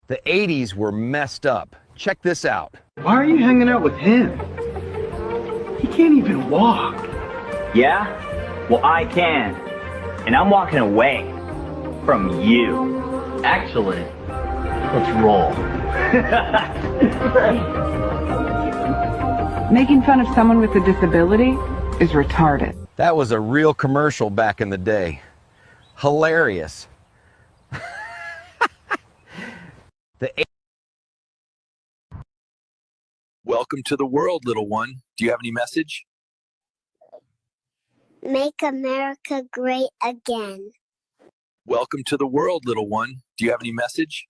The 80s were messed up. Check this out. Why are you hanging out with him? He can't even walk. Yeah? Well, I can. And I'm walking away from you. Actually, let's roll. Making fun of someone with a disability is retarded. That was a real commercial back in the day. Hilarious. Welcome to the world, little one. Do you have any message? Make America great again. Welcome to the world, little one. Do you have any message?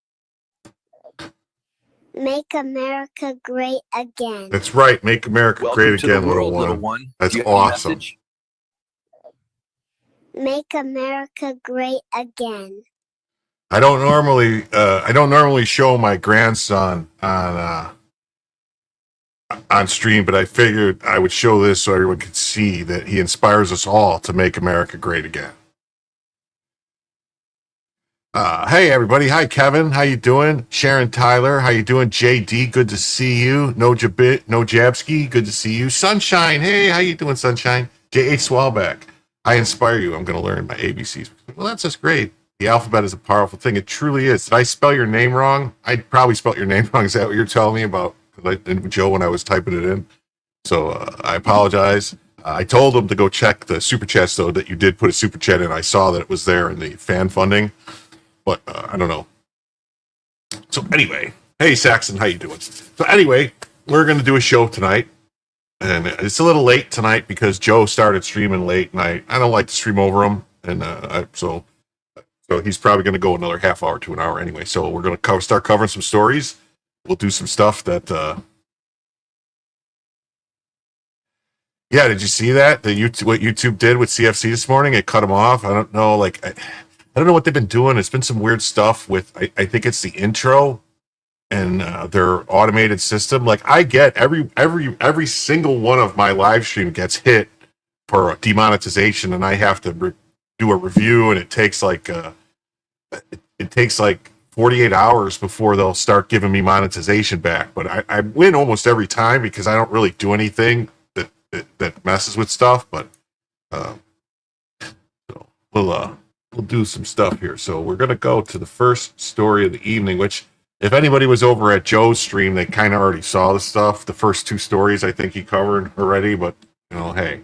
Make America great again. That's right. Make America Welcome great to the again, world, little one. That's Do you have any awesome. message? Make America great again. I don't normally show my grandson on stream, but I figured I would show this so everyone could see that he inspires us all to make America great again. Hey everybody, hi Kevin, how you doing? Sharon Tyler, how you doing? JD, good to see you. No Jabski, good to see you. Sunshine, hey, how you doing, Sunshine? J.H. Swalback, I inspire you. I'm going to learn my ABCs. Well, that's just great. The alphabet is a powerful thing. It truly is. Did I spell your name wrong? I probably spelled your name wrong. Is that what you're telling me about? Joe, when I was typing it in. So I apologize. I told him to go check the super chats, though, that you did put a super chat in. I saw that it was there in the fan funding, but I don't know. So anyway, hey Saxon, how you doing? So anyway, we're going to do a show tonight, and it's a little late tonight because Joe started streaming late, and I don't like to stream over him, and so he's probably going to go another half hour to an hour anyway. So we're going to start covering some stories. We'll do some stuff that, yeah, did you see that? What YouTube did with CFC this morning? It cut him off. I don't know, I don't know what they've been doing. It's been some weird stuff with, I think it's the intro and their automated system. Like, I get every single one of my live stream gets hit for demonetization, and I have to do a review, and it takes like 48 hours before they'll start giving me monetization back. But I win almost every time because I don't really do anything that messes with stuff. But so we'll do some stuff here. So we're gonna go to the first story of the evening, which if anybody was over at Joe's stream, they kind of already saw the stuff. The first two stories I think he covered already, but hey.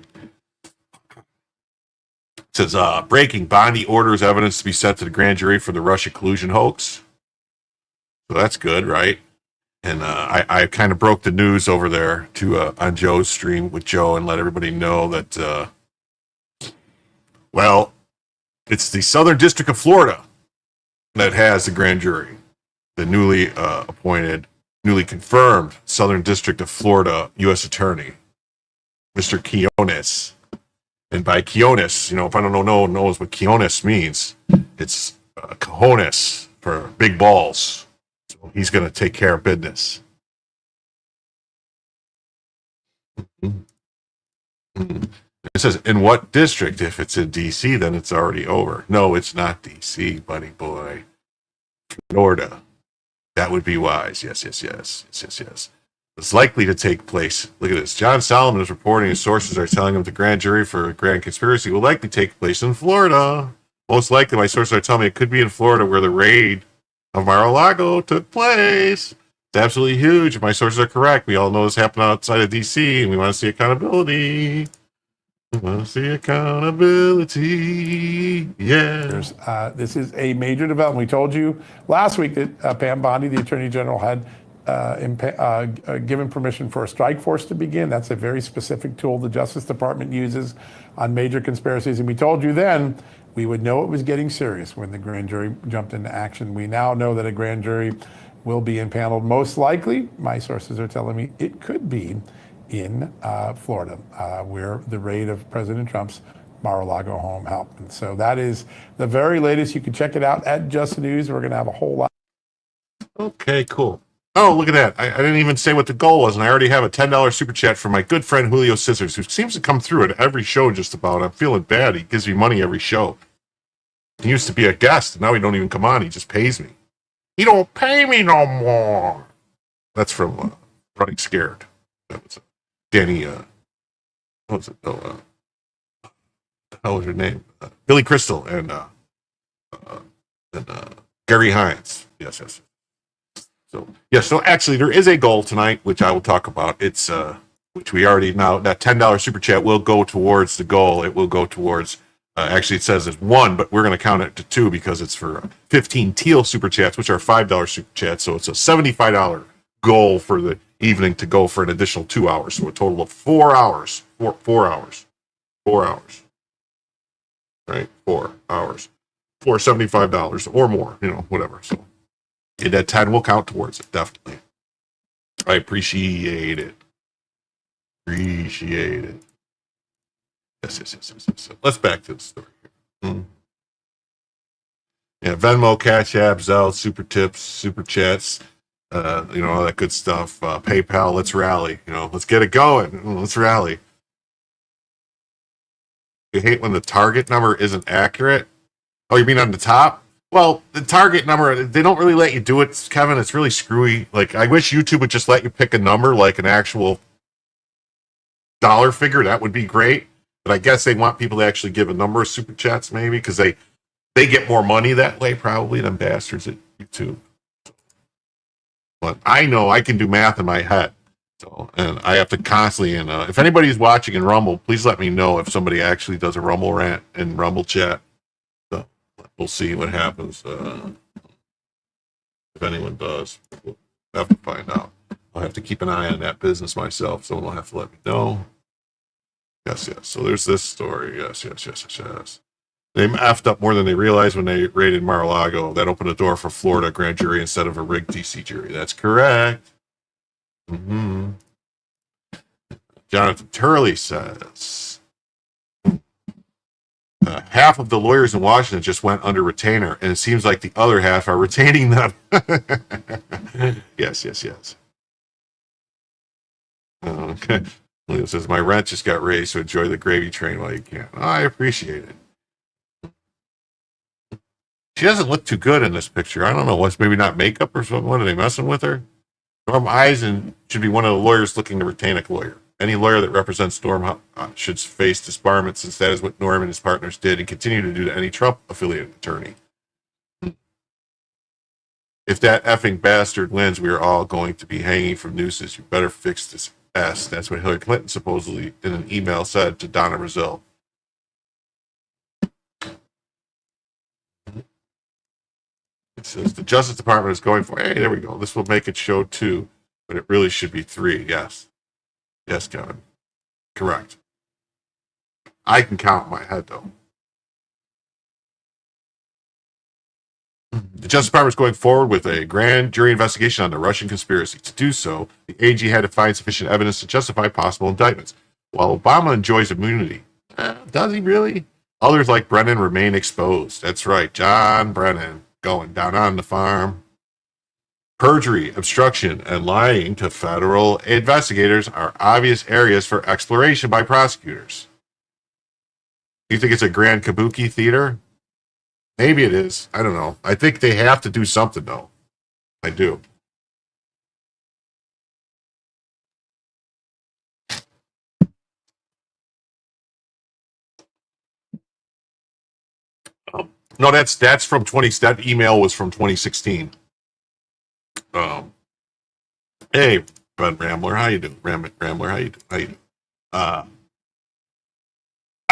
It says, breaking, Bondi orders evidence to be sent to the grand jury for the Russia collusion hoax. So that's good, right? And I kind of broke the news over there to on Joe's stream with Joe and let everybody know that, well, it's the Southern District of Florida that has the grand jury. The newly appointed, newly confirmed Southern District of Florida U.S. Attorney, Mr. Quiones. And by Quiones, you know, if I don't know, no one knows what Quiones means, it's cojones for big balls. So he's going to take care of business. It says, in what district? If it's in D.C., then it's already over. No, it's not D.C., buddy boy. Florida. That would be wise. Yes. It's likely to take place. Look at this. John Solomon is reporting his sources are telling him the grand jury for a grand conspiracy will likely take place in Florida. Most likely, my sources are telling me it could be in Florida where the raid of Mar-a-Lago took place. It's absolutely huge. If my sources are correct, we all know this happened outside of D.C., and we want to see accountability. We want to see accountability. Yeah. This is a major development. We told you last week that Pam Bondi, the Attorney General, had given permission for a strike force to begin. That's a very specific tool the Justice Department uses on major conspiracies. And we told you then we would know it was getting serious when the grand jury jumped into action. We now know that a grand jury will be impaneled. Most likely, my sources are telling me it could be in Florida, where the raid of President Trump's Mar-a-Lago home happened. So that is the very latest. You can check it out at Just News. We're going to have a whole lot. Okay, cool. Oh, look at that. I didn't even say what the goal was, and I already have a $10 super chat from my good friend Julio Scissors, who seems to come through at every show just about. I'm feeling bad. He gives me money every show. He used to be a guest, and now he don't even come on. He just pays me. He don't pay me no more. That's from Running Scared. That was Danny, what was it? Oh, the hell was her name? Billy Crystal and Gary Hines. Yes. So actually there is a goal tonight, which I will talk about. It's which we already know, that $10 super chat will go towards the goal. It will go towards, actually it says it's 1, but we're going to count it to 2 because it's for 15 teal super chats, which are $5 super chats. So it's a $75 goal for the evening to go for an additional 2 hours. So a total of 4 hours, 4 hours, 4 hours, right? 4 hours for $75 or more, you know, whatever. So that 10 will count towards it, definitely. I appreciate it. Yes. Let's back to the story here. Yeah, Venmo, Cash App, Zelle, Super Tips, Super Chats, you know, all that good stuff. PayPal, let's rally. You know, let's get it going. Let's rally. You hate when the target number isn't accurate? Oh, you mean on the top? Well, the target number, they don't really let you do it, Kevin. It's really screwy. Like, I wish YouTube would just let you pick a number, like an actual dollar figure. That would be great. But I guess they want people to actually give a number of super chats, maybe, because they get more money that way, probably, than bastards at YouTube. But I know I can do math in my head. So, and I have to constantly, and if anybody's watching in Rumble, please let me know if somebody actually does a Rumble rant in Rumble chat. We'll see what happens. If anyone does, we'll have to find out. I'll have to keep an eye on that business myself. Someone will have to let me know. Yes. So there's this story. Yes. They effed up more than they realized when they raided Mar-a-Lago. That opened the door for Florida grand jury instead of a rigged DC jury. That's correct. Jonathan Turley says, half of the lawyers in Washington just went under retainer, and it seems like the other half are retaining them. Yes. Okay. Leo says, my rent just got raised, so enjoy the gravy train while you can. Oh, I appreciate it. She doesn't look too good in this picture. I don't know. What's maybe not makeup or something? What are they messing with her? Norm Eisen should be one of the lawyers looking to retain a lawyer. Any lawyer that represents Norm should face disbarment, since that is what Norm and his partners did and continue to do to any Trump-affiliated attorney. If that effing bastard wins, we are all going to be hanging from nooses. You better fix this S. That's what Hillary Clinton supposedly in an email said to Donna Brazile. It says the Justice Department is going for, hey, there we go. This will make it show too. but it really should be 3. Yes. Yes, Kevin. Correct. I can count in my head, though. The Justice Department is going forward with a grand jury investigation on the Russian conspiracy. To do so, the AG had to find sufficient evidence to justify possible indictments. While Obama enjoys immunity, does he really? Others like Brennan remain exposed. That's right, John Brennan going down on the farm. Perjury, obstruction, and lying to federal investigators are obvious areas for exploration by prosecutors. You think it's a grand kabuki theater? Maybe it is. I don't know. I think they have to do something, though. I do. No, that's from 20. That email was from 2016. Hey, Ben Rambler, how you doing? Rambler, how you doing? I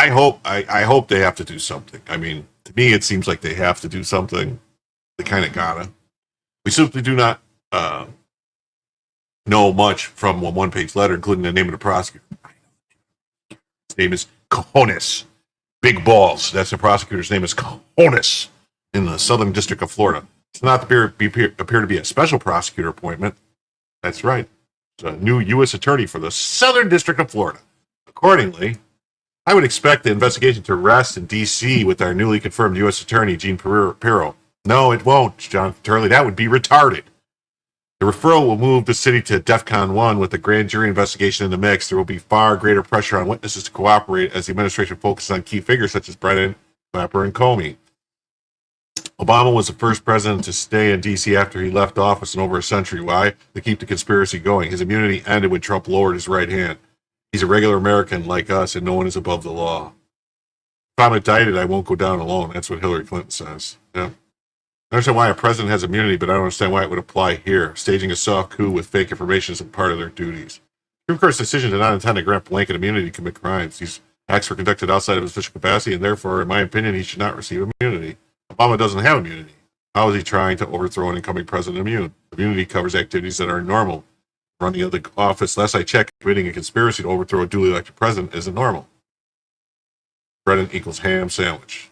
hope they have to do something. I mean, to me, it seems like they have to do something. They kind of gotta. We simply do not know much from a one-page letter, including the name of the prosecutor. His name is Cojones. Big balls. That's the prosecutor's name is Cojones in the Southern District of Florida. It's not appear to be a special prosecutor appointment. That's right. It's a new U.S. attorney for the Southern District of Florida. Accordingly, I would expect the investigation to rest in D.C. with our newly confirmed U.S. attorney, Gene Pirro. No, it won't, John Turley. That would be retarded. The referral will move the city to DEFCON 1 with the grand jury investigation in the mix. There will be far greater pressure on witnesses to cooperate as the administration focuses on key figures such as Brennan, Clapper, and Comey. Obama was the first president to stay in D.C. after he left office in over a century. Why? To keep the conspiracy going. His immunity ended when Trump lowered his right hand. He's a regular American like us, and no one is above the law. If I'm indicted, I won't go down alone. That's what Hillary Clinton says. Yeah. I understand why a president has immunity, but I don't understand why it would apply here. Staging a soft coup with fake information isn't part of their duties. Supreme Court's decision did not intend to grant blanket immunity to commit crimes. These acts were conducted outside of his official capacity, and therefore, in my opinion, he should not receive immunity. Obama doesn't have immunity. How is he trying to overthrow an incoming president immune? Immunity covers activities that are normal. Running of the office, last I checked, committing a conspiracy to overthrow a duly elected president isn't normal. Brennan equals ham sandwich.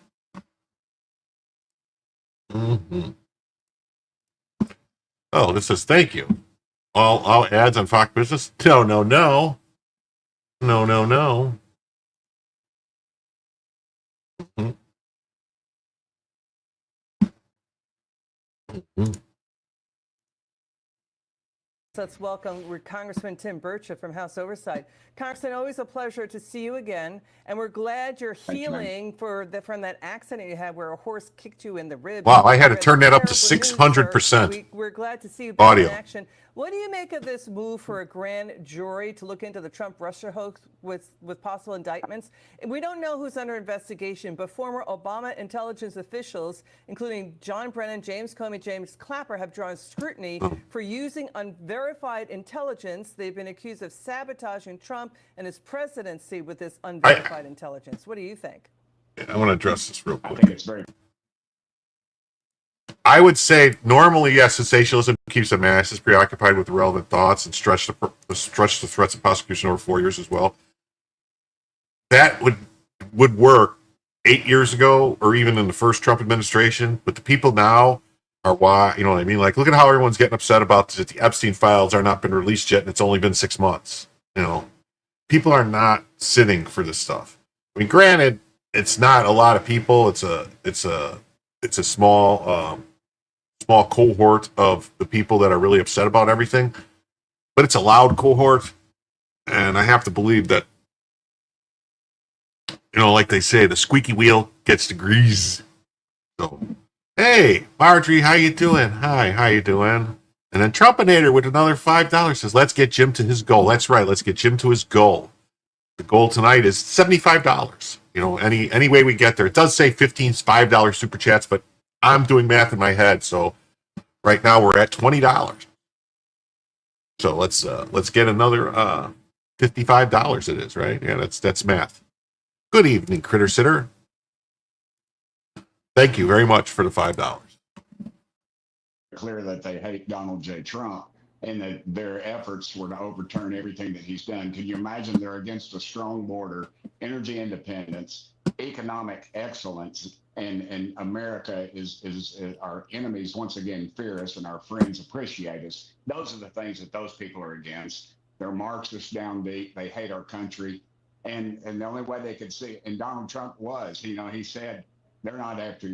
Mm-hmm. Oh, this says thank you. All ads on Fox Business? No. No. Mm-hmm. Mm-hmm. Let's welcome Congressman Tim Burchett from House Oversight. Congressman, always a pleasure to see you again, and we're glad you're healing from that accident you had where a horse kicked you in the ribs. Wow, I had to turn that up to 600%. We're glad to see you back audio. in action. What do you make of this move for a grand jury to look into the Trump-Russia hoax with possible indictments? And we don't know who's under investigation, but former Obama intelligence officials, including John Brennan, James Comey, James Clapper, have drawn scrutiny for using unverified intelligence. They've been accused of sabotaging Trump and his presidency with this unverified intelligence. What do you think? I want to address this real quick. I think it's very... I would say normally, yes, sensationalism keeps the masses preoccupied with relevant thoughts and stretch the threats of prosecution over 4 years as well. That would work 8 years ago or even in the first Trump administration, but the people now are why, you know what I mean? Like, look at how everyone's getting upset about that the Epstein files are not been released yet and it's only been 6 months. You know, people are not sitting for this stuff. I mean, granted, it's not a lot of people. It's a small cohort of the people that are really upset about everything, but it's a loud cohort, and I have to believe that, you know, like they say, the squeaky wheel gets the grease. So, hey, Marjorie, how you doing? Hi, how you doing? And then Trumpinator with another $5 says, let's get Jim to his goal. That's right, let's get Jim to his goal. The goal tonight is $75. You know, any way we get there. It does say 15 $5 super chats, but I'm doing math in my head, so right now we're at $20. So let's get another $55. It is, right? Yeah, that's math. Good evening, Critter Sitter. Thank you very much for the $5. Clear that they hate Donald J. Trump. and that their efforts were to overturn everything that he's done. Can you imagine? They're against a strong border, energy independence, economic excellence, and America is our enemies once again fear us and our friends appreciate us. Those are the things that those people are against. They're Marxists down deep. They hate our country, and the only way they could see it, and Donald Trump was, he said, they're not after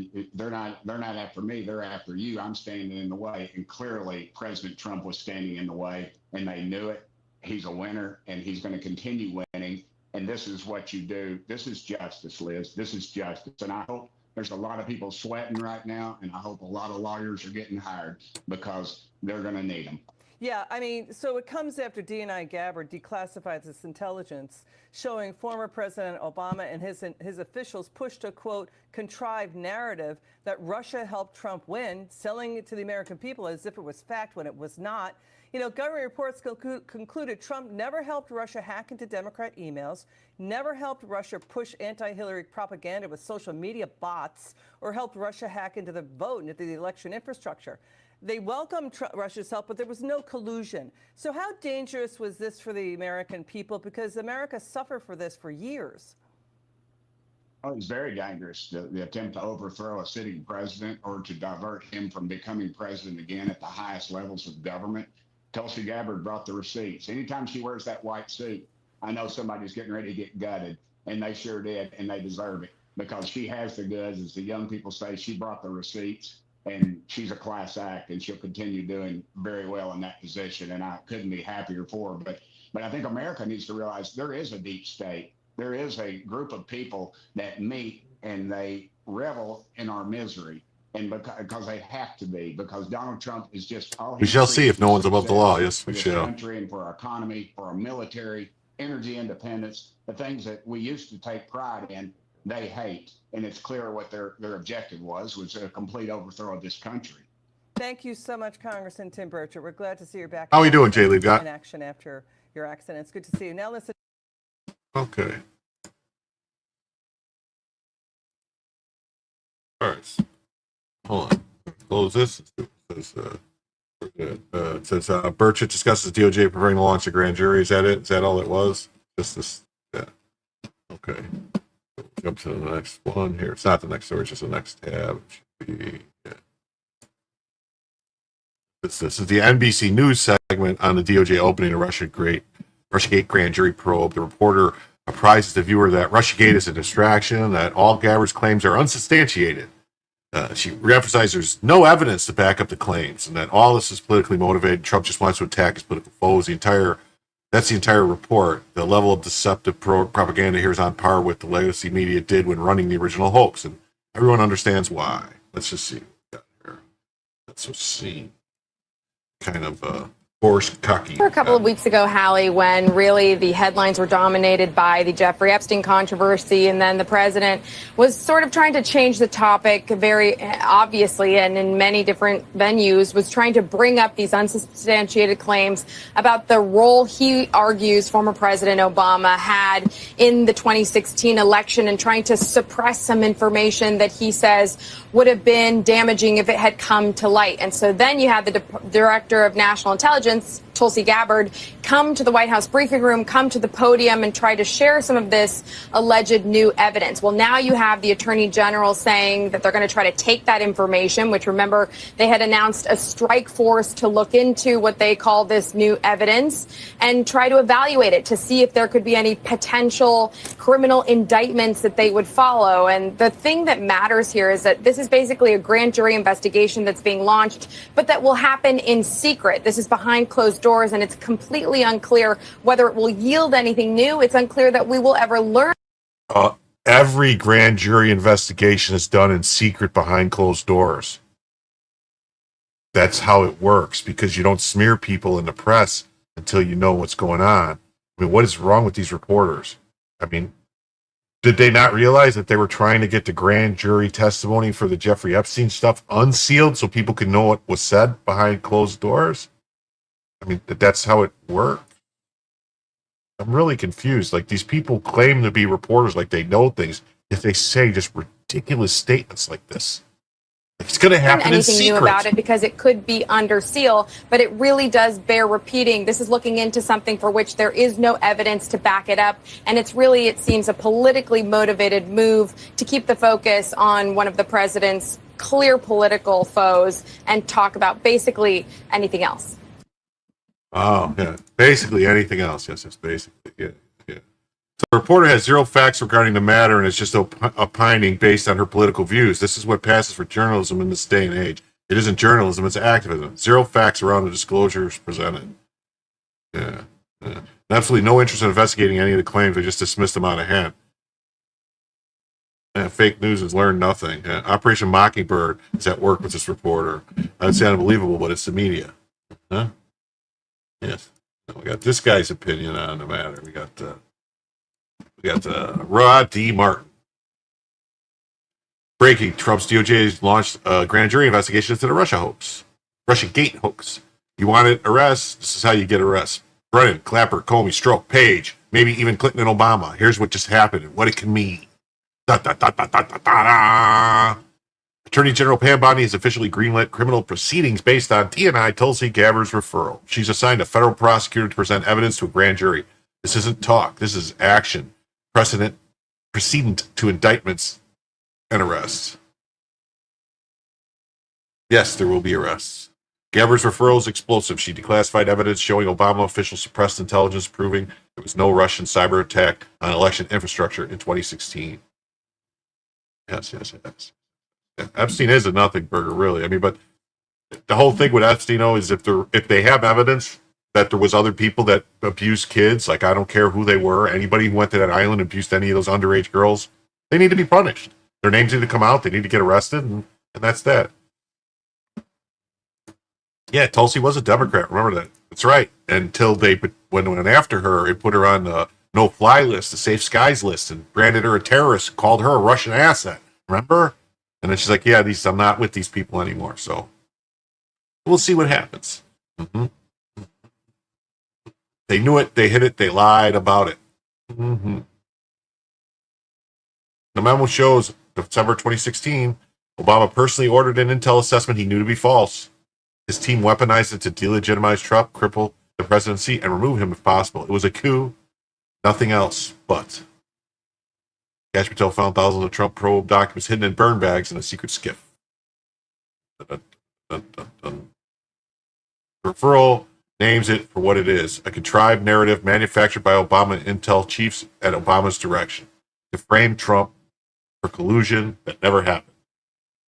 me, they're after you. I'm standing in the way. And clearly President Trump was standing in the way, and they knew it. He's a winner, and he's going to continue winning. And this is what you do. This is justice, Liz. This is justice. And I hope there's a lot of people sweating right now, and I hope a lot of lawyers are getting hired because they're going to need them. Yeah, I mean, so it comes after DNI Gabbard declassified this intelligence, showing former President Obama and his officials pushed a, quote, contrived narrative that Russia helped Trump win, selling it to the American people as if it was fact when it was not. Government reports concluded Trump never helped Russia hack into Democrat emails, never helped Russia push anti-Hillary propaganda with social media bots, or helped Russia hack into the vote and into the election infrastructure. They welcomed Russia's help, but there was no collusion. So how dangerous was this for the American people? Because America suffered for this for years. Oh, it's very dangerous, the attempt to overthrow a sitting president or to divert him from becoming president again at the highest levels of government. Tulsi Gabbard brought the receipts. Anytime she wears that white suit, I know somebody's getting ready to get gutted, and they sure did, and they deserve it because she has the goods. As the young people say, she brought the receipts. And she's a class act, and she'll continue doing very well in that position. And I couldn't be happier for her. But I think America needs to realize there is a deep state. There is a group of people that meet and they revel in our misery. And because they have to be, because Donald Trump is just all. We shall see if no one's above the law. Yes, we shall. For the country and for our economy, for our military, energy independence, the things that we used to take pride in. They hate, and it's clear what their objective was a complete overthrow of this country. Thank you so much, Congressman Tim Burchett. We're glad to see you're back. How are you doing, Jay Lee? In action after your accident. It's good to see you. Now listen. Okay. All right. Hold on. Close this. It says Burchett discusses DOJ preparing to launch a grand jury. Is that it? Is that all it was? Just this? Yeah. Okay. Jump to the next one here. It's not the next story, it's just the next tab. It should be, yeah. This is the NBC News segment on the DOJ opening a RussiaGate grand jury probe. The reporter apprises the viewer that RussiaGate is a distraction, that all Gabbard's claims are unsubstantiated. She reemphasizes there's no evidence to back up the claims, and that all this is politically motivated. Trump just wants to attack his political foes. That's the entire report. The level of deceptive propaganda here is on par with the legacy media did when running the original hoax, and everyone understands why. Let's just see what we got here. Let's just see. Kind of horse cocky. A couple of weeks ago, Hallie, when really the headlines were dominated by the Jeffrey Epstein controversy, and then the president was sort of trying to change the topic very obviously, and in many different venues, was trying to bring up these unsubstantiated claims about the role he argues former President Obama had in the 2016 election and trying to suppress some information that he says would have been damaging if it had come to light. And so then you had the director of national intelligence, Tulsi Gabbard, come to the White House briefing room, come to the podium and try to share some of this alleged new evidence. Well, now you have the Attorney General saying that they're going to try to take that information, which, remember, they had announced a strike force to look into what they call this new evidence and try to evaluate it to see if there could be any potential criminal indictments that they would follow. And the thing that matters here is that this is basically a grand jury investigation that's being launched, but that will happen in secret. This is behind closed doors, and it's completely unclear whether it will yield anything new. It's unclear that we will ever learn. Every grand jury investigation is done in secret behind closed doors. That's how it works, because you don't smear people in the press until you know what's going on. I mean, what is wrong with these reporters? I mean, did they not realize that they were trying to get the grand jury testimony for the Jeffrey Epstein stuff unsealed so people could know what was said behind closed doors? I mean, that's how it worked. I'm really confused. Like, these people claim to be reporters like they know things, if they say just ridiculous statements like this. It's going to happen in anything secret. new about it because it could be under seal, but it really does bear repeating. This is looking into something for which there is no evidence to back it up, and it's really, it seems, a politically motivated move to keep the focus on one of the president's clear political foes and talk about basically anything else. Oh, yeah. Basically anything else. Yes, basically. Yeah. So the reporter has zero facts regarding the matter and is just opining based on her political views. This is what passes for journalism in this day and age. It isn't journalism, it's activism. Zero facts around the disclosures presented. Yeah. Absolutely no interest in investigating any of the claims. They just dismissed them out of hand. Fake news has learned nothing. Operation Mockingbird is at work with this reporter. I'd say unbelievable, but it's the media. Huh? Yes. We got this guy's opinion on the matter. We got Rod D. Martin. Breaking: Trump's DOJ has launched a grand jury investigation into the RussiaGate hoax. You wanted arrests? This is how you get arrests. Brennan, Clapper, Comey, Strzok, Page, maybe even Clinton and Obama. Here's what just happened and what it can mean. Da, da, da, da, da, da, da. Attorney General Pam Bondi has officially greenlit criminal proceedings based on TNI Tulsi Gabbard's referral. She's assigned a federal prosecutor to present evidence to a grand jury. This isn't talk. This is action. Precedent to indictments and arrests. Yes, there will be arrests. Gabbard's referral is explosive. She declassified evidence showing Obama officials suppressed intelligence proving there was no Russian cyber attack on election infrastructure in 2016. Yes. Epstein is a nothing burger, really. I mean, but the whole thing with Epstein is if they have evidence that there was other people that abused kids, like I don't care who they were, anybody who went to that island and abused any of those underage girls, they need to be punished. Their names need to come out. They need to get arrested, and that's that. Yeah, Tulsi was a Democrat. Remember that. That's right. Until they went after her and put her on the no-fly list, the Safe Skies list, and branded her a terrorist, called her a Russian asset. Remember? And then she's like, yeah, I'm not with these people anymore. So we'll see what happens. Mm-hmm. They knew it. They hid it. They lied about it. Mm-hmm. The memo shows December 2016, Obama personally ordered an intel assessment he knew to be false. His team weaponized it to delegitimize Trump, cripple the presidency, and remove him if possible. It was a coup. Nothing else but. Cash Patel found thousands of Trump probe documents hidden in burn bags in a secret skiff. Dun, dun, dun, dun. Referral names it for what it is, a contrived narrative manufactured by Obama intel chiefs at Obama's direction to frame Trump for collusion that never happened.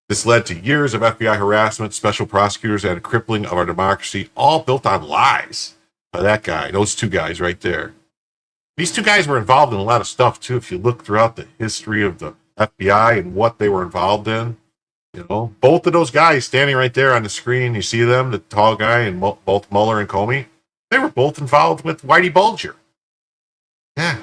This led to years of FBI harassment, special prosecutors, and a crippling of our democracy, all built on lies by that guy, those two guys right there. These two guys were involved in a lot of stuff, too, if you look throughout the history of the FBI and what they were involved in. You know, both of those guys standing right there on the screen, you see them, the tall guy and both Mueller and Comey, they were both involved with Whitey Bulger. Yeah.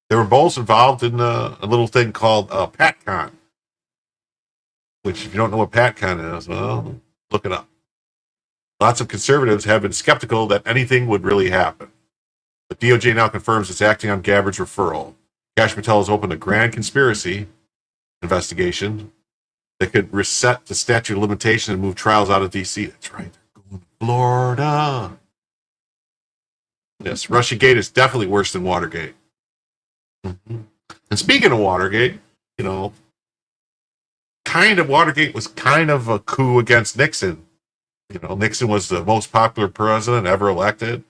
They were both involved in a little thing called PatCon, which if you don't know what PatCon is, well, look it up. Lots of conservatives have been skeptical that anything would really happen. The DOJ now confirms it's acting on Gabbard's referral. Cash Patel has opened a grand conspiracy investigation that could reset the statute of limitation and move trials out of D.C. That's right. They're going to Florida. Yes, RussiaGate is definitely worse than Watergate. Mm-hmm. And speaking of Watergate, you know, Watergate was kind of a coup against Nixon. You know, Nixon was the most popular president ever elected.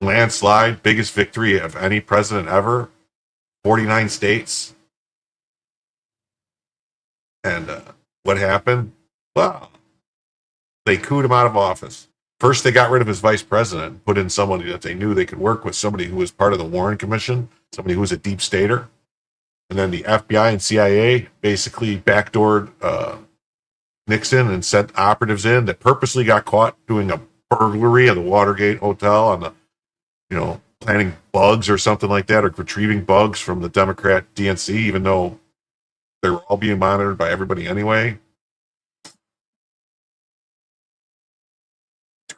Landslide, biggest victory of any president ever. 49 states. And what happened? Well, they couped him out of office. First, they got rid of his vice president, put in somebody that they knew they could work with, somebody who was part of the Warren Commission, somebody who was a deep stater. And then the FBI and CIA basically backdoored Nixon and sent operatives in that purposely got caught doing a burglary of the Watergate Hotel on the, you know, planting bugs or something like that, or retrieving bugs from the Democrat DNC, even though they were all being monitored by everybody anyway. It's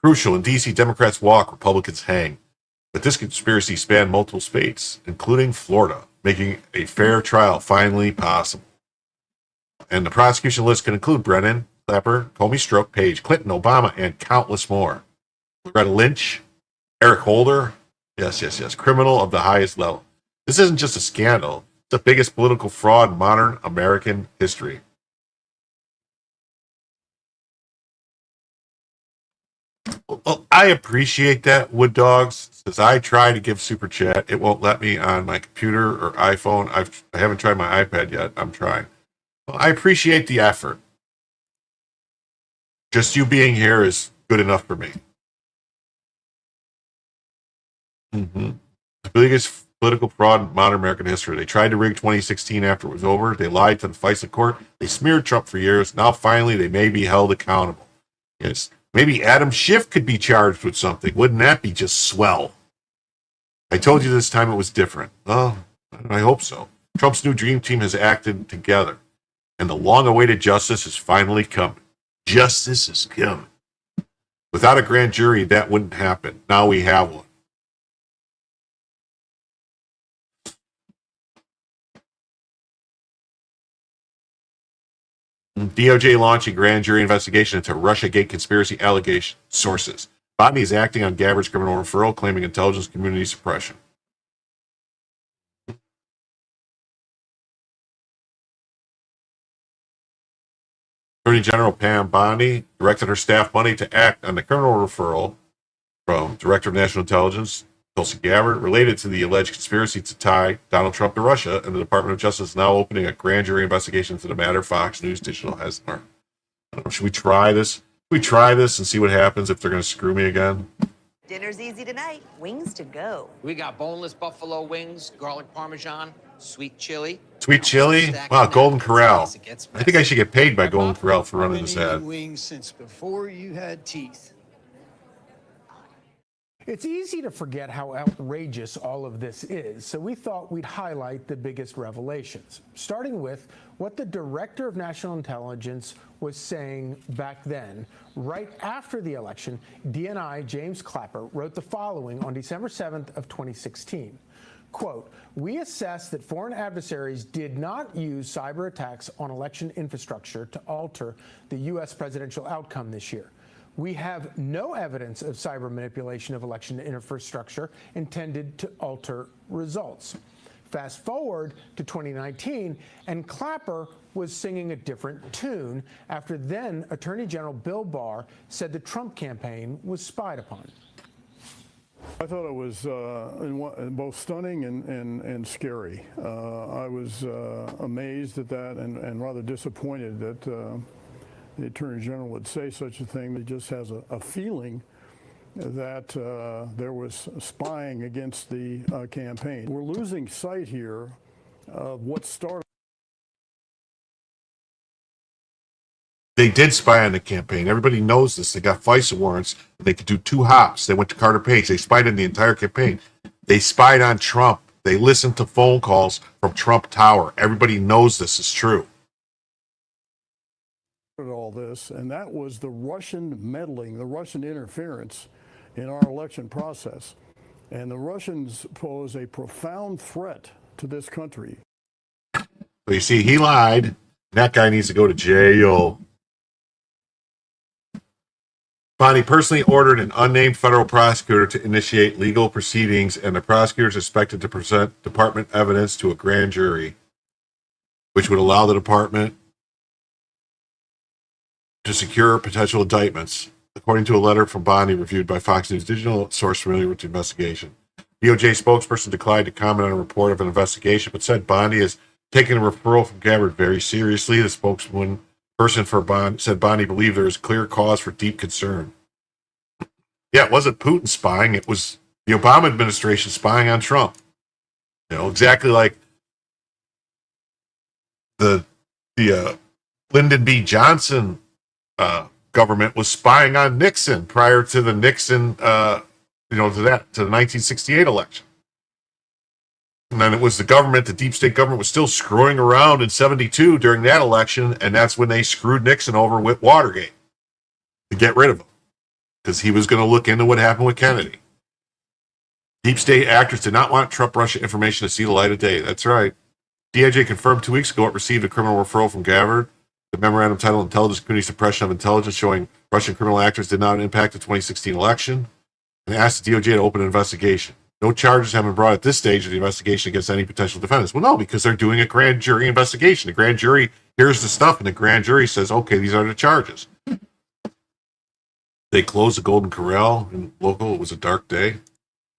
crucial. In D.C., Democrats walk, Republicans hang. But this conspiracy spanned multiple states, including Florida, making a fair trial finally possible. And the prosecution list can include Brennan, Clapper, Comey, Strzok, Page, Clinton, Obama, and countless more. Loretta Lynch, Eric Holder, yes, criminal of the highest level. This isn't just a scandal. It's the biggest political fraud in modern American history. Well, I appreciate that, Wood Dogs, because I try to give Super Chat. It won't let me on my computer or iPhone. I haven't tried my iPad yet. I'm trying. Well, I appreciate the effort. Just you being here is good enough for me. The biggest political fraud in modern American history. They tried to rig 2016 after it was over. They lied to the FISA court. They smeared Trump for years. Now, finally, they may be held accountable. Yes. Maybe Adam Schiff could be charged with something. Wouldn't that be just swell? I told you this time it was different. Oh, I hope so. Trump's new dream team has acted together, and the long-awaited justice is finally coming. Justice is coming. Without a grand jury, that wouldn't happen. Now we have one. DOJ launching grand jury investigation into RussiaGate conspiracy allegation. Sources. Botany is acting on Gabbard's criminal referral, claiming intelligence community suppression. Attorney General Pam Bondi directed her staff Monday to act on the criminal referral from Director of National Intelligence, Tulsi Gabbard, related to the alleged conspiracy to tie Donald Trump to Russia, and the Department of Justice is now opening a grand jury investigation into the matter. Fox News Digital has. I don't know, should we try this? Should we try this and see what happens if they're going to screw me again? Dinner's easy tonight. Wings to go. We got boneless buffalo wings, garlic parmesan, sweet chili. Sweet chili? Wow, Golden Corral. I think I should get paid by Golden Corral for running this ad. Wings since before you had teeth. It's easy to forget how outrageous all of this is, so we thought we'd highlight the biggest revelations, starting with what the Director of National Intelligence was saying back then. Right after the election, DNI James Clapper wrote the following on December 7th of 2016. Quote, "We assess that foreign adversaries did not use cyber attacks on election infrastructure to alter the U.S. presidential outcome this year. We have no evidence of cyber manipulation of election infrastructure intended to alter results." Fast forward to 2019, and Clapper was singing a different tune after then Attorney General Bill Barr said the Trump campaign was spied upon. I thought it was both stunning and scary. I was amazed at that and rather disappointed that the Attorney General would say such a thing. He just has a feeling that there was spying against the campaign. We're losing sight here of what started. They did spy on the campaign. Everybody knows this. They got FISA warrants. They could do 2 hops. They went to Carter Page. They spied on the entire campaign. They spied on Trump. They listened to phone calls from Trump Tower. Everybody knows this is true. All this, and that was the Russian meddling, the Russian interference in our election process. And the Russians pose a profound threat to this country. So you see, he lied. That guy needs to go to jail. Bonnie personally ordered an unnamed federal prosecutor to initiate legal proceedings, and the prosecutor is expected to present department evidence to a grand jury, which would allow the department to secure potential indictments, according to a letter from Bondi reviewed by Fox News Digital, a source familiar with the investigation. DOJ spokesperson declined to comment on a report of an investigation, but said Bondi has taken a referral from Gabbard very seriously. The spokesperson for Bondi said Bondi believed there is clear cause for deep concern. Yeah, it wasn't Putin spying. It was the Obama administration spying on Trump. You know, exactly like the Lyndon B. Johnson government was spying on Nixon prior to the Nixon, to the 1968 election. And then it was the government, the deep state government was still screwing around in 72 during that election, and that's when they screwed Nixon over with Watergate to get rid of him, because he was going to look into what happened with Kennedy. Deep state actors did not want Trump-Russia information to see the light of day. That's right. DIJ confirmed 2 weeks ago it received a criminal referral from Gabbard. The memorandum titled Intelligence Community Suppression of Intelligence showing Russian criminal actors did not impact the 2016 election, and asked the DOJ to open an investigation. No charges have been brought at this stage of the investigation against any potential defendants. Well, no, because they're doing a grand jury investigation. The grand jury hears the stuff, and the grand jury says, okay, these are the charges. They closed the Golden Corral in local. It was a dark day.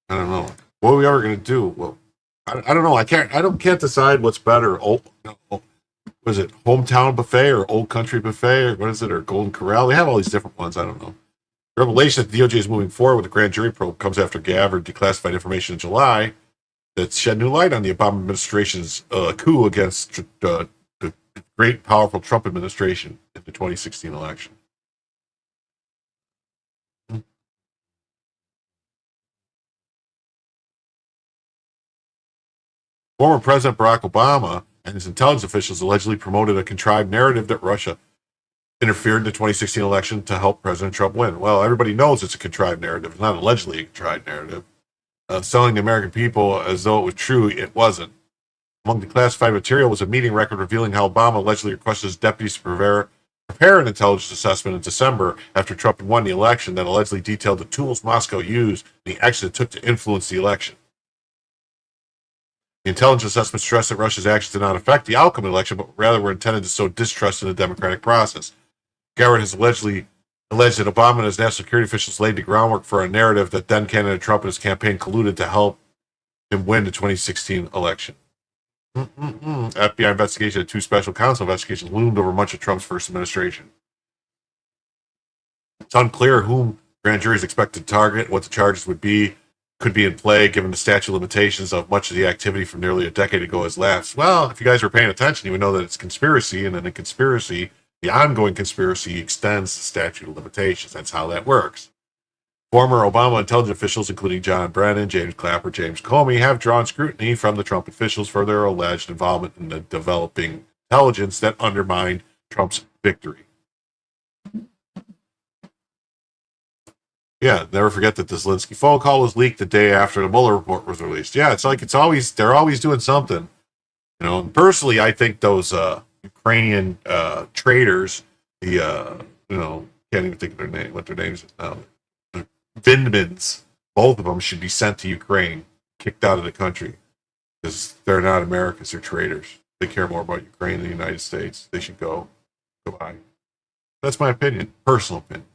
I don't know. What are we ever going to do? Well, I don't know. I can't decide what's better. Was it Hometown Buffet or Old Country Buffet or what is it? Or Golden Corral? They have all these different ones. I don't know. The revelation that the DOJ is moving forward with the grand jury probe comes after Gabbard declassified information in July that shed new light on the Obama administration's coup against the great, powerful Trump administration in the 2016 election. Former President Barack Obama and his intelligence officials allegedly promoted a contrived narrative that Russia interfered in the 2016 election to help President Trump win. Well, everybody knows it's a contrived narrative. It's not allegedly a contrived narrative. Selling the American people as though it was true, it wasn't. Among the classified material was a meeting record revealing how Obama allegedly requested his deputies to prepare an intelligence assessment in December after Trump had won the election that allegedly detailed the tools Moscow used and the action it took to influence the election. The intelligence assessment stressed that Russia's actions did not affect the outcome of the election, but rather were intended to sow distrust in the democratic process. Garrett has alleged that Obama and his national security officials laid the groundwork for a narrative that then candidate Trump and his campaign colluded to help him win the 2016 election. FBI investigation and 2 special counsel investigations loomed over much of Trump's first administration. It's unclear whom grand juries expected to target, what the charges could be in play, given the statute of limitations of much of the activity from nearly a decade ago has lapsed. Well, if you guys were paying attention, you would know that it's conspiracy, and in a conspiracy, the ongoing conspiracy extends the statute of limitations. That's how that works. Former Obama intelligence officials, including John Brennan, James Clapper, James Comey, have drawn scrutiny from the Trump officials for their alleged involvement in the developing intelligence that undermined Trump's victory. Yeah, never forget that the Zelensky phone call was leaked the day after the Mueller report was released. Yeah, it's like they're always doing something. You know, and personally, I think those Ukrainian traitors, can't even think of their name, what their names are now. The Vindmans, both of them should be sent to Ukraine, kicked out of the country, because they're not Americans, they're traitors. They care more about Ukraine than the United States. They should go. Goodbye. That's my opinion, personal opinion.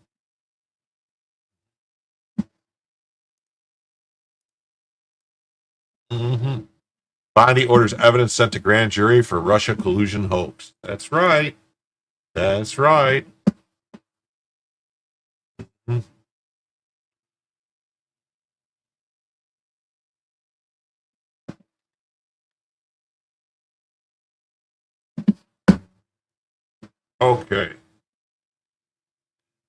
Bondi orders evidence sent to grand jury for Russia collusion hoax. That's right. That's right. Okay.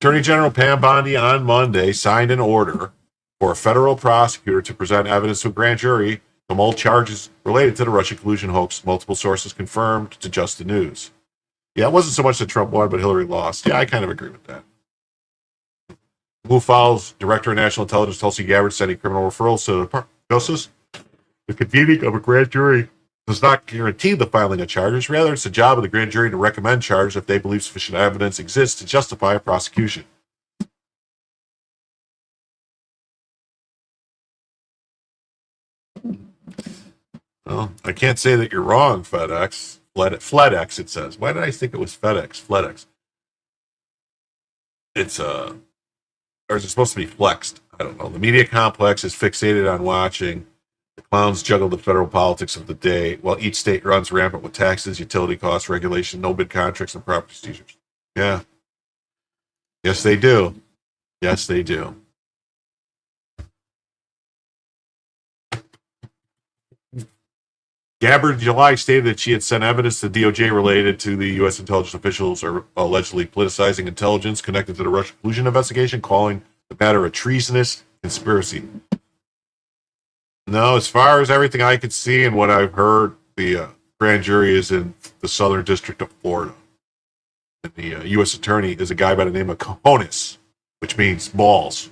Attorney General Pam Bondi on Monday signed an order for a federal prosecutor to present evidence to a grand jury from all charges related to the Russia collusion hoax, multiple sources confirmed to Just the News. Yeah, it wasn't so much that Trump won, but Hillary lost. Yeah, I kind of agree with that. Move follows Director of National Intelligence Tulsi Gabbard sending criminal referrals to the Justice. The convening of a grand jury does not guarantee the filing of charges. Rather, it's the job of the grand jury to recommend charges if they believe sufficient evidence exists to justify a prosecution. Well, I can't say that you're wrong, FedEx. FedEx, it says. Why did I think it was FedEx? FedEx. It's or is it supposed to be flexed? I don't know. The media complex is fixated on watching the clowns juggle the federal politics of the day, while each state runs rampant with taxes, utility costs, regulation, no-bid contracts, and property seizures. Yeah. Yes, they do. Yes, they do. Gabbard in July stated that she had sent evidence to DOJ related to the U.S. intelligence officials are allegedly politicizing intelligence connected to the Russia collusion investigation, calling the matter a treasonous conspiracy. No, as far as everything I could see and what I've heard, the grand jury is in the Southern District of Florida. And the U.S. attorney is a guy by the name of Cojones, which means balls.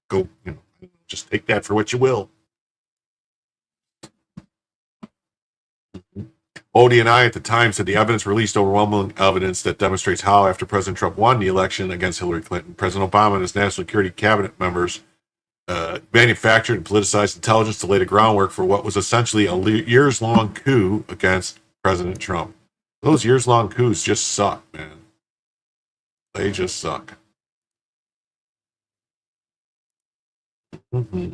Go, just take that for what you will. Odie and I at the time said the evidence released overwhelming evidence that demonstrates how, after President Trump won the election against Hillary Clinton, President Obama and his national security cabinet members manufactured and politicized intelligence to lay the groundwork for what was essentially a years-long coup against President Trump. Those years-long coups just suck, man. They just suck. Mm-hmm.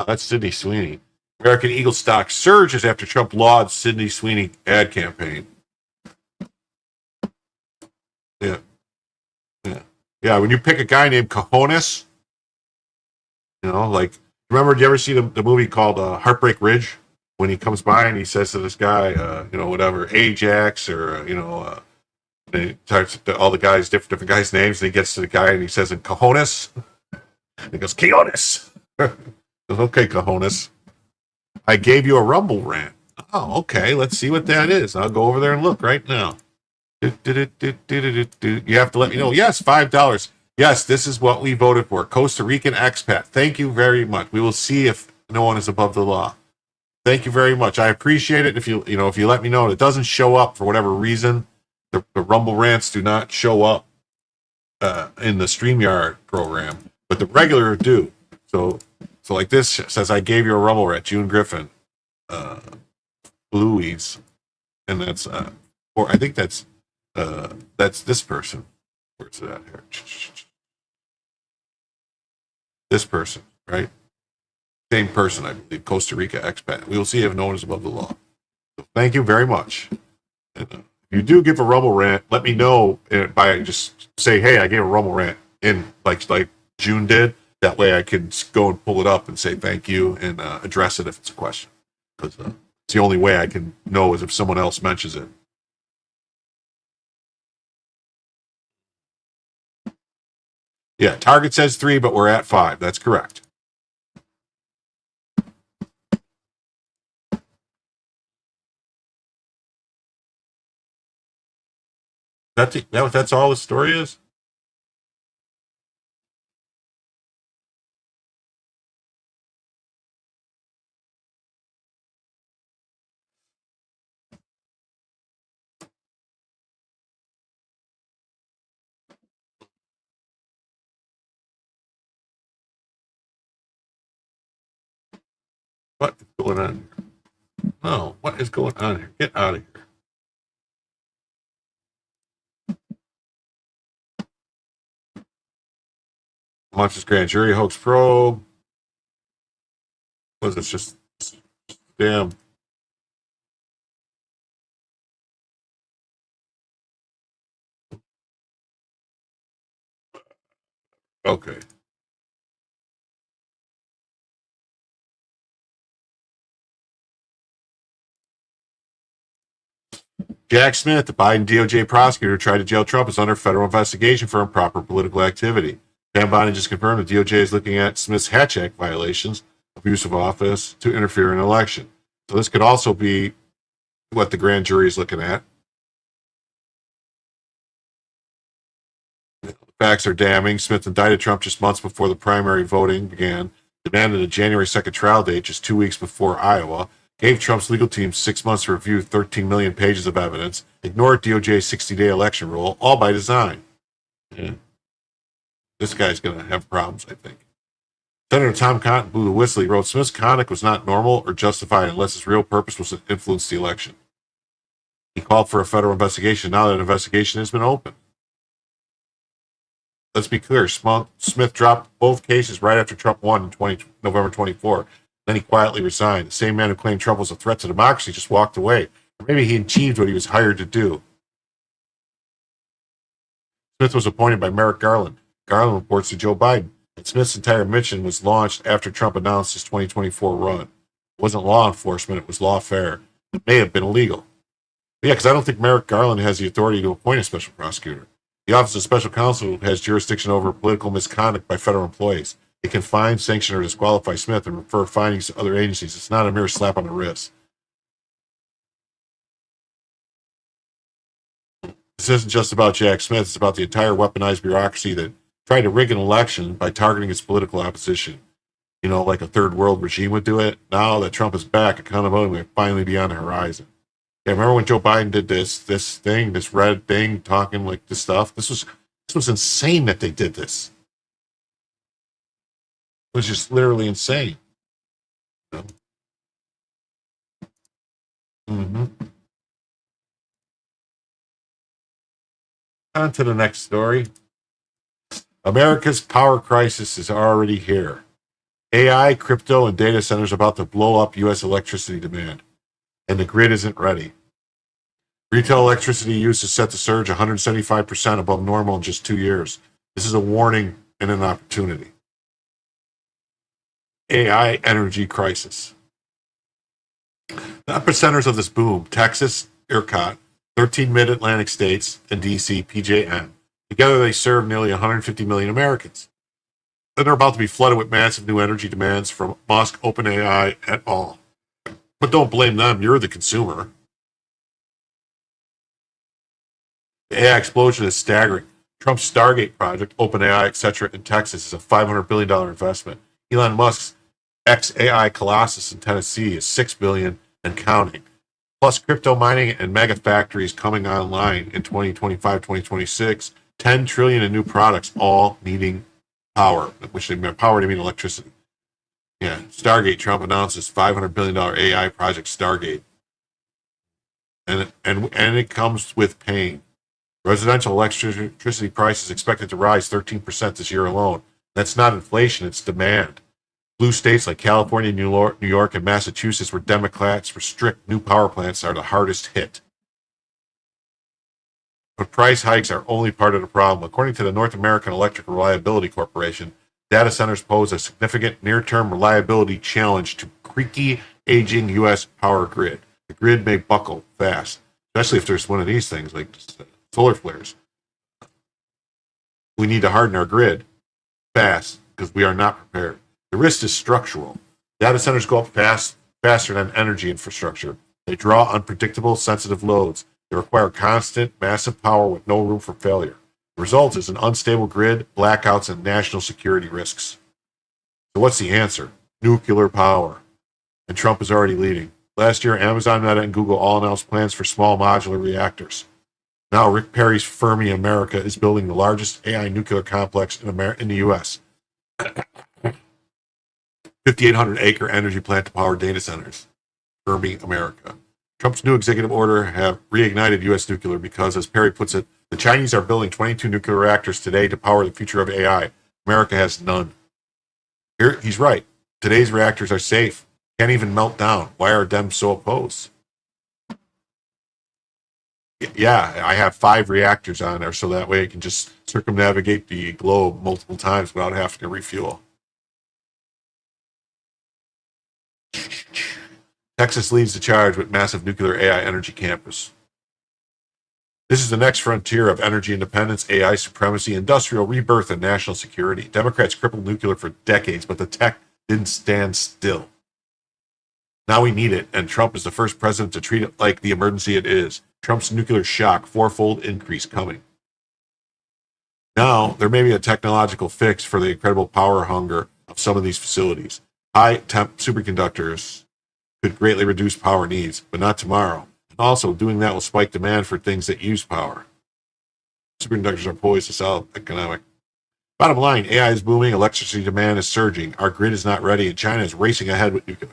That's Sydney Sweeney. American Eagle stock surges after Trump lauded Sydney Sweeney ad campaign. Yeah. Yeah, when you pick a guy named Cajones, like, remember, do you ever see the movie called Heartbreak Ridge? When he comes by and he says to this guy, whatever, Ajax, or, and he talks to all the guys, different guys' names, and he gets to the guy and he says, Cajones? And he goes, Cajones. Okay, Cajones. I gave you a Rumble rant. Oh, okay. Let's see what that is. I'll go over there and look right now. You have to let me know. Yes, $5. Yes, this is what we voted for. Costa Rican expat. Thank you very much. We will see if no one is above the law. Thank you very much. I appreciate it. If you let me know, and it doesn't show up for whatever reason, the Rumble rants do not show up in the StreamYard program, but the regular do. So like this says, I gave you a Rumble rant, June Griffin, Louise, and that's or I think that's this person. Where's it at here? This person, right? Same person, I believe, Costa Rica expat. We will see if no one is above the law. So thank you very much. And, if you do give a Rumble rant, let me know by just say, hey, I gave a Rumble rant in like June did. That way I can go and pull it up and say thank you and address it if it's a question. Because it's the only way I can know is if someone else mentions it. Yeah, Target says 3, but we're at 5. That's correct. That's all the story is? What is going on here? No, what is going on here? Get out of here. Launches grand jury hoax probe. Was it just damn? Okay. Jack Smith, the Biden DOJ prosecutor who tried to jail Trump, is under federal investigation for improper political activity. Pam Bondi just confirmed the DOJ is looking at Smith's Hatch Act violations, abuse of office, to interfere in an election. So this could also be what the grand jury is looking at. The facts are damning. Smith indicted Trump just months before the primary voting began, demanded a January 2nd trial date just 2 weeks before Iowa, gave Trump's legal team 6 months to review 13 million pages of evidence, ignored DOJ's 60-day election rule, all by design. Yeah. This guy's going to have problems, I think. Senator Tom Cotton blew the whistle. He wrote, Smith's conduct was not normal or justified unless his real purpose was to influence the election. He called for a federal investigation. Now that an investigation has been opened. Let's be clear. Smith dropped both cases right after Trump won in November 24. Then he quietly resigned. The same man who claimed Trump was a threat to democracy just walked away. Or maybe he achieved what he was hired to do. Smith was appointed by Merrick Garland. Garland reports to Joe Biden. And Smith's entire mission was launched after Trump announced his 2024 run. It wasn't law enforcement, it was lawfare. It may have been illegal. But yeah, because I don't think Merrick Garland has the authority to appoint a special prosecutor. The Office of Special Counsel has jurisdiction over political misconduct by federal employees. It can fine, sanction, or disqualify Smith and refer findings to other agencies. It's not a mere slap on the wrist. This isn't just about Jack Smith. It's about the entire weaponized bureaucracy that tried to rig an election by targeting its political opposition. You know, like a third world regime would do it. Now that Trump is back, accountability may finally be on the horizon. Yeah, remember when Joe Biden did this red thing, talking like this stuff? This was insane that they did this. It was just literally insane. You know? On to the next story. America's power crisis is already here. AI, crypto, and data centers are about to blow up U.S. electricity demand, and the grid isn't ready. Retail electricity use is set to surge 175% above normal in just 2 years. This is a warning and an opportunity. AI energy crisis. The epicenters of this boom, Texas, ERCOT, 13 mid-Atlantic states, and D.C., PJM. Together they serve nearly 150 million Americans. And they're about to be flooded with massive new energy demands from Musk, OpenAI, et al. But don't blame them, you're the consumer. The AI explosion is staggering. Trump's Stargate project, OpenAI, etc., in Texas is a $500 billion investment. Elon Musk's ex-AI Colossus in Tennessee is $6 billion and counting. Plus crypto mining and mega factories coming online in 2025, 2026, 10 trillion in new products, all needing power, which they mean power to mean electricity. Yeah, Stargate, Trump announces $500 billion AI project Stargate. And it comes with pain. Residential electricity prices expected to rise 13% this year alone. That's not inflation, it's demand. Blue states like California, New York, and Massachusetts, where Democrats restrict new power plants, are the hardest hit. But price hikes are only part of the problem. According to the North American Electric Reliability Corporation, data centers pose a significant near-term reliability challenge to creaky, aging U.S. power grid. The grid may buckle fast, especially if there's one of these things like solar flares. We need to harden our grid fast because we are not prepared. The risk is structural. Data centers go up faster than energy infrastructure. They draw unpredictable, sensitive loads. They require constant, massive power with no room for failure. The result is an unstable grid, blackouts, and national security risks. So what's the answer? Nuclear power. And Trump is already leading. Last year, Amazon, Meta, and Google all announced plans for small modular reactors. Now, Rick Perry's Fermi America is building the largest AI nuclear complex in the U.S. 5,800-acre energy plant to power data centers. Fermi America. Trump's new executive order have reignited U.S. nuclear because, as Perry puts it, the Chinese are building 22 nuclear reactors today to power the future of AI. America has none. Here, he's right. Today's reactors are safe. Can't even melt down. Why are Dems so opposed? Yeah, I have 5 reactors on there, so that way I can just circumnavigate the globe multiple times without having to refuel. Texas leads the charge with massive nuclear AI energy campus. This is the next frontier of energy independence, AI supremacy, industrial rebirth, and national security. Democrats crippled nuclear for decades, but the tech didn't stand still. Now we need it, and Trump is the first president to treat it like the emergency it is. Trump's nuclear shock, 4-fold increase coming. Now, there may be a technological fix for the incredible power hunger of some of these facilities. High-temp superconductors could greatly reduce power needs, but not tomorrow. And also, doing that will spike demand for things that use power. Superconductors are poised to solve economic. Bottom line, AI is booming, electricity demand is surging, our grid is not ready, and China is racing ahead with nuclear.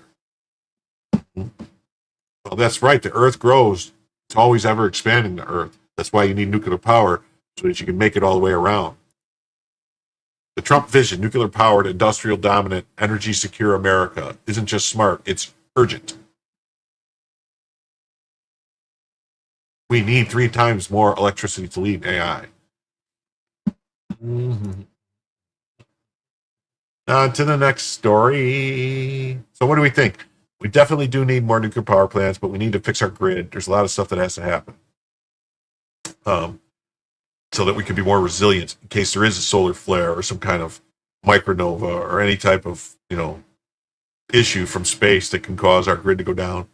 Well, that's right. The Earth grows. It's always ever expanding, the Earth. That's why you need nuclear power, so that you can make it all the way around. The Trump vision, nuclear-powered, industrial-dominant, energy-secure America, isn't just smart, it's urgent. We need 3 times more electricity to lead AI. On to the next story. So what do we think? We definitely do need more nuclear power plants, but we need to fix our grid. There's a lot of stuff that has to happen. So that we can be more resilient in case there is a solar flare or some kind of micronova or any type of, issue from space that can cause our grid to go down.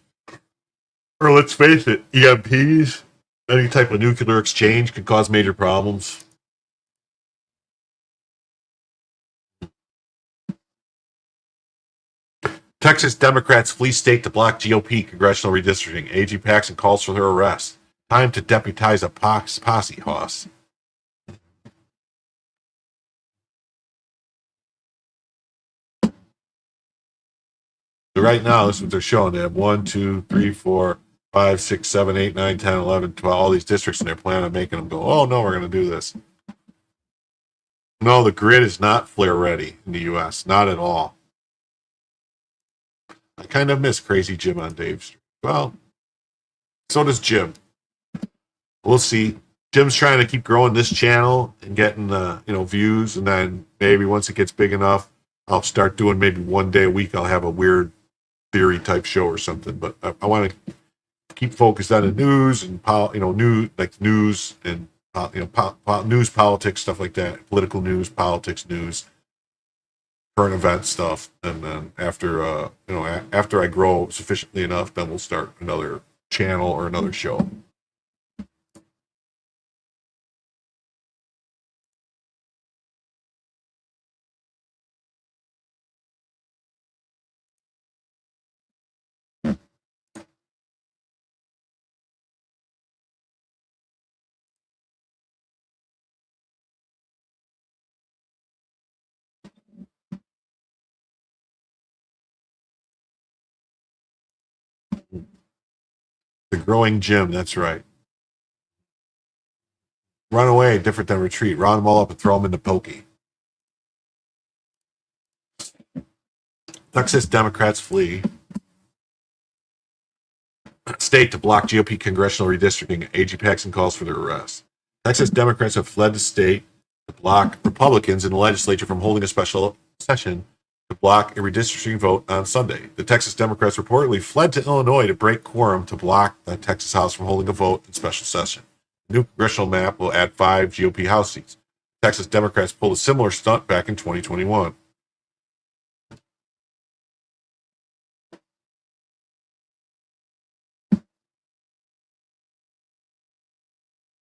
Or let's face it, EMPs, Any type of nuclear exchange could cause major problems. Texas Democrats flee state to block GOP congressional redistricting. AG Paxson calls for their arrest. Time to deputize a posse, Hoss. So right now, this is what they're showing. They have 1, 2, 3, 4, 5, 6, 7, 8, 9, 10, 11, 12, all these districts, and they're planning on making them go, oh no, we're going to do this. No, the grid is not flare ready in the U.S. Not at all. I kind of miss Crazy Jim on Dave's Street. Well, so does Jim. We'll see. Jim's trying to keep growing this channel and getting views, and then maybe once it gets big enough, I'll start doing maybe one day a week. I'll have a weird theory type show or something. But I want to keep focused on the news and news and news, politics, stuff like that. Political news, politics news, current event stuff, and then after I grow sufficiently enough, then we'll start another channel or another show. The growing Jim, that's right. Run away, different than retreat. Round them all up and throw them into pokey. Texas Democrats flee state to block GOP congressional redistricting. AG Paxson calls for their arrest. Texas Democrats have fled the state to block Republicans in the legislature from holding a special session to block a redistricting vote on Sunday. The Texas Democrats reportedly fled to Illinois to break quorum to block the Texas House from holding a vote in special session. The new congressional map will add 5 GOP House seats. Texas Democrats pulled a similar stunt back in 2021.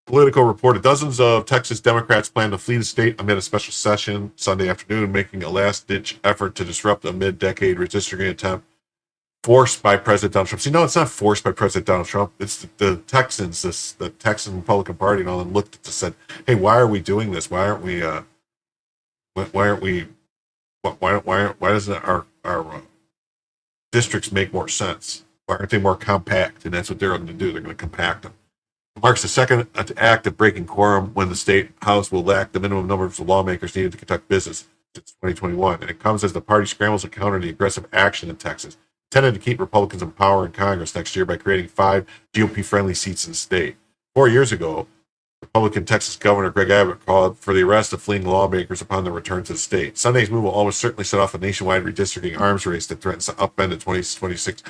Politico reported dozens of Texas Democrats plan to flee the state amid a special session Sunday afternoon, making a last-ditch effort to disrupt a mid-decade redistricting attempt forced by President Donald Trump. See, no, it's not forced by President Donald Trump. It's the Texans, the Texan Republican Party, and all them looked at this and said, "Hey, why are we doing this? Why aren't we? Why doesn't our districts make more sense? Why aren't they more compact?" And that's what they're going to do. They're going to compact them. It marks the second act of breaking quorum when the state house will lack the minimum number of lawmakers needed to conduct business since 2021. And it comes as the party scrambles to counter the aggressive action in Texas, intended to keep Republicans in power in Congress next year by creating 5 GOP-friendly seats in the state. 4 years ago, Republican Texas Governor Greg Abbott called for the arrest of fleeing lawmakers upon their return to the state. Sunday's move will almost certainly set off a nationwide redistricting arms race that threatens to upend the 2026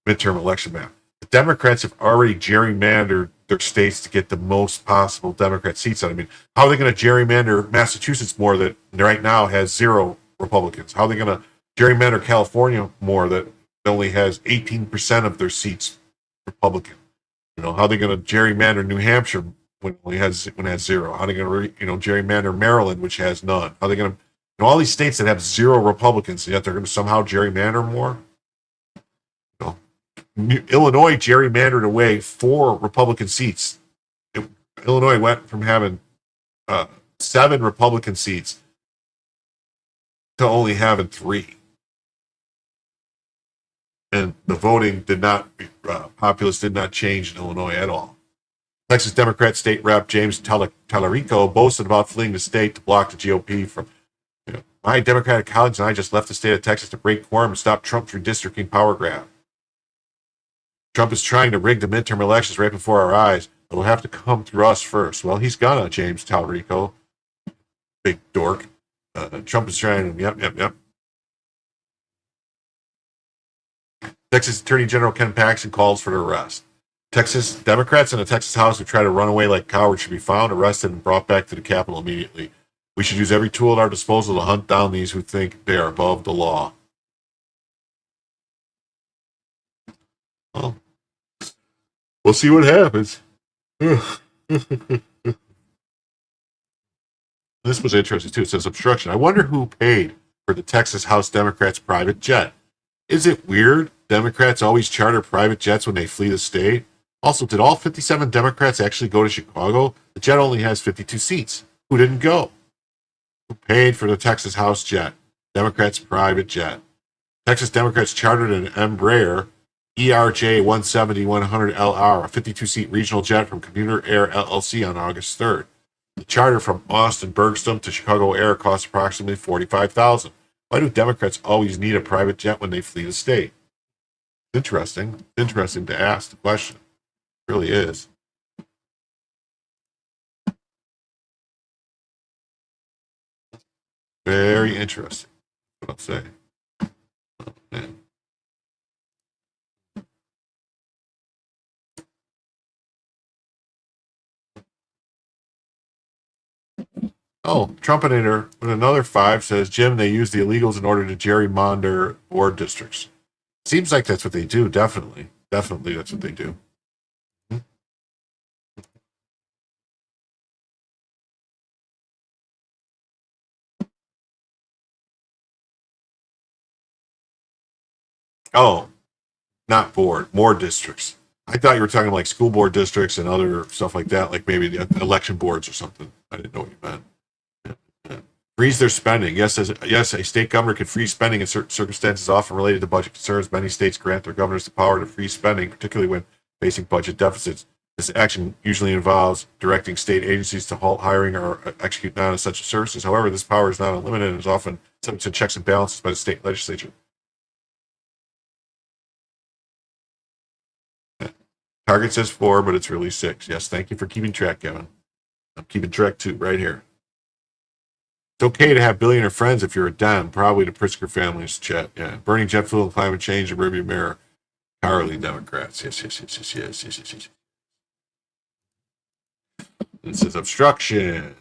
midterm election map. The Democrats have already gerrymandered their states to get the most possible Democrat seats out. I mean, how are they going to gerrymander Massachusetts more that right now has 0 Republicans? How are they going to gerrymander California more that only has 18% of their seats Republican? How are they going to gerrymander New Hampshire when it has 0? How are they going to gerrymander Maryland, which has none? How are they going to all these states that have 0 Republicans, yet they're going to somehow gerrymander more? Illinois gerrymandered away 4 Republican seats. Illinois went from having 7 Republican seats to only having 3. And the voting did not, populace did not change in Illinois at all. Texas Democrat State Rep James Tallarico boasted about fleeing the state to block the GOP from, my Democratic colleagues and I just left the state of Texas to break quorum and stop Trump's redistricting power grab. Trump is trying to rig the midterm elections right before our eyes. It'll have to come through us first. Well, he's gonna, James Tallarico. Big dork. Trump is trying to, yep. Texas Attorney General Ken Paxton calls for their arrest. Texas Democrats in the Texas House who try to run away like cowards should be found, arrested, and brought back to the Capitol immediately. We should use every tool at our disposal to hunt down these who think they are above the law. Well, we'll see what happens. This was interesting too. It says obstruction. I wonder who paid for the Texas House Democrats' private jet. Is it weird Democrats always charter private jets when they flee the state? Also, did all 57 Democrats actually go to Chicago? The jet only has 52 seats. Who didn't go? Who paid for the Texas House jet? Democrats' private jet. Texas Democrats chartered an Embraer ERJ 170-100LR, a 52-seat regional jet from Commuter Air LLC on August 3rd. The charter from Austin Bergstrom to Chicago Air costs approximately $45,000. Why do Democrats always need a private jet when they flee the state? Interesting. Interesting to ask the question. It really is. Very interesting. What I'll say. Oh, man. Oh, Trumpinator with another 5 says, Jim, they use the illegals in order to gerrymander board districts. Seems like that's what they do, definitely. Definitely that's what they do. Oh, not board, more districts. I thought you were talking like school board districts and other stuff like that, like maybe the election boards or something. I didn't know what you meant. Freeze their spending. Yes, a state governor can freeze spending in certain circumstances often related to budget concerns. Many states grant their governors the power to freeze spending, particularly when facing budget deficits. This action usually involves directing state agencies to halt hiring or execute non-essential services. However, this power is not unlimited and is often subject to checks and balances by the state legislature. Target says 4, but it's really 6. Yes, thank you for keeping track, Kevin. I'm keeping track too, right here. It's okay to have billionaire friends if you're a Dem, probably the Pritzker family's chat. Yeah, burning jet fuel and climate change and rearview mirror. Cowardly Democrats. Yes. It says obstruction.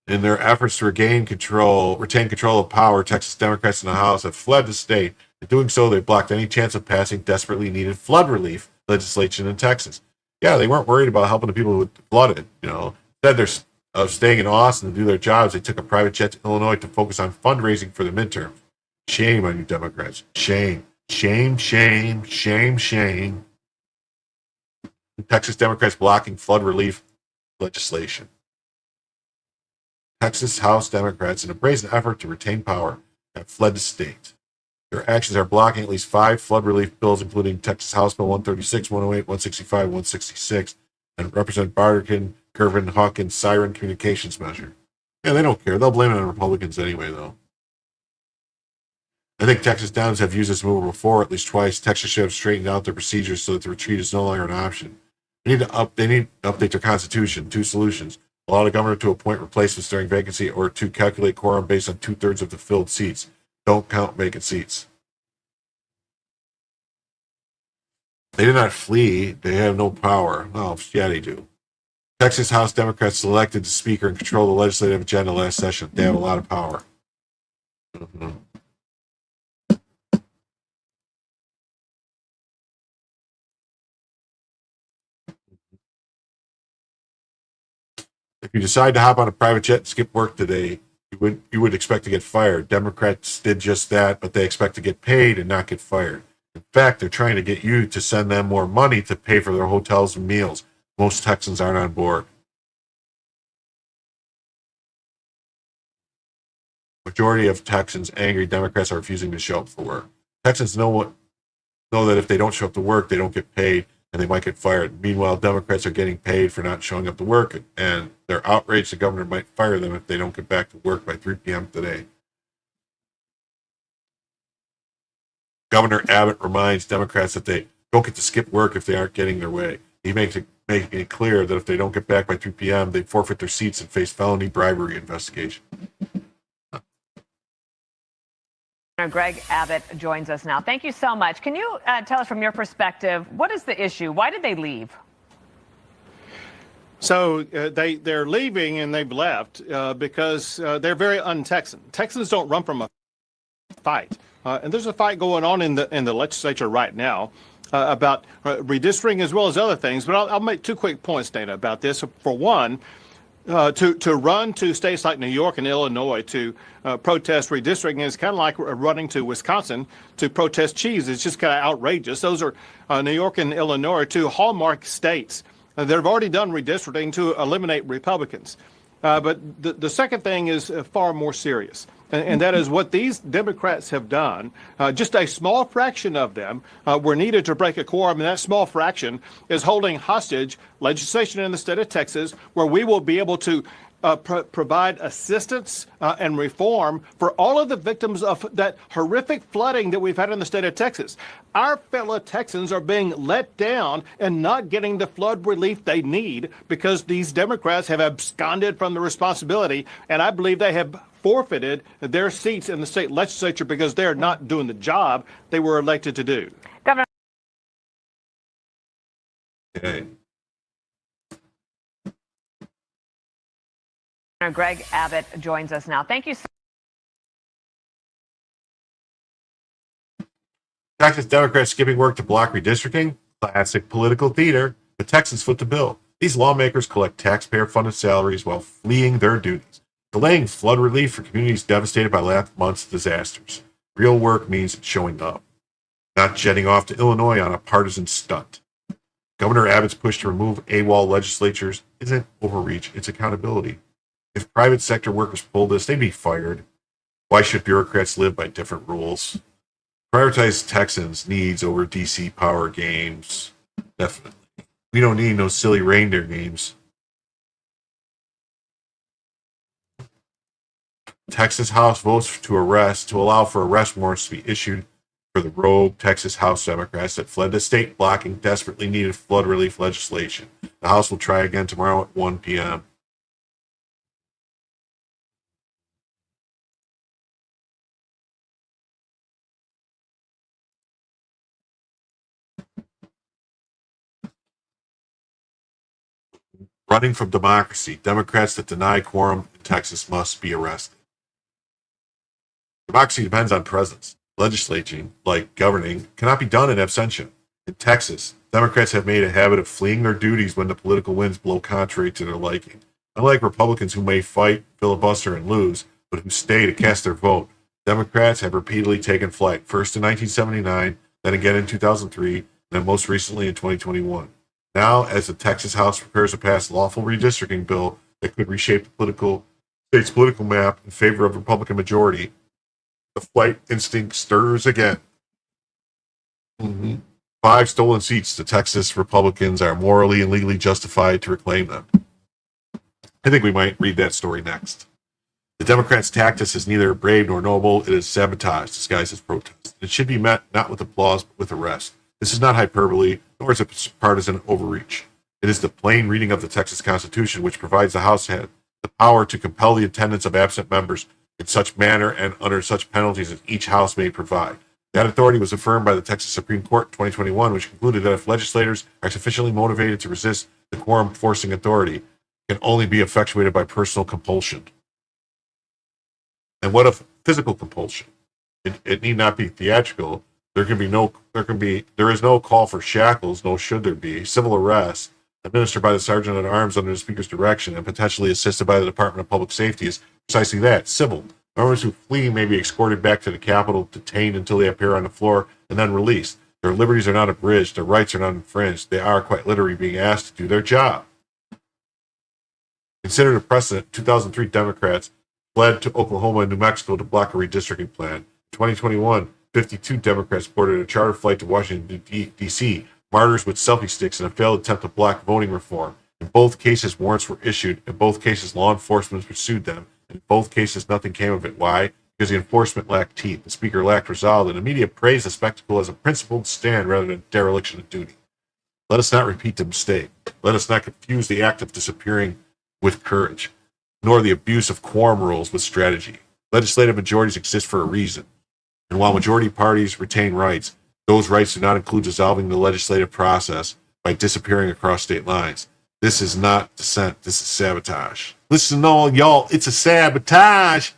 In their efforts to retain control of power, Texas Democrats in the House have fled the state. In doing so, they blocked any chance of passing desperately needed flood relief legislation in Texas. Yeah, they weren't worried about helping the people who flooded. Instead they're staying in Austin to do their jobs. They took a private jet to Illinois to focus on fundraising for the midterm. Shame on you, Democrats. Shame. Shame. Texas Democrats blocking flood relief legislation. Texas House Democrats, in a brazen effort to retain power, have fled the state. Their actions are blocking at least 5 flood relief bills, including Texas House Bill 136, 108, 165, 166, and Representative Barkin, Gervin, Hawkins' Siren Communications measure. Yeah, they don't care. They'll blame it on Republicans anyway, though. I think Texas Dems have used this move before, at least twice. Texas should have straightened out their procedures so that the retreat is no longer an option. They need to update their constitution. 2 solutions. Allow the governor to appoint replacements during vacancy, or 2, calculate quorum based on 2/3 of the filled seats. Don't count vacant seats. They did not flee. They have no power. Oh, yeah, they do. Texas House Democrats selected the Speaker and control the legislative agenda last session. They have a lot of power. Mm-hmm. If you decide to hop on a private jet and skip work today, you would expect to get fired. Democrats did just that, but they expect to get paid and not get fired. In fact, they're trying to get you to send them more money to pay for their hotels and meals. Most Texans aren't on board. Majority of Texans, angry Democrats, are refusing to show up for work. Texans know that if they don't show up to work, they don't get paid and they might get fired. Meanwhile, Democrats are getting paid for not showing up to work, and they're outraged the governor might fire them if they don't get back to work by 3 p.m. today. Governor Abbott reminds Democrats that they don't get to skip work if they aren't getting their way. He making it clear that if they don't get back by 3 p.m., they forfeit their seats and face felony bribery investigation. Greg Abbott joins us now. Thank you so much. Can you tell us from your perspective, what is the issue? Why did they leave? So they're leaving and they've left because they're very un-Texan. Texans don't run from a fight. And there's a fight going on in the legislature right now about redistricting as well as other things. But I'll make 2 quick points, Dana, about this. For one, to run to states like New York and Illinois to protest redistricting is kind of like running to Wisconsin to protest cheese. It's just kind of outrageous. Those are New York and Illinois are 2 hallmark states that have already done redistricting to eliminate Republicans. But the second thing is far more serious, and that is what these Democrats have done. Just a small fraction of them were needed to break a quorum, and that small fraction is holding hostage legislation in the state of Texas, where we will be able to provide assistance and reform for all of the victims of that horrific flooding that we've had in the state of Texas. Our fellow Texans are being let down and not getting the flood relief they need because these Democrats have absconded from the responsibility, and I believe they have forfeited their seats in the state legislature because they're not doing the job they were elected to do. Governor. Okay. Greg Abbott joins us now. Thank you so Texas Democrats skipping work to block redistricting? Classic political theater. The Texans foot the bill. These lawmakers collect taxpayer-funded salaries while fleeing their duties, delaying flood relief for communities devastated by last month's disasters. Real work means showing up, not jetting off to Illinois on a partisan stunt. Governor Abbott's push to remove AWOL legislatures isn't overreach, it's accountability. If private sector workers pulled this, they'd be fired. Why should bureaucrats live by different rules? Prioritize Texans' needs over DC power games. Definitely. We don't need no silly reindeer games. Texas House votes to allow for arrest warrants to be issued for the rogue Texas House Democrats that fled the state blocking desperately needed flood relief legislation. The House will try again tomorrow at 1 p.m. Running from democracy. Democrats that deny quorum in Texas must be arrested. Democracy depends on presence. Legislating, like governing, cannot be done in absentia. In Texas, Democrats have made a habit of fleeing their duties when the political winds blow contrary to their liking. Unlike Republicans who may fight, filibuster, and lose, but who stay to cast their vote, Democrats have repeatedly taken flight, first in 1979, then again in 2003, and then most recently in 2021. Now, as the Texas House prepares to pass a lawful redistricting bill that could reshape the state's political map in favor of Republican majority, the flight instinct stirs again. 5 stolen seats. The Texas Republicans are morally and legally justified to reclaim them. I think we might read that story next. The Democrats' tactics is neither brave nor noble. It is sabotage disguised as protest. It should be met not with applause but with arrest. This is not hyperbole, nor is it partisan overreach. It is the plain reading of the Texas Constitution, which provides the House head the power to compel the attendance of absent members in such manner and under such penalties as each House may provide. That authority was affirmed by the Texas Supreme Court in 2021, which concluded that if legislators are sufficiently motivated to resist the quorum-forcing authority, it can only be effectuated by personal compulsion. And what if physical compulsion? It need not be theatrical. There is no call for shackles, nor should there be. Civil arrest, administered by the Sergeant at Arms under the Speaker's direction and potentially assisted by the Department of Public Safety, is precisely that, civil. Members who flee may be escorted back to the Capitol, detained until they appear on the floor, and then released. Their liberties are not abridged, their rights are not infringed. They are quite literally being asked to do their job. Consider the precedent. 2003 Democrats fled to Oklahoma and New Mexico to block a redistricting plan. In 2021, 52 Democrats boarded a charter flight to Washington, D.C., martyrs with selfie sticks in a failed attempt to block voting reform. In both cases, warrants were issued. In both cases, law enforcement pursued them. In both cases, nothing came of it. Why? Because the enforcement lacked teeth, the Speaker lacked resolve, and the media praised the spectacle as a principled stand rather than dereliction of duty. Let us not repeat the mistake. Let us not confuse the act of disappearing with courage, nor the abuse of quorum rules with strategy. Legislative majorities exist for a reason. And while majority parties retain rights, those rights do not include dissolving the legislative process by disappearing across state lines. This is not dissent. This is sabotage. Listen, all y'all, it's a sabotage.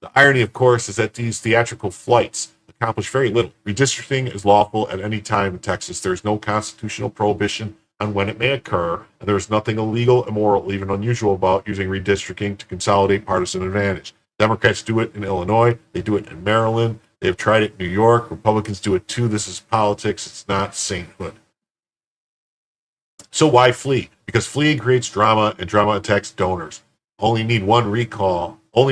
The irony, of course, is that these theatrical flights, the accomplish very little. Redistricting is lawful at any time in Texas. There is no constitutional prohibition on when it may occur, and there is nothing illegal, immoral, even unusual about using redistricting to consolidate partisan advantage. Democrats do it in Illinois. They do it in Maryland. They have tried it in New York. Republicans do it too. This is politics. It's not sainthood. So why flee? Because fleeing creates drama, and drama attacks donors. Only need one recall. One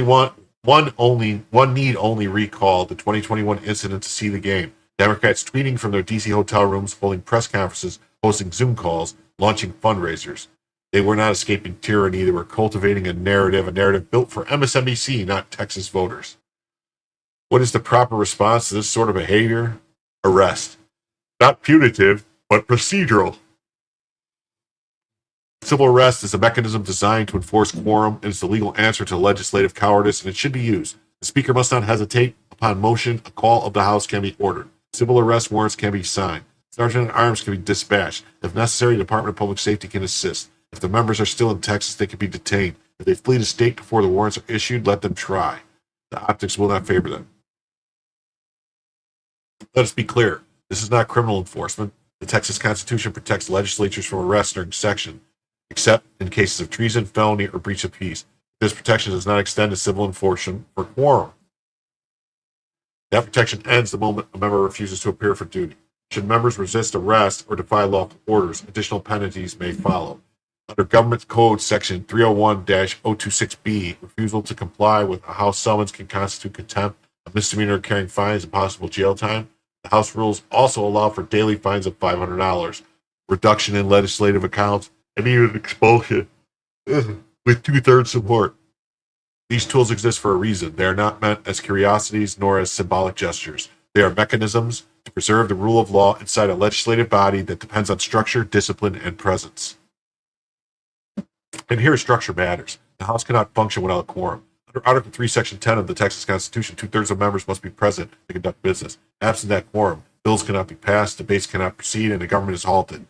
need only recall the 2021 incident to see the game. Democrats tweeting from their DC hotel rooms, holding press conferences, hosting Zoom calls, launching fundraisers. They were not escaping tyranny. They were cultivating a narrative built for MSNBC, not Texas voters. What is the proper response to this sort of behavior? Arrest. Not punitive, but procedural. Civil arrest is a mechanism designed to enforce quorum. It is the legal answer to legislative cowardice, and it should be used. The Speaker must not hesitate. Upon motion, a call of the House can be ordered. Civil arrest warrants can be signed. Sergeant at Arms can be dispatched. If necessary, the Department of Public Safety can assist. If the members are still in Texas, they can be detained. If they flee the state before the warrants are issued, let them try. The optics will not favor them. Let us be clear. This is not criminal enforcement. The Texas Constitution protects legislatures from arrest during session, except in cases of treason, felony, or breach of peace. This protection does not extend to civil enforcement for quorum. That protection ends the moment a member refuses to appear for duty. Should members resist arrest or defy lawful orders, additional penalties may follow. Under Government Code Section 301-026B, refusal to comply with a House summons can constitute contempt, a misdemeanor carrying fines, and possible jail time. The House rules also allow for daily fines of $500, reduction in legislative accounts, and even expulsion with two-thirds support. These tools exist for a reason. They are not meant as curiosities nor as symbolic gestures. They are mechanisms to preserve the rule of law inside a legislative body that depends on structure, discipline, and presence. And here, structure matters. The House cannot function without a quorum. Under Article 3, Section 10 of the Texas Constitution, two-thirds of members must be present to conduct business. Absent that quorum, bills cannot be passed, debates cannot proceed, and the government is halted.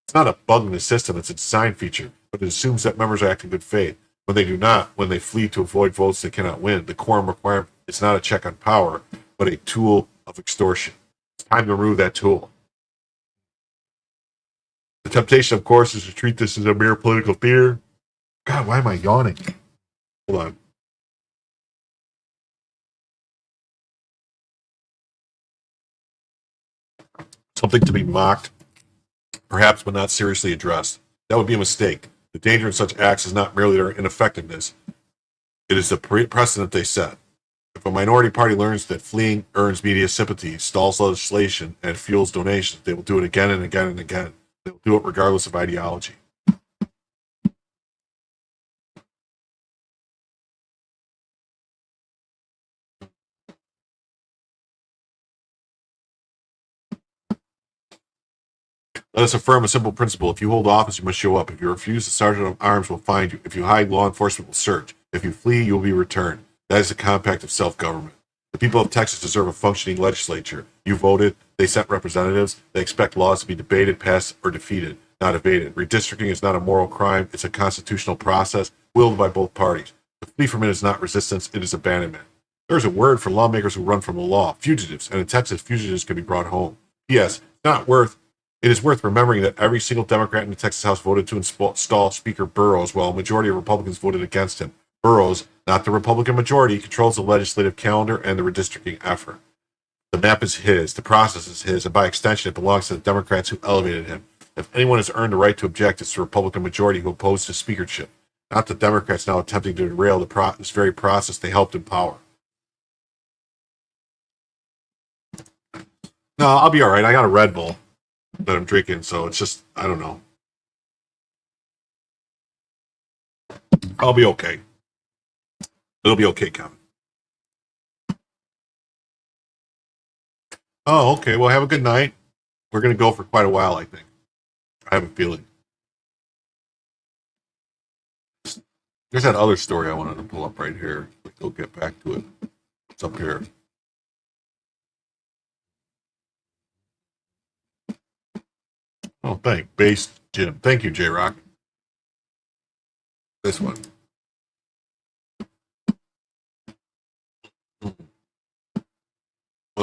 It's not a bug in the system, it's a design feature, but it assumes that members are acting in good faith. When they do not, when they flee to avoid votes they cannot win, the quorum requirement is not a check on power, but a tool of extortion. It's time to remove that tool. The temptation, of course, is to treat this as a mere political theater. God, why am I yawning? Hold on. Something to be mocked, perhaps, but not seriously addressed. That would be a mistake. The danger in such acts is not merely their ineffectiveness. It is the precedent they set. If a minority party learns that fleeing earns media sympathy, stalls legislation, and fuels donations, they will do it again and again and again. They will do it regardless of ideology. Let us affirm a simple principle. If you hold office, you must show up. If you refuse, the sergeant of arms will find you. If you hide, law enforcement will search. If you flee, you will be returned. That is the compact of self-government. The people of Texas deserve a functioning legislature. You voted. They sent representatives. They expect laws to be debated, passed, or defeated, not evaded. Redistricting is not a moral crime. It's a constitutional process willed by both parties. To flee from it is not resistance. It is abandonment. There is a word for lawmakers who run from the law, fugitives. And in Texas, fugitives can be brought home. P.S. It is worth remembering that every single Democrat in the Texas House voted to install Speaker Burrows, while a majority of Republicans voted against him. Burrows, not the Republican majority, controls the legislative calendar and the redistricting effort. The map is his, the process is his, and by extension, it belongs to the Democrats who elevated him. If anyone has earned the right to object, it's the Republican majority who opposed his speakership, not the Democrats now attempting to derail this very process they helped empower. No, I'll be all right. I got a Red Bull that I'm drinking, so it's just, I don't know. I'll be okay. It'll be okay, Kevin. Oh, okay. Well, have a good night. We're going to go for quite a while, I think. I have a feeling. There's that other story I wanted to pull up right here. We'll get back to it. It's up here. Oh, Base Jim. Thank you, J-Rock. This one.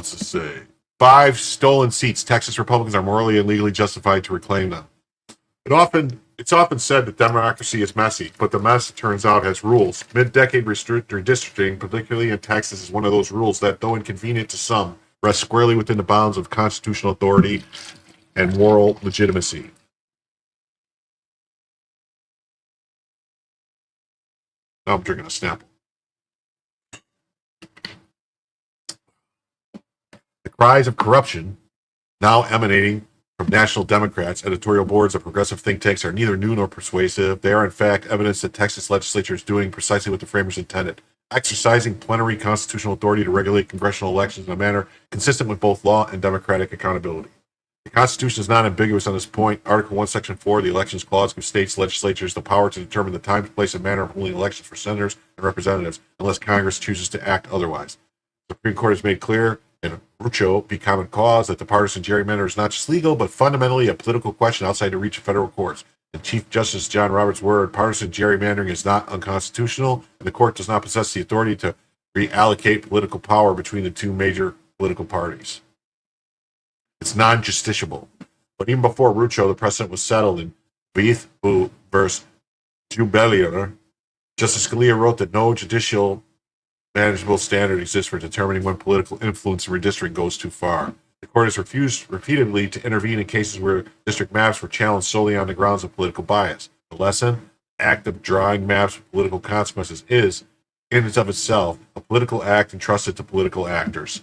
what's this say? 5 stolen seats. Texas Republicans are morally and legally justified to reclaim them. It's often said that democracy is messy, but the mess, it turns out, has rules. Mid-decade redistricting, particularly in Texas, is one of those rules that, though inconvenient to some, rests squarely within the bounds of constitutional authority and moral legitimacy. Now I'm drinking a Snapple. The cries of corruption now emanating from national Democrats, editorial boards of progressive think tanks are neither new nor persuasive. They are, in fact, evidence that Texas legislature is doing precisely what the framers intended, exercising plenary constitutional authority to regulate congressional elections in a manner consistent with both law and democratic accountability. The Constitution is not ambiguous on this point. Article 1, Section 4, the Elections Clause, gives states legislatures the power to determine the time, place, and manner of holding elections for senators and representatives, unless Congress chooses to act otherwise. The Supreme Court has made clear in Rucho v. Common Cause that the partisan gerrymander is not just legal, but fundamentally a political question outside the reach of federal courts. In Chief Justice John Roberts' word, partisan gerrymandering is not unconstitutional, and the court does not possess the authority to reallocate political power between the two major political parties. It's non-justiciable. But even before Rucho, the precedent was settled in Routh versus Jubelier. Justice Scalia wrote that no judicial manageable standard exists for determining when political influence in redistricting goes too far. The court has refused repeatedly to intervene in cases where district maps were challenged solely on the grounds of political bias. The lesson, the act of drawing maps with political consequences is, in and of itself, a political act entrusted to political actors.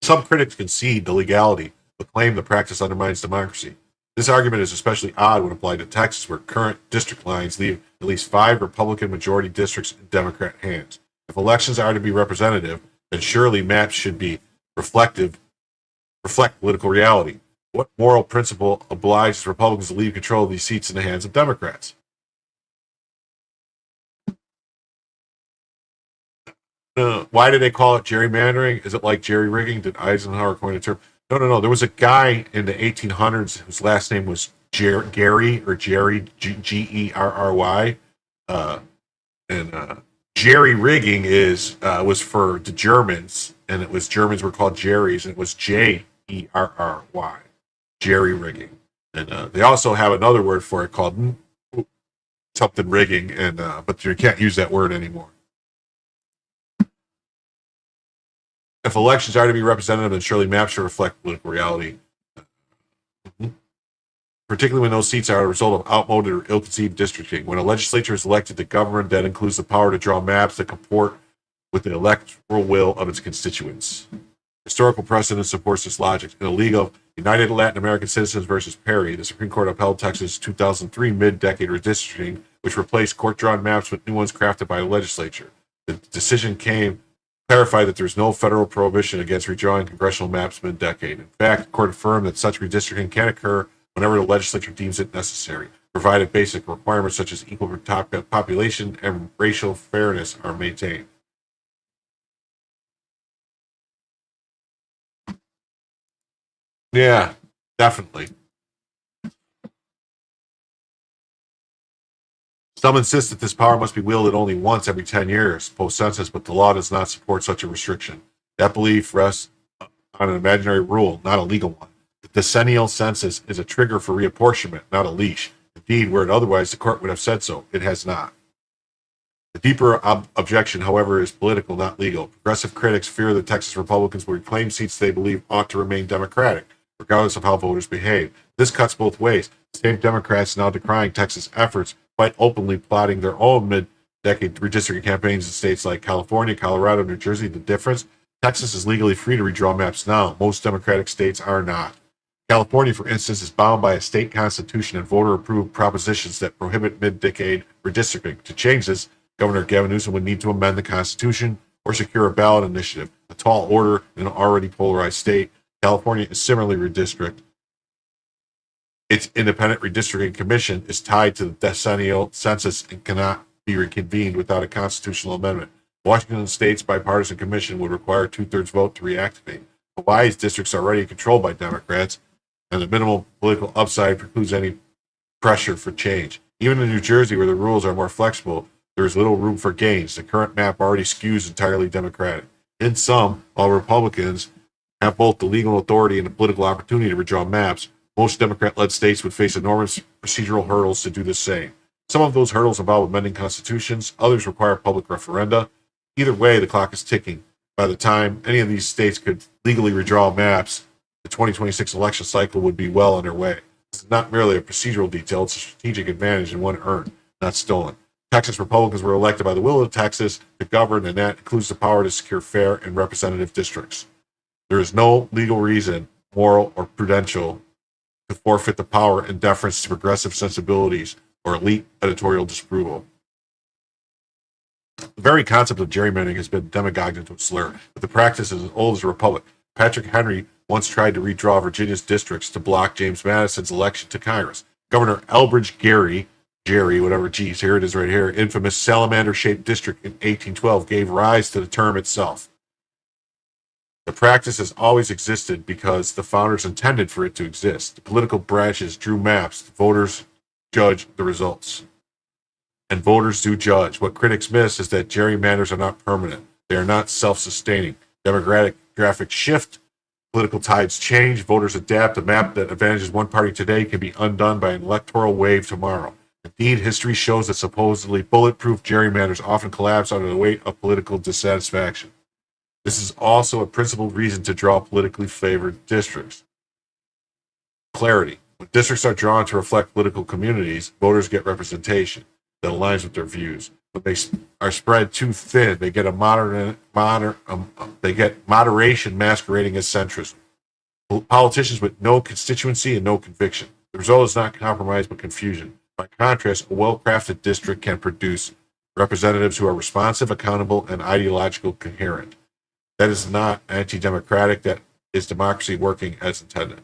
Some critics concede the legality, but claim the practice undermines democracy. This argument is especially odd when applied to Texas, where current district lines leave at least 5 Republican majority districts in Democrat hands. If elections are to be representative, then surely maps should be reflect political reality. What moral principle obliges Republicans to leave control of these seats in the hands of Democrats? Why do they call it gerrymandering? Is it like jerry-rigging? Did Eisenhower coin a term? No. There was a guy in the 1800s whose last name was Gary, G-E-R-R-Y. Jerry-rigging was for the Germans, and it was Germans were called Jerrys, and it was J-E-R-R-Y, jerry-rigging. And they also have another word for it called something rigging, and but you can't use that word anymore. If elections are to be representative, then surely maps should reflect political reality. Particularly when those seats are a result of outmoded or ill-conceived districting. When a legislature is elected to govern, that includes the power to draw maps that comport with the electoral will of its constituents. Historical precedent supports this logic. In the League of United Latin American Citizens versus Perry, the Supreme Court upheld Texas' 2003 mid-decade redistricting, which replaced court-drawn maps with new ones crafted by the legislature. The decision clarified that there is no federal prohibition against redrawing congressional maps mid-decade. In fact, the court affirmed that such redistricting can occur whenever the legislature deems it necessary, provided basic requirements such as equal population and racial fairness are maintained. Yeah, definitely. Some insist that this power must be wielded only once every 10 years post-census, but the law does not support such a restriction. That belief rests on an imaginary rule, not a legal one. The decennial census is a trigger for reapportionment, not a leash. Indeed, were it otherwise, the court would have said so. It has not. The deeper objection, however, is political, not legal. Progressive critics fear that Texas Republicans will reclaim seats they believe ought to remain Democratic, regardless of how voters behave. This cuts both ways. The same Democrats now decrying Texas' efforts, quite openly plotting their own mid-decade redistricting campaigns in states like California, Colorado, New Jersey. The difference? Texas is legally free to redraw maps now. Most Democratic states are not. California, for instance, is bound by a state constitution and voter-approved propositions that prohibit mid-decade redistricting. To change this, Governor Gavin Newsom would need to amend the Constitution or secure a ballot initiative, a tall order in an already polarized state. California is similarly redistricted. Its independent redistricting commission is tied to the decennial census and cannot be reconvened without a constitutional amendment. Washington State's bipartisan commission would require a 2/3 vote to reactivate. Hawaii's districts are already controlled by Democrats, and the minimal political upside precludes any pressure for change. Even in New Jersey, where the rules are more flexible, there is little room for gains. The current map already skews entirely Democratic. In sum, while Republicans have both the legal authority and the political opportunity to redraw maps, most Democrat-led states would face enormous procedural hurdles to do the same. Some of those hurdles involve amending constitutions, others require public referenda. Either way, the clock is ticking. By the time any of these states could legally redraw maps, the 2026 election cycle would be well underway. This is not merely a procedural detail, it's a strategic advantage and one earned, not stolen. Texas Republicans were elected by the will of Texas to govern, and that includes the power to secure fair and representative districts. There is no legal reason, moral or prudential, to forfeit the power in deference to progressive sensibilities or elite editorial disapproval. The very concept of gerrymandering has been demagogued into a slur, but the practice is as old as the Republic. Patrick Henry once tried to redraw Virginia's districts to block James Madison's election to Congress. Governor Elbridge Gerry, whatever, geez, here it is right here, infamous salamander-shaped district in 1812 gave rise to the term itself. The practice has always existed because the founders intended for it to exist. The political branches drew maps. The voters judge the results. And voters do judge. What critics miss is that gerrymanders are not permanent. They are not self-sustaining. Demographic shift, political tides change, voters adapt. A map that advantages one party today can be undone by an electoral wave tomorrow. Indeed, history shows that supposedly bulletproof gerrymanders often collapse under the weight of political dissatisfaction. This is also a principled reason to draw politically favored districts. Clarity. When districts are drawn to reflect political communities, voters get representation that aligns with their views. When they are spread too thin, they get moderation masquerading as centrism. Politicians with no constituency and no conviction. The result is not compromise but confusion. By contrast, a well-crafted district can produce representatives who are responsive, accountable, and ideological coherent. That is not anti-democratic. That is democracy working as intended.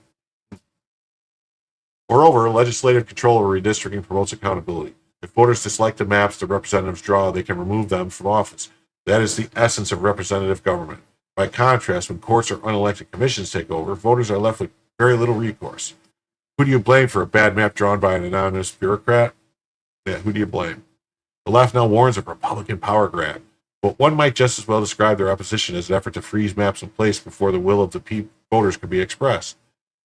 Moreover, legislative control over redistricting promotes accountability. If voters dislike the maps the representatives draw, they can remove them from office. That is the essence of representative government. By contrast, when courts or unelected commissions take over, voters are left with very little recourse. Who do you blame for a bad map drawn by an anonymous bureaucrat? Yeah, who do you blame? The left now warns of Republican power grab, but one might just as well describe their opposition as an effort to freeze maps in place before the will of the voters could be expressed.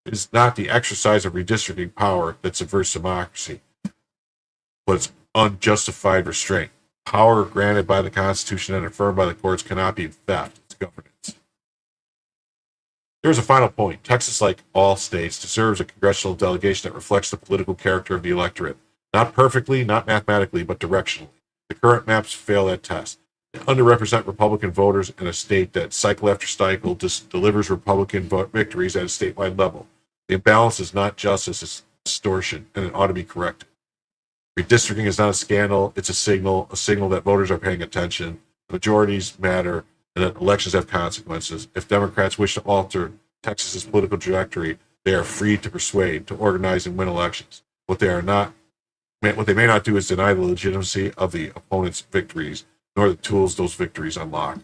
It is not the exercise of redistricting power that subverts democracy, but it's unjustified restraint. Power granted by the Constitution and affirmed by the courts cannot be theft. It's governance. Here's a final point. Texas, like all states, deserves a congressional delegation that reflects the political character of the electorate. Not perfectly, not mathematically, but directionally. The current maps fail that test. They underrepresent Republican voters in a state that cycle after cycle delivers Republican victories at a statewide level. The imbalance is not justice, it's distortion, and it ought to be corrected. Redistricting is not a scandal, it's a signal that voters are paying attention, majorities matter, and that elections have consequences. If Democrats wish to alter Texas's political trajectory, they are free to persuade, to organize and win elections. What they may not do is deny the legitimacy of the opponent's victories, nor the tools those victories unlock.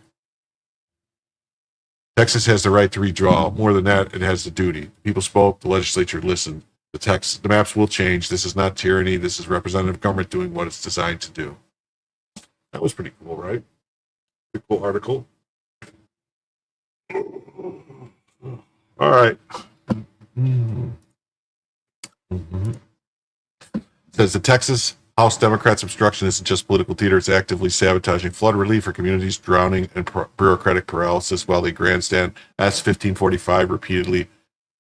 Texas has the right to redraw. More than that, it has the duty. The people spoke, the legislature listened. The maps will change. This is not tyranny. This is representative government doing what it's designed to do. That was pretty cool, right? Pretty cool article. All right. Says the Texas House Democrats' obstruction isn't just political theater, it's actively sabotaging flood relief for communities drowning in bureaucratic paralysis while they grandstand S-1545 repeatedly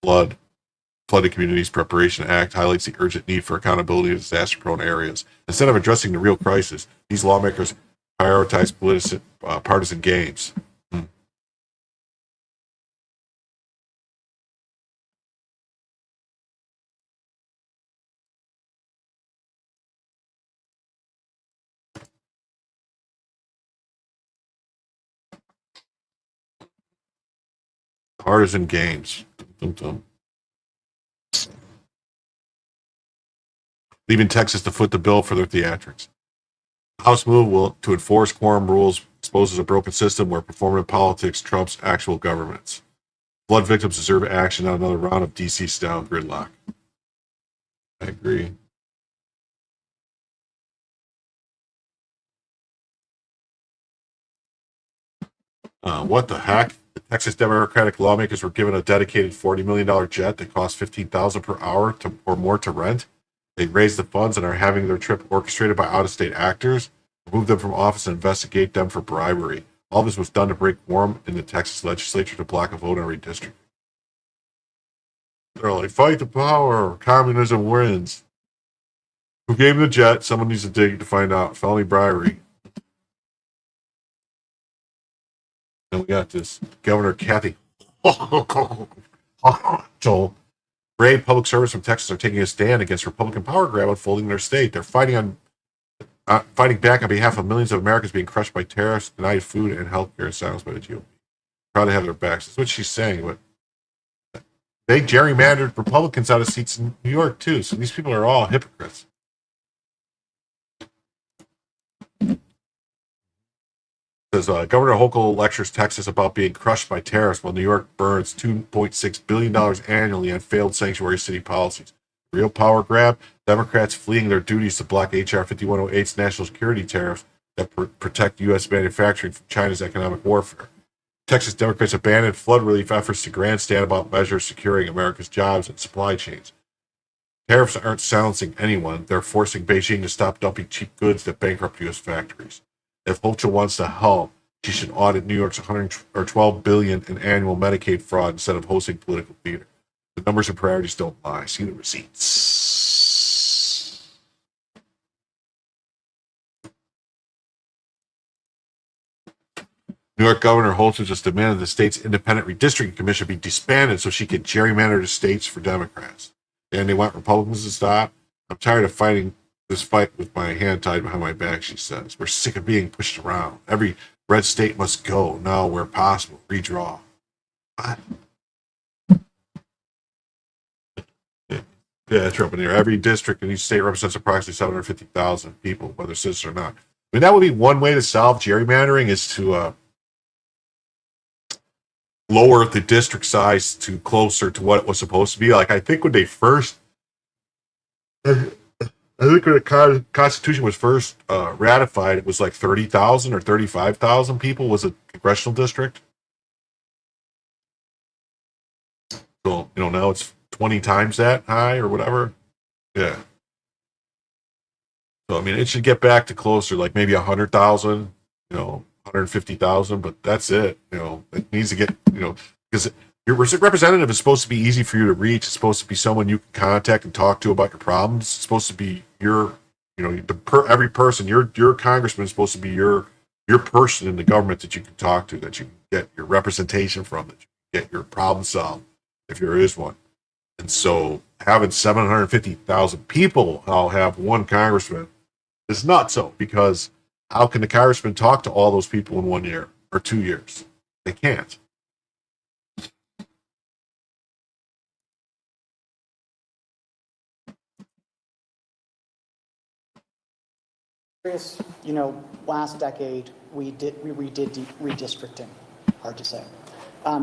Flooded Communities Preparation Act highlights the urgent need for accountability in disaster-prone areas. Instead of addressing the real crisis, these lawmakers prioritize partisan gains. Partisan games. Leaving Texas to foot the bill for their theatrics. House move to enforce quorum rules exposes a broken system where performative politics trumps actual governments. Flood victims deserve action, not another round of DC-style gridlock. I agree. What the heck? The Texas Democratic lawmakers were given a dedicated $40 million jet that costs $15,000 per hour or more to rent. They raised the funds and are having their trip orchestrated by out-of-state actors, remove them from office and investigate them for bribery. All this was done to break quorum in the Texas legislature to block a vote on redistricting. They're like, fight the power, communism wins. Who gave him the jet? Someone needs to dig to find out. Felony bribery. And we got this Governor Kathy Hochul. Brave public servants from Texas are taking a stand against Republican power grab unfolding in their state. They're fighting back on behalf of millions of Americans being crushed by tariffs, denied food and health care, and silenced by the GOP. Proud to have their backs. That's what she's saying. But they gerrymandered Republicans out of seats in New York, too. So these people are all hypocrites. Says Governor Hochul lectures Texas about being crushed by tariffs while New York burns $2.6 billion annually on failed sanctuary city policies. Real power grab, Democrats fleeing their duties to block H.R. 5108's national security tariffs that protect U.S. manufacturing from China's economic warfare. Texas Democrats abandoned flood relief efforts to grandstand about measures securing America's jobs and supply chains. Tariffs aren't silencing anyone. They're forcing Beijing to stop dumping cheap goods that bankrupt U.S. factories. If Hochul wants to help, she should audit New York's $112 billion in annual Medicaid fraud instead of hosting political theater. The numbers and priorities don't lie. See the receipts. New York Governor Hochul just demanded the state's independent redistricting commission be disbanded so she could gerrymander the states for Democrats. And they want Republicans to stop. I'm tired of fighting this fight with my hand tied behind my back, she says. We're sick of being pushed around. Every red state must go. Now, where possible, redraw. What? Yeah, Trump in here. Every district in each state represents approximately 750,000 people, whether citizens or not. I mean, that would be one way to solve gerrymandering, is to lower the district size to closer to what it was supposed to be. Like, I think when the Constitution was first ratified, it was like 30,000 or 35,000 people was a congressional district. So, now it's 20 times that high or whatever. Yeah. So, I mean, it should get back to closer, like maybe 100,000, 150,000, but that's it. It needs to get, because your representative is supposed to be easy for you to reach. It's supposed to be someone you can contact and talk to about your problems. It's supposed to be every person, your congressman is supposed to be your person in the government that you can talk to, that you can get your representation from, that you can get your problem solved, if there is one. And so having 750,000 people all have one congressman is not so, because how can the congressman talk to all those people in 1 year or 2 years? They can't. Last decade we redid redistricting. Hard to say.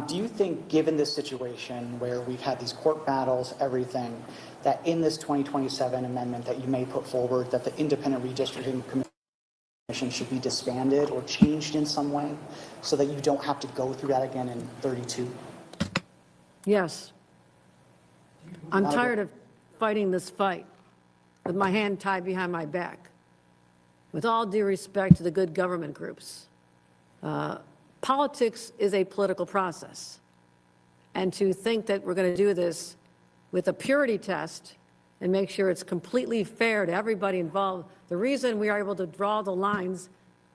Do you think, given this situation where we've had these court battles, everything, that in this 2027 amendment that you may put forward, that the independent redistricting commission should be disbanded or changed in some way so that you don't have to go through that again in 32? Yes. I'm tired of fighting this fight with my hand tied behind my back. With all due respect to the good government groups, politics is a political process. And to think that we're going to do this with a purity test and make sure it's completely fair to everybody involved, the reason we are able to draw the lines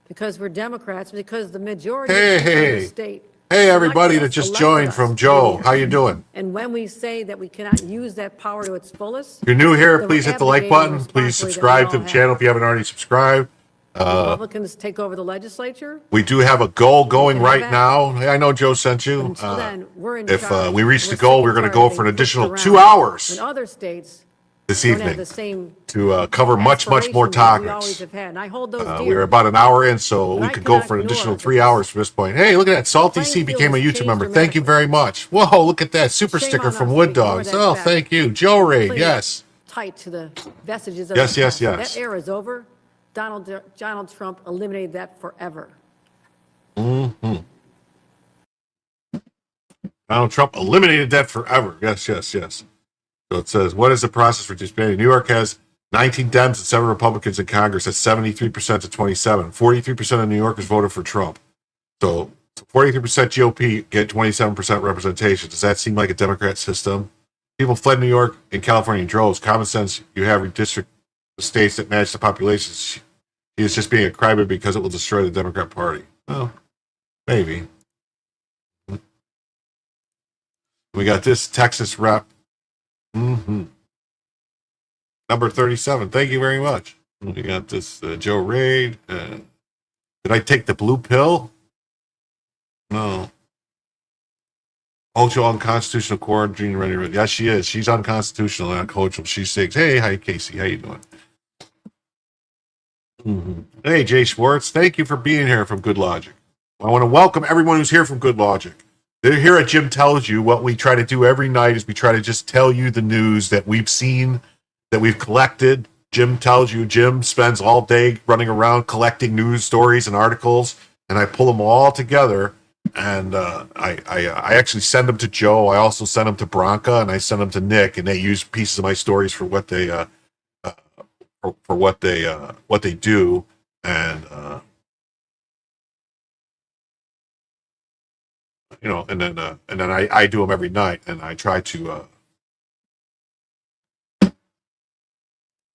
because we're Democrats, because the majority of the state. Hey, everybody that just joined from Joe. How you doing? And when we say that we cannot use that power to its fullest. If you're new here, please hit the like button. Please subscribe to the channel if you haven't already subscribed. Republicans take over the legislature. We do have a goal going right now. Hey, I know Joe sent you. Until then, we're in if charge. we reach the We're goal, we're going to go for an additional 2 hours in other states this don't have evening the same to cover much more aspirations that we topics. always have had. And I hold those dear. We're about an hour in, so But we I could go cannot for an ignore additional it 3 hours from this point. Hey, look at that. Salty C became a YouTube member. Thank you very much. Whoa, look at that. Super Shame sticker on from us, Wood we ignore Dogs. that Oh, fact. thank you. Joe Ray, Clean yes. Tight to the vestiges of Yes, the yes, past. yes. That era is over. Donald Trump eliminated that forever. Mm-hmm. Donald Trump eliminated that forever. Yes. So it says, what is the process for disbanding? New York has 19 Dems and 7 Republicans in Congress. That's 73% to 27. 43% of New Yorkers voted for Trump. So 43% GOP get 27% representation. Does that seem like a Democrat system? People fled New York and California in droves. Common sense, you have redistrict the states that match the populations. He is just being a crybaby because it will destroy the Democrat Party. Well, maybe. We got this Texas rep. Number 37. Thank you very much. We got this Joe Raid. Did I take the blue pill? No. Cultural unconstitutional quarantine ready. Yes, she is. She's unconstitutional and uncultural. She sings, hey, hi, Casey. How you doing? Hey, Jay Schwartz. Thank you for being here from Good Logic. I want to welcome everyone who's here from Good Logic. They're here at Jim Tells You. What we try to do every night is we try to just tell you the news that we've seen, that we've collected. Jim Tells You. Jim spends all day running around collecting news stories and articles, and I pull them all together. And I actually send them to Joe. I also send them to Bronca, and I send them to Nick, and they use pieces of my stories for what they what they do. And and then I do them every night, and I try to.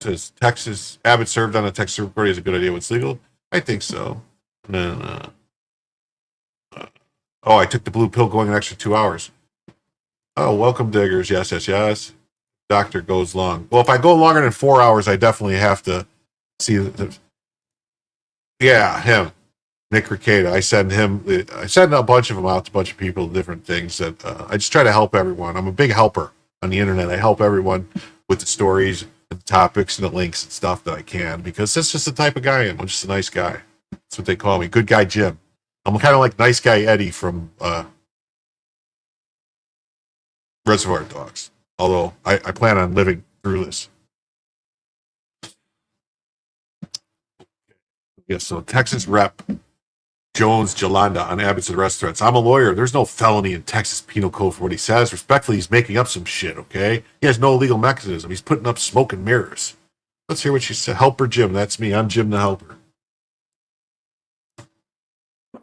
Says Texas Abbott served on a Texas report is a good idea. What's legal? I think so. And then. I took the blue pill going an extra 2 hours. Oh, welcome, diggers. Yes. Doctor goes long. Well, if I go longer than 4 hours, I definitely have to see him, Nick Ricada. I send a bunch of them out to a bunch of people, different things that I just try to help everyone. I'm a big helper on the internet. I help everyone with the stories and the topics and the links and stuff that I can, because that's just the type of guy I am. I'm just a nice guy. That's what they call me. Good guy Jim. I'm kind of like nice guy Eddie from Reservoir Dogs. Although I plan on living through this. Yeah, so Texas Rep Jones Jolanda on Abbott's arrest threats. I'm a lawyer. There's no felony in Texas Penal Code for what he says. Respectfully, he's making up some shit, okay? He has no legal mechanism. He's putting up smoke and mirrors. Let's hear what she said. Helper Jim. That's me. I'm Jim the Helper.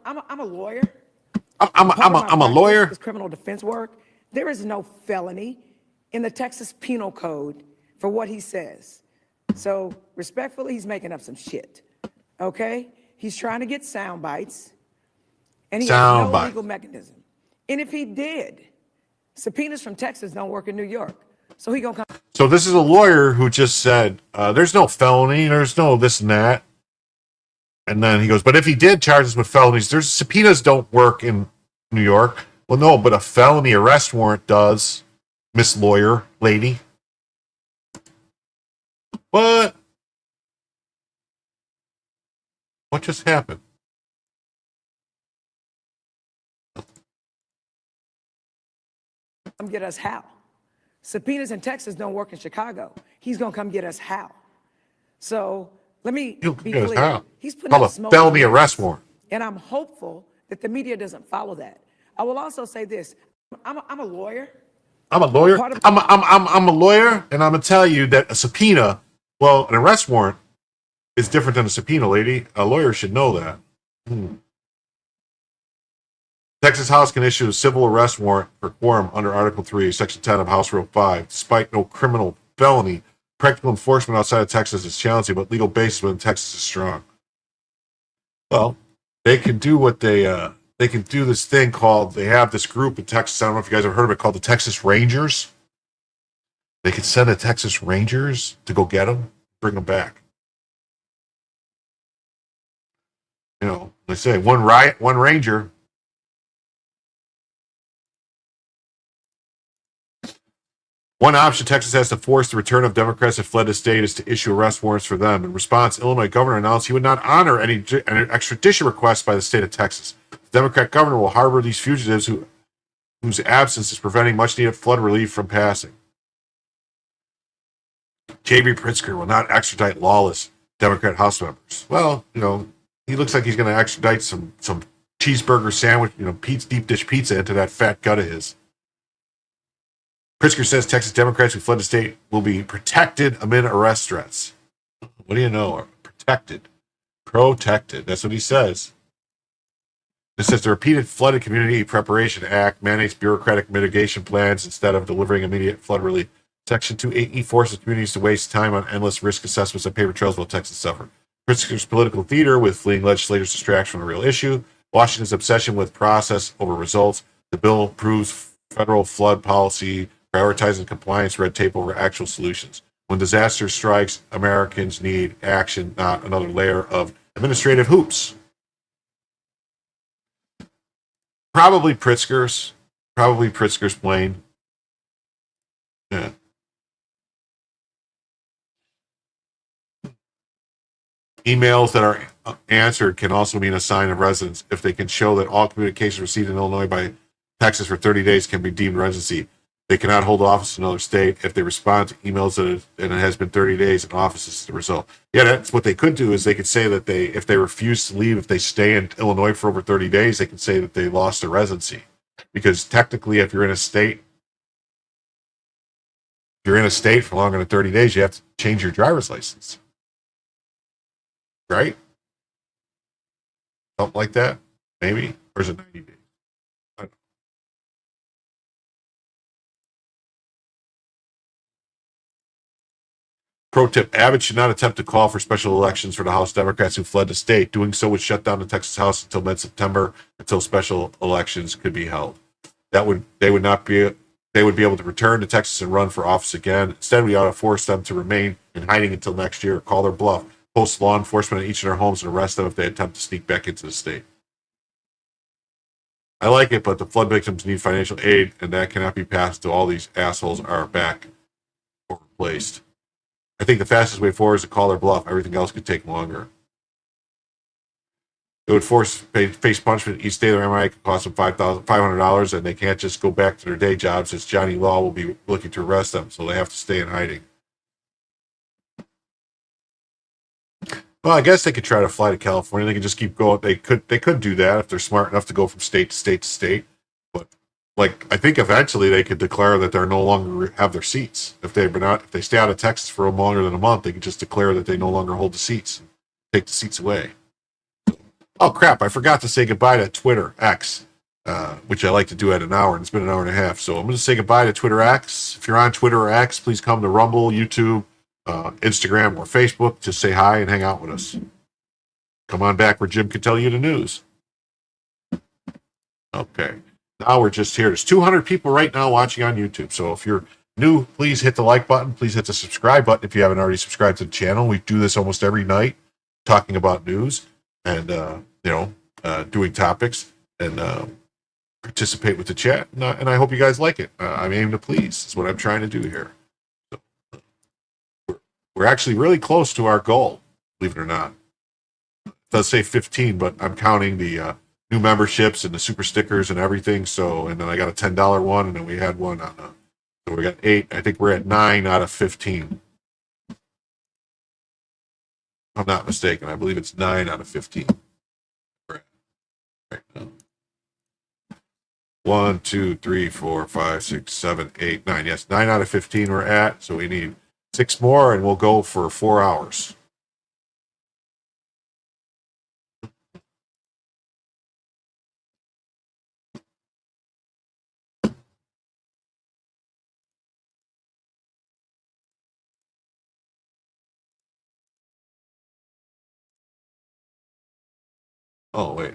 I'm a lawyer. I'm a lawyer. It's criminal defense work. There is no felony in the Texas Penal Code for what he says. So respectfully, he's making up some shit. Okay? He's trying to get sound bites, and he has no legal mechanism. And if he did, subpoenas from Texas don't work in New York. So he gonna come. So this is a lawyer who just said, there's no felony, there's no this and that. And then he goes, but if he did charge us with felonies, there's subpoenas don't work in New York. Well, no, but a felony arrest warrant does, Miss Lawyer Lady. What? What just happened? Come get us how? Subpoenas in Texas don't work in Chicago. He's gonna come get us how? So let me be clear. He's putting up smoke. Felony arrest warrant. And I'm hopeful that the media doesn't follow that. I will also say this: I'm a lawyer. I'm a lawyer. I'm a lawyer, and I'm gonna tell you that a subpoena, well, an arrest warrant is different than a subpoena, lady. A lawyer should know that. Texas House can issue a civil arrest warrant for quorum under Article 3, Section 10 of House Rule 5, despite no criminal felony. Practical enforcement outside of Texas is challenging, but legal basis within Texas is strong. Well, they can do what they can do this thing called, they have this group in Texas, I don't know if you guys have heard of it, called the Texas Rangers. They can send the Texas Rangers to go get them, bring them back. You know, they say one riot, one ranger. One option Texas has to force the return of Democrats that fled the state is to issue arrest warrants for them. In response, Illinois governor announced he would not honor any extradition requests by the state of Texas. The Democrat governor will harbor these fugitives whose absence is preventing much-needed flood relief from passing. J.B. Pritzker will not extradite lawless Democrat House members. Well, you know, he looks like he's going to extradite some cheeseburger sandwich, you know, deep dish pizza into that fat gut of his. Pritzker says Texas Democrats who fled the state will be protected amid arrest threats. What do you know? Protected. Protected. That's what he says. It says the Repeated Flooded Community Preparation Act mandates bureaucratic mitigation plans instead of delivering immediate flood relief. Section 280 forces communities to waste time on endless risk assessments and paper trails while Texas suffer. Pritzker's political theater with fleeing legislators distracts from the real issue. Washington's obsession with process over results. The bill proves federal flood policy, prioritizing compliance red tape over actual solutions. When disaster strikes, Americans need action, not another layer of administrative hoops. Probably Pritzker's plane. Yeah. Emails that are answered can also mean a sign of residence if they can show that all communications received in Illinois by Texas for 30 days can be deemed residency. They cannot hold office in another state if they respond to emails and it has been 30 days in office as the result. Yeah, that's what they could do is they could say that if they refuse to leave, if they stay in Illinois for over 30 days, they can say that they lost their residency. Because technically, if you're in a state for longer than 30 days, you have to change your driver's license. Right? Something like that, maybe? Or is it 90 days? Pro tip, Abbott should not attempt to call for special elections for the House Democrats who fled the state. Doing so would shut down the Texas House until mid-September, until special elections could be held. They would be able to return to Texas and run for office again. Instead, we ought to force them to remain in hiding until next year, call their bluff, post law enforcement at each of their homes, and arrest them if they attempt to sneak back into the state. I like it, but the flood victims need financial aid, and that cannot be passed until all these assholes are back or replaced. I think the fastest way forward is to call their bluff. Everything else could take longer. It would force face punishment. Each day their MRI could cost them $500, and they can't just go back to their day jobs since Johnny Law will be looking to arrest them, so they have to stay in hiding. Well, I guess they could try to fly to California. They could just keep going. They could do that if they're smart enough to go from state to state to state. But I think eventually they could declare that they're no longer have their seats. If they stay out of Texas for longer than a month, they could just declare that they no longer hold the seats, take the seats away. Oh crap! I forgot to say goodbye to Twitter X, which I like to do at an hour, and it's been an hour and a half. So I'm going to say goodbye to Twitter X. If you're on Twitter or X, please come to Rumble, YouTube, Instagram, or Facebook. Just say hi and hang out with us. Come on back where Jim can tell you the news. Okay. Now we're just here. There's 200 people right now watching on YouTube. So if you're new, please hit the like button. Please hit the subscribe button if you haven't already subscribed to the channel. We do this almost every night, talking about news and doing topics and participate with the chat. And I hope you guys like it. I'm aiming to please. That's what I'm trying to do here. So we're actually really close to our goal, believe it or not. It does say 15, but I'm counting the new memberships and the super stickers and everything. So, and then I got a $10 one, and then we had one on so we got 8. I think we're at 9 out of 15. If I'm not mistaken. I believe it's 9 out of 15. Right now. 1, 2, 3, 4, 5, 6, 7, 8, 9. Yes, 9 out of 15 we're at. So we need 6 more, and we'll go for 4 hours. Oh, wait.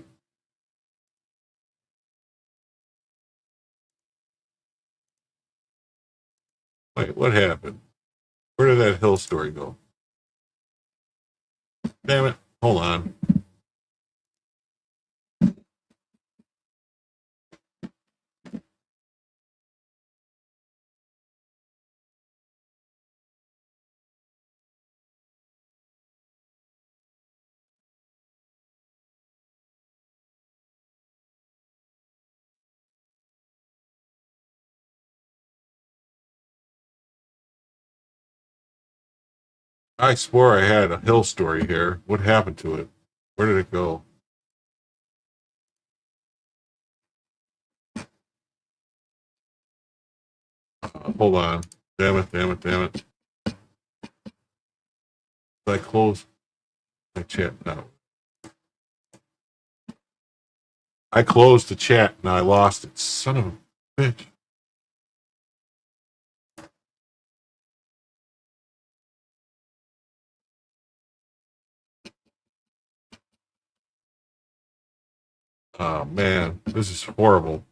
Wait, what happened? Where did that Hill story go? Damn it. Hold on. I swore I had a Hill story here. What happened to it? Where did it go? Hold on. Damn it. Did I close my chat now? I closed the chat and I lost it. Son of a bitch. Oh man, this is horrible.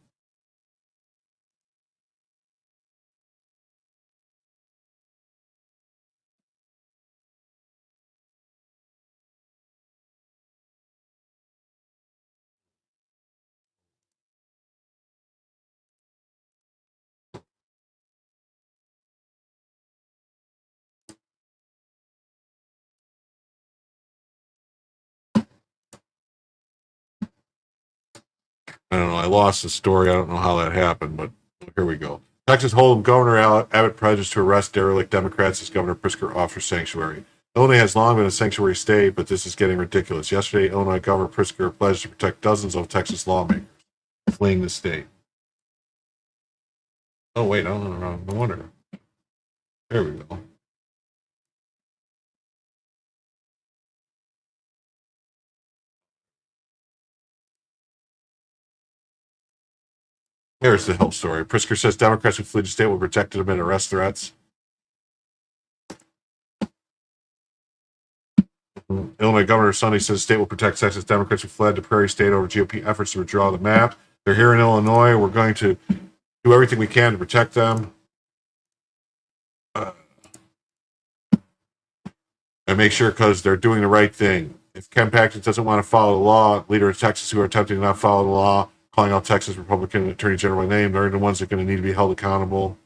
I don't know. I lost the story. I don't know how that happened, but here we go. Texas Hold'em Governor Abbott pledges to arrest derelict Democrats as Governor Pritzker offers sanctuary. Illinois has long been a sanctuary state, but this is getting ridiculous. Yesterday, Illinois Governor Pritzker pledged to protect dozens of Texas lawmakers fleeing the state. Oh, wait. No wonder. There we go. Here's the whole story. Pritzker says Democrats who flee the state will protect them amid arrest threats. Illinois Governor Sunday says the state will protect Texas Democrats who fled to Prairie State over GOP efforts to withdraw the map. They're here in Illinois. We're going to do everything we can to protect them. And make sure because they're doing the right thing. If Ken Paxton doesn't want to follow the law, leader of Texas who are attempting to not follow the law, calling out Texas Republican Attorney General by name, they're the ones that are going to need to be held accountable.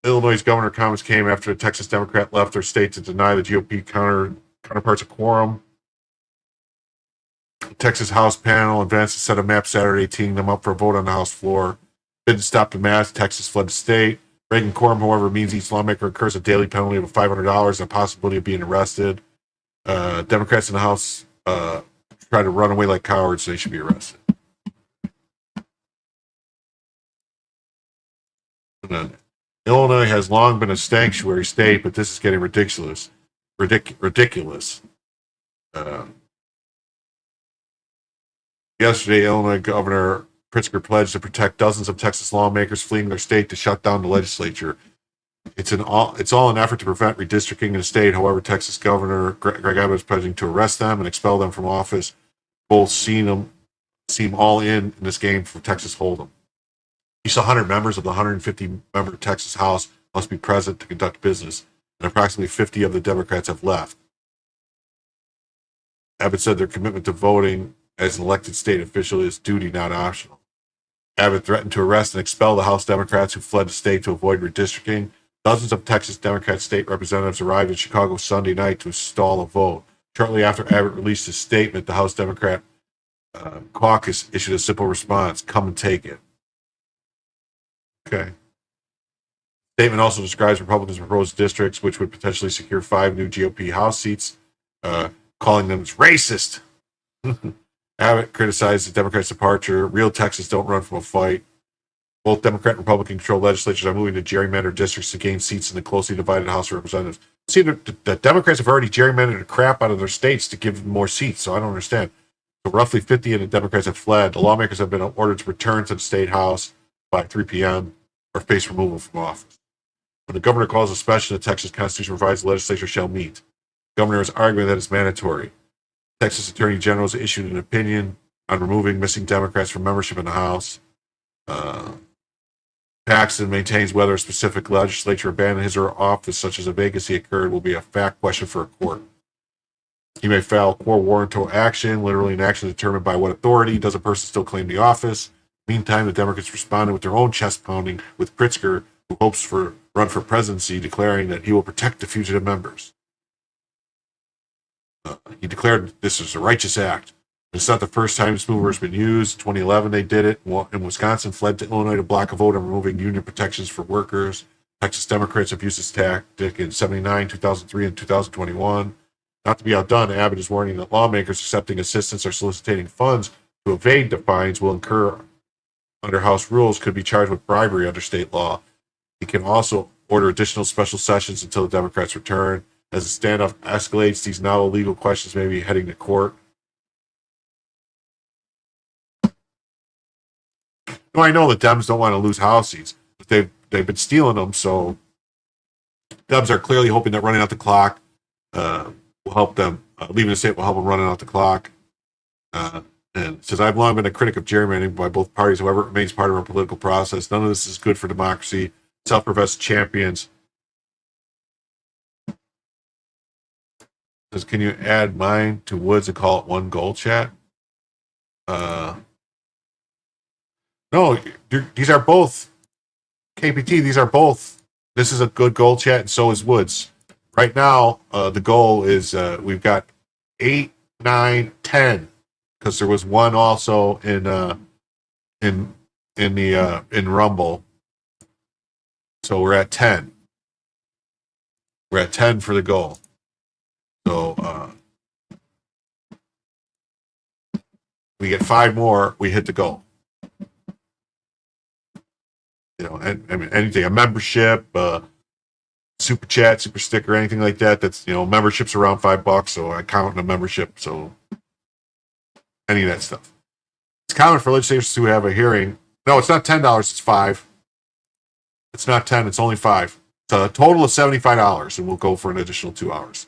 Illinois' governor comments came after a Texas Democrat left their state to deny the GOP counterparts a quorum. The Texas House panel advanced a set of maps Saturday, teeing them up for a vote on the House floor. Didn't stop the mass. Texas fled the state. Breaking quorum, however, means each lawmaker incurs a daily penalty of $500 and a possibility of being arrested. Democrats in the House try to run away like cowards, so they should be arrested. And then, Illinois has long been a sanctuary state, but this is getting ridiculous. Yesterday, Illinois Governor Pritzker pledged to protect dozens of Texas lawmakers fleeing their state to shut down the legislature. It's all an effort to prevent redistricting in the state. However, Texas Governor Greg Abbott is pledging to arrest them and expel them from office. Both seem all in this game for Texas Hold'em. Each 100 members of the 150-member Texas House must be present to conduct business, and approximately 50 of the Democrats have left. Abbott said their commitment to voting as an elected state official is duty, not optional. Abbott threatened to arrest and expel the House Democrats who fled the state to avoid redistricting. Dozens of Texas Democrat state representatives arrived in Chicago Sunday night to stall a vote. Shortly after Abbott released his statement, the House Democrat caucus issued a simple response: "Come and take it." Okay. The statement also describes Republicans' proposed districts, which would potentially secure 5 new GOP House seats, calling them racist. Abbott criticized the Democrats' departure. Real Texans don't run from a fight. Both Democrat and Republican-controlled legislatures are moving to gerrymandered districts to gain seats in the closely divided House of Representatives. See, the Democrats have already gerrymandered the crap out of their states to give them more seats, so I don't understand. So roughly 50 of the Democrats have fled. The lawmakers have been ordered to return to the state House by 3 p.m. or face removal from office. When the governor calls a special, the Texas Constitution provides the legislature shall meet. The governor is arguing that it's mandatory. Texas Attorney General has issued an opinion on removing missing Democrats from membership in the House. Paxton maintains whether a specific legislature abandoned his or her office, such as a vacancy occurred, will be a fact question for a court. He may file court warranto action, literally an action determined by what authority. Does a person still claim the office? Meantime, the Democrats responded with their own chest pounding, with Pritzker, who hopes to run for presidency, declaring that he will protect the fugitive members. He declared this is a righteous act. It's not the first time this mover has been used. In 2011, they did it. In Wisconsin, fled to Illinois to block a vote on removing union protections for workers. Texas Democrats have used this tactic in 79, 2003, and 2021. Not to be outdone, Abbott is warning that lawmakers accepting assistance or soliciting funds to evade the fines will incur under House rules, could be charged with bribery under state law. He can also order additional special sessions until the Democrats return. As the standoff escalates, these now illegal questions may be heading to court. No, I know the Dems don't want to lose House seats, but they've been stealing them, so Dems are clearly hoping that running out the clock will help them. Leaving the state will help them running out the clock. And it says, I've long been a critic of gerrymandering by both parties, however it remains part of our political process. None of this is good for democracy. Self-professed champions. Says, can you add mine to Woods and call it one goal chat? No, these are both KPT. These are both. This is a good goal chat, and so is Woods. Right now, the goal is we've got 8, 9, 10, because there was one also in Rumble. So we're at 10. We're at 10 for the goal. So we get 5 more, we hit the goal. You know, and I mean anything, a membership, super chat, super sticker, anything like that. That's, you know, membership's around $5, so I count in a membership. So any of that stuff. It's common for legislators to have a hearing. No, it's not $10. It's $5. It's not 10. It's only 5. It's a total of $75, and we'll go for an additional 2 hours.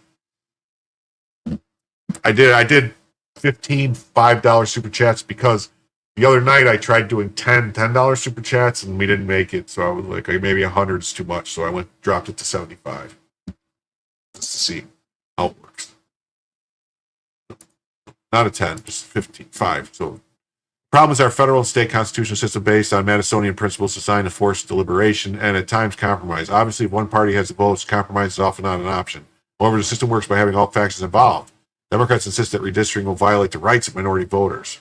I did 15 $5 super chats because the other night I tried doing $10 super chats and we didn't make it. So I was like, maybe 100 is too much. So I dropped it to 75 just to see how it works. Not a 10, just 15, 5. So problem is our federal and state constitutional system based on Madisonian principles designed to force deliberation and at times compromise. Obviously, if one party has the votes, compromise is often not an option. However, the system works by having all factions involved. Democrats insist that redistricting will violate the rights of minority voters.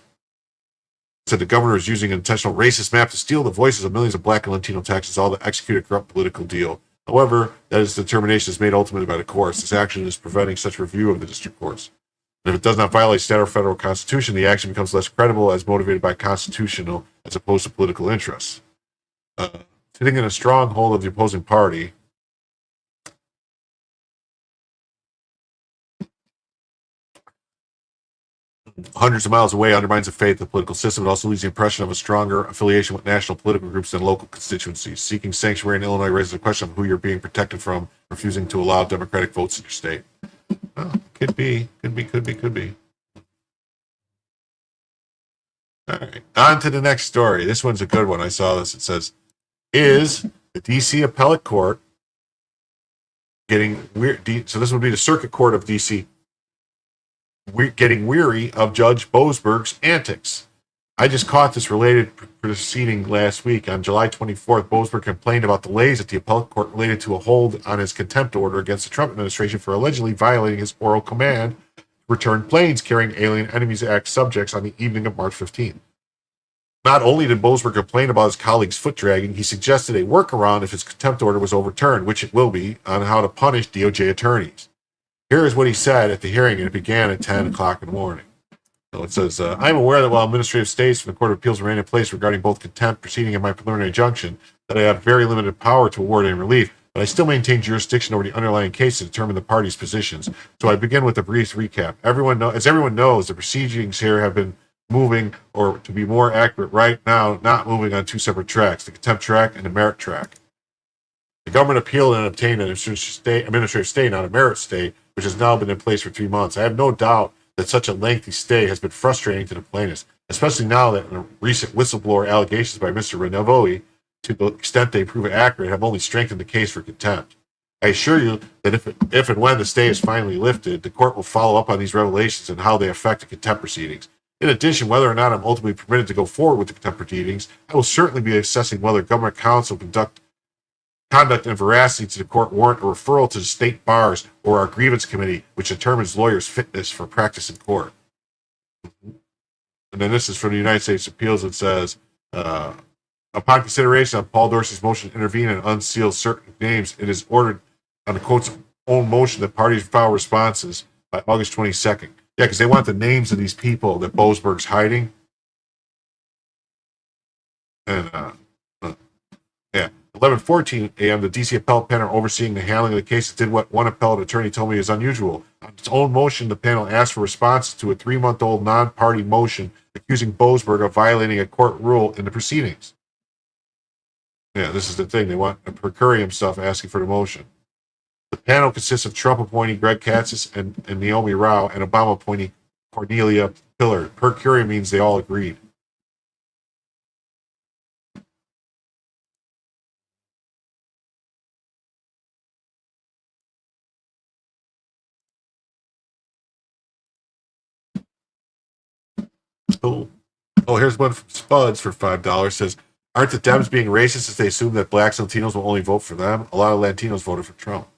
Said the governor is using an intentional racist map to steal the voices of millions of black and Latino Texans, all to execute a corrupt political deal. However, that is determination is made ultimately by the courts. This action is preventing such review of the district courts. And if it does not violate state or federal constitution, the action becomes less credible as motivated by constitutional as opposed to political interests. Sitting in a stronghold of the opposing party, hundreds of miles away undermines the faith of the political system. It also leaves the impression of a stronger affiliation with national political groups than local constituencies. Seeking sanctuary in Illinois raises the question of who you're being protected from, refusing to allow Democratic votes in your state. Well, could be. All right, on to the next story. This one's a good one. I saw this. It says, is the D.C. Appellate Court getting weird? So this would be the Circuit Court of D.C. We're getting weary of Judge Boasberg's antics. I just caught this related proceeding last week. On July 24th, Boasberg complained about delays at the appellate court related to a hold on his contempt order against the Trump administration for allegedly violating his oral command to return planes carrying Alien Enemies Act subjects on the evening of March 15th. Not only did Boasberg complain about his colleague's foot dragging, he suggested a workaround if his contempt order was overturned, which it will be, on how to punish DOJ attorneys. Here is what he said at the hearing, and it began at 10 o'clock in the morning. So it says, I am aware that while administrative stays from the Court of Appeals remain in place regarding both contempt proceeding and my preliminary injunction, that I have very limited power to award any relief, but I still maintain jurisdiction over the underlying case to determine the parties' positions. So I begin with a brief recap. As everyone knows, the proceedings here have been moving, or to be more accurate, right now, not moving on 2 separate tracks, the contempt track and the merit track. The government appealed and obtained an administrative stay, not a merit stay, which has now been in place for 3 months. I have no doubt that such a lengthy stay has been frustrating to the plaintiffs, especially now that the recent whistleblower allegations by Mr. Renevoi, to the extent they prove accurate, have only strengthened the case for contempt. I assure you that if and when the stay is finally lifted, the court will follow up on these revelations and how they affect the contempt proceedings. In addition, whether or not I'm ultimately permitted to go forward with the contempt proceedings, I will certainly be assessing whether government counsel conduct and veracity to the court warrant a referral to the state bars or our grievance committee, which determines lawyers' fitness for practice in court. And then this is from the United States Appeals. It says, upon consideration of Paul Dorsey's motion to intervene and unseal certain names, it is ordered on the court's own motion that parties file responses by August 22nd. Yeah, because they want the names of these people that Boasberg's hiding. And yeah, 11:14 a.m. The DC appellate panel overseeing the handling of the case did what one appellate attorney told me is unusual. On its own motion, the panel asked for responses to a 3-month-old non-party motion accusing Boasberg of violating a court rule in the proceedings. Yeah, this is the thing. They want a per curiam stuff asking for the motion. The panel consists of Trump appointee Greg Katzis and Naomi Rao and Obama appointee Cornelia Pillard. Per curiam means they all agreed. Oh, here's one from Spuds for $5. Says, aren't the Dems being racist as they assume that blacks and Latinos will only vote for them? A lot of Latinos voted for Trump.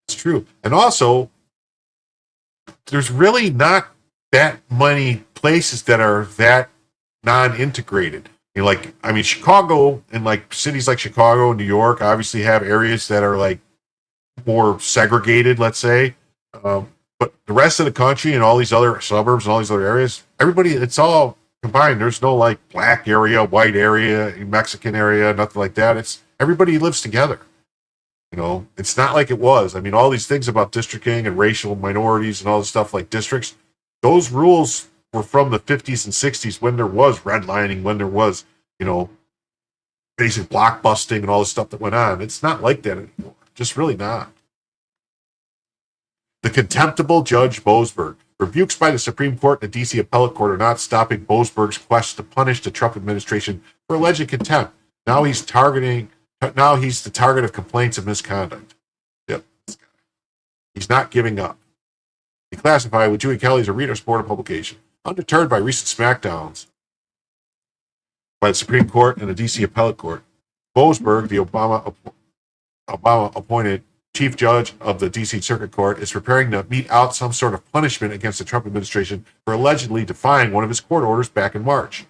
It's true. And also, there's really not that many places that are that non-integrated. You know, like, I mean, Chicago and like cities like Chicago and New York obviously have areas that are like more segregated, let's say. But the rest of the country and all these other suburbs and all these other areas, everybody, it's all combined. There's no like black area, white area, Mexican area, nothing like that. It's everybody lives together. You know, it's not like it was. I mean, all these things about districting and racial minorities and all this stuff like districts, those rules were from the 50s and 60s when there was redlining, when there was, you know, basic block busting and all the stuff that went on. It's not like that anymore. Just really not. The contemptible Judge Boasberg. Rebukes by the Supreme Court and the D.C. Appellate Court are not stopping Boasberg's quest to punish the Trump administration for alleged contempt. Now he's the target of complaints of misconduct. Yep. He's not giving up. Declassified with Dewey Kelly as a reader supported publication. Undeterred by recent smackdowns by the Supreme Court and the D.C. Appellate Court, Boasberg, the Obama appointed Chief Judge of the D.C. Circuit Court, is preparing to mete out some sort of punishment against the Trump administration for allegedly defying one of his court orders back in March.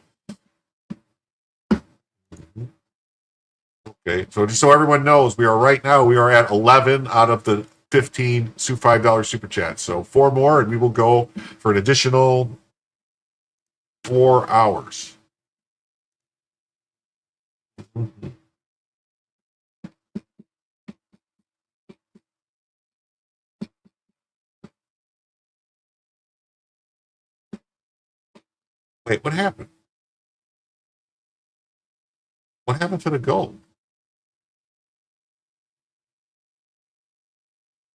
Okay, so just so everyone knows, we are at 11 out of the 15 $5 super chats. So 4 more, and we will go for an additional 4 hours. Wait, what happened? What happened to the gold?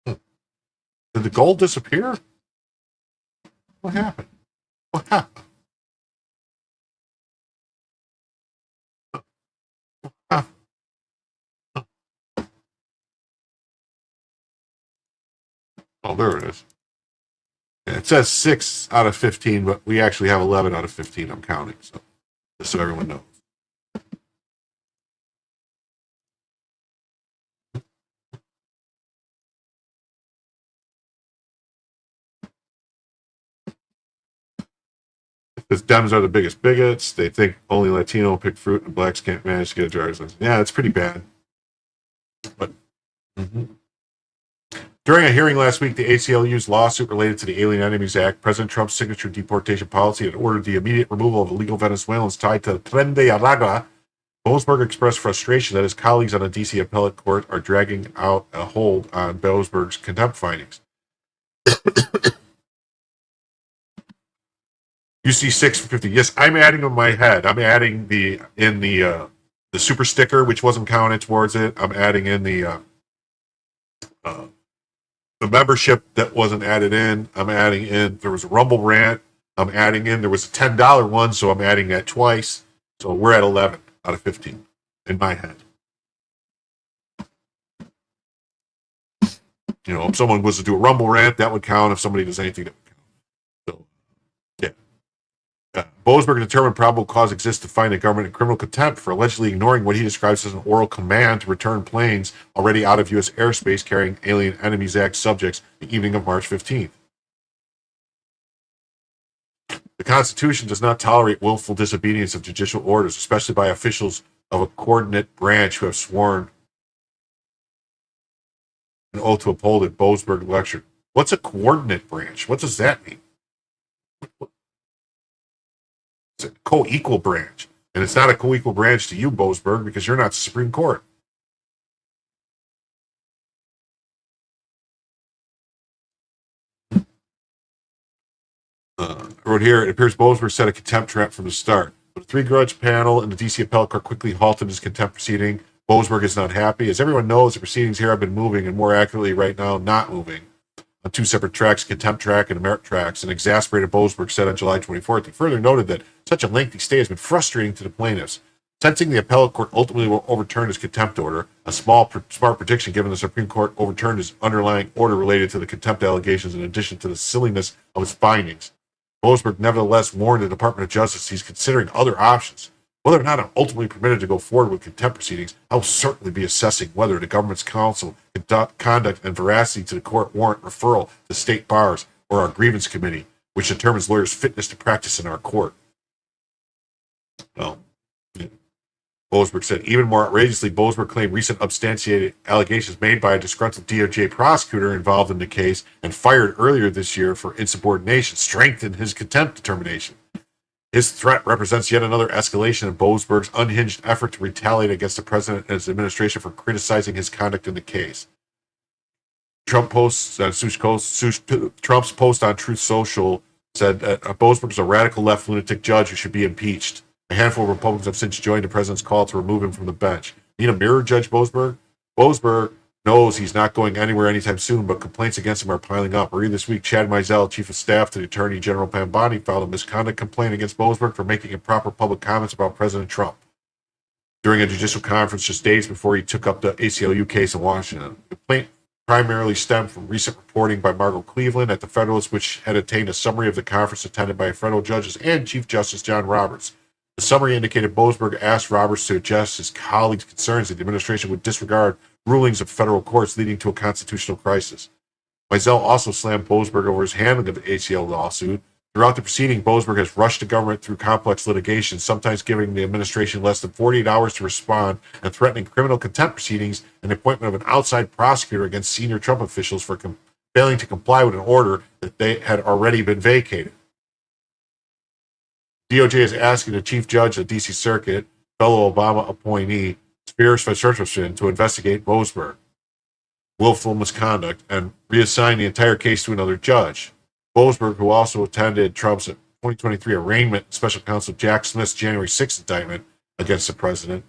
Did the gold disappear? What happened? What happened? Oh, there it is. Yeah, it says 6 out of 15, but we actually have 11 out of 15. I'm counting, so just so everyone knows. Because Dems are the biggest bigots. They think only Latino pick fruit and blacks can't manage to get a driver's license. Yeah, it's pretty bad. But during a hearing last week, the ACLU's lawsuit related to the Alien Enemies Act, President Trump's signature deportation policy had ordered the immediate removal of illegal Venezuelans tied to Tren de Aragua. Boasberg expressed frustration that his colleagues on the D.C. Appellate Court are dragging out a hold on Boasberg's contempt findings. You see 6 for 50. Yes, I'm adding on my head. I'm adding the super sticker, which wasn't counted towards it. I'm adding in the membership that wasn't added in. I'm adding in, there was a Rumble rant. I'm adding in, there was a $10 one, so I'm adding that twice. So we're at 11 out of 15 in my head. You know, if someone was to do a Rumble rant, that would count. If somebody does anything, that would count. So, yeah. Boasberg determined probable cause exists to find the government in criminal contempt for allegedly ignoring what he describes as an oral command to return planes already out of U.S. airspace carrying Alien Enemies Act subjects the evening of March 15th. The Constitution does not tolerate willful disobedience of judicial orders, especially by officials of a coordinate branch who have sworn an oath to uphold it. Boasberg lectured. What's a coordinate branch? What does that mean? It's a co-equal branch. And it's not a co-equal branch to you, Boasberg, because you're not the Supreme Court. I wrote here, it appears Boasberg set a contempt trap from the start. But a three-judge panel in the D.C. Appellate Court quickly halted his contempt proceeding. Boasberg is not happy. As everyone knows, the proceedings here have been moving, and more accurately right now, not moving, on two separate tracks, contempt track and merit tracks, and exasperated Boasberg said on July 24th. He further noted that such a lengthy stay has been frustrating to the plaintiffs. Sensing the appellate court ultimately will overturn his contempt order, a smart prediction given the Supreme Court overturned his underlying order related to the contempt allegations in addition to the silliness of its findings. Boasberg nevertheless warned the Department of Justice he's considering other options. Whether or not I'm ultimately permitted to go forward with contempt proceedings, I will certainly be assessing whether the government's counsel conduct and veracity to the court warrant referral to state bars or our grievance committee, which determines lawyers' fitness to practice in our court. Well, Boasberg said, even more outrageously, Boasberg claimed recent substantiated allegations made by a disgruntled DOJ prosecutor involved in the case and fired earlier this year for insubordination strengthened his contempt determination. His threat represents yet another escalation of Boasberg's unhinged effort to retaliate against the president and his administration for criticizing his conduct in the case. Trump's post on Truth Social said that Boasberg is a radical left lunatic judge who should be impeached. A handful of Republicans have since joined the president's call to remove him from the bench. Need a mirror, Judge Boasberg? Boasberg knows he's not going anywhere anytime soon, but complaints against him are piling up. Earlier this week, Chad Mizell, Chief of Staff to the Attorney General Pam Bondi, filed a misconduct complaint against Boasberg for making improper public comments about President Trump during a judicial conference just days before he took up the ACLU case in Washington. The complaint primarily stemmed from recent reporting by Margot Cleveland at the Federalist, which had obtained a summary of the conference attended by federal judges and Chief Justice John Roberts. The summary indicated Boasberg asked Roberts to address his colleagues' concerns that the administration would disregard rulings of federal courts leading to a constitutional crisis. Mizell also slammed Boasberg over his handling of the ACL lawsuit. Throughout the proceeding, Boasberg has rushed the government through complex litigation, sometimes giving the administration less than 48 hours to respond and threatening criminal contempt proceedings and the appointment of an outside prosecutor against senior Trump officials for failing to comply with an order that they had already been vacated. DOJ is asking the chief judge of the D.C. Circuit, fellow Obama appointee, Spears Fitzgerald, to investigate Boasberg willful misconduct and reassign the entire case to another judge. Boasberg, who also attended Trump's 2023 arraignment, special counsel Jack Smith's January 6th indictment against the president.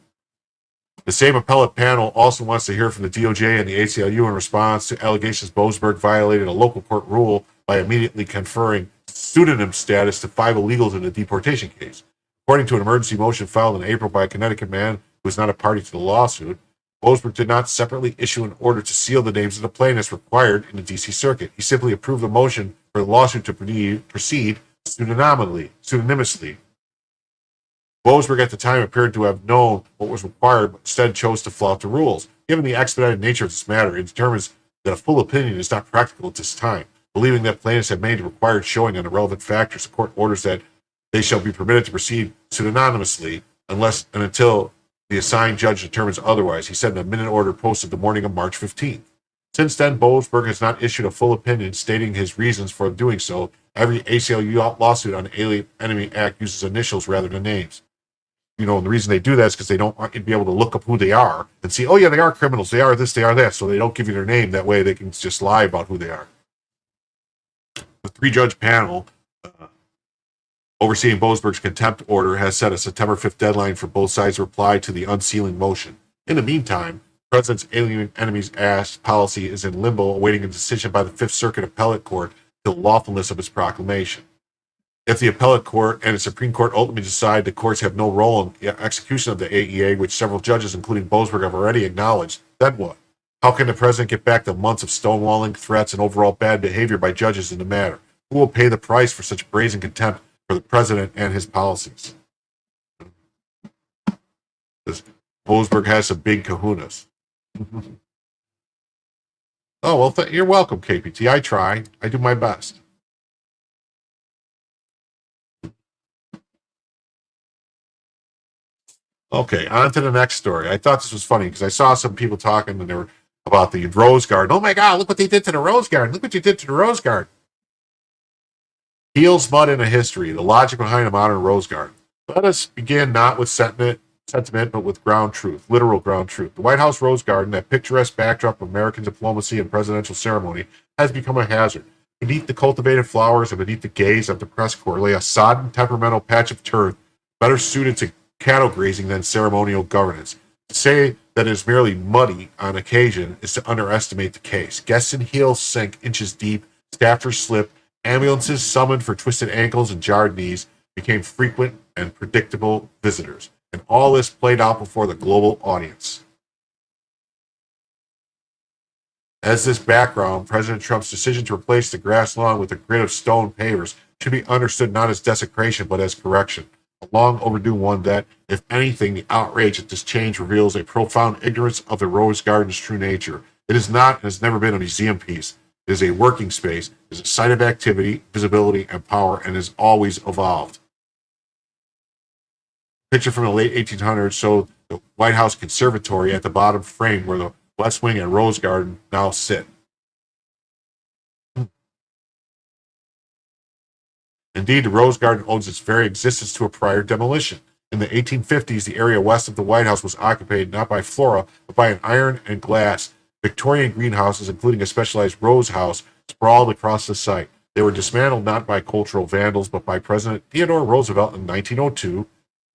The same appellate panel also wants to hear from the DOJ and the ACLU in response to allegations Boasberg violated a local court rule by immediately conferring pseudonym status to 5 illegals in a deportation case. According to an emergency motion filed in April by a Connecticut man who is not a party to the lawsuit, Boasberg did not separately issue an order to seal the names of the plaintiffs required in the D.C. Circuit. He simply approved the motion for the lawsuit to proceed pseudonymously. Boasberg at the time appeared to have known what was required, but instead chose to flout the rules. Given the expedited nature of this matter, it determines that a full opinion is not practical at this time. Believing that plaintiffs have made the required showing on the relevant factors, the court orders that they shall be permitted to proceed pseudonymously unless and until the assigned judge determines otherwise, he said in a minute order posted the morning of March 15th. Since then, Boasberg has not issued a full opinion stating his reasons for doing so. Every ACLU lawsuit on the Alien Enemy Act uses initials rather than names. You know, and the reason they do that is because they don't want you to be able to look up who they are and see, oh yeah, they are criminals, they are this, they are that, so they don't give you their name. That way they can just lie about who they are. The 3-judge panel overseeing Boasberg's contempt order has set a September 5th deadline for both sides to reply to the unsealing motion. In the meantime, the President's Alien Enemies Act policy is in limbo, awaiting a decision by the 5th Circuit Appellate Court to the lawfulness of its proclamation. If the Appellate Court and the Supreme Court ultimately decide the courts have no role in the execution of the AEA, which several judges, including Boasberg, have already acknowledged, then what? How can the President get back the months of stonewalling, threats, and overall bad behavior by judges in the matter? Who will pay the price for such brazen contempt for the President and his policies? Boasberg has some big kahunas. Oh, well, you're welcome, KPT. I try. I do my best. Okay, on to the next story. I thought this was funny because I saw some people talking and they were about the Rose Garden. Oh my God, look what they did to the Rose Garden. Look what you did to the Rose Garden. Heels, mud, and a history. The logic behind a modern Rose Garden. Let us begin not with sentiment, but with ground truth, literal ground truth. The White House Rose Garden, that picturesque backdrop of American diplomacy and presidential ceremony, has become a hazard. Beneath the cultivated flowers and beneath the gaze of the press corps lay a sodden, temperamental patch of turf better suited to cattle grazing than ceremonial governance. To say that it is merely muddy on occasion is to underestimate the case. Guests in heels sink inches deep, staffers slip, ambulances summoned for twisted ankles and jarred knees became frequent and predictable visitors. And all this played out before the global audience. As this background, President Trump's decision to replace the grass lawn with a grid of stone pavers should be understood not as desecration but as correction. A long overdue one that, if anything, the outrage at this change reveals a profound ignorance of the Rose Garden's true nature. It is not and has never been a museum piece. It is a working space, it is a site of activity, visibility, and power, and has always evolved. Picture from the late 1800s showed the White House Conservatory at the bottom frame where the West Wing and Rose Garden now sit. Indeed, the Rose Garden owes its very existence to a prior demolition. In the 1850s, the area west of the White House was occupied not by flora, but by an iron and glass Victorian greenhouses, including a specialized rose house, sprawled across the site. They were dismantled not by cultural vandals, but by President Theodore Roosevelt in 1902,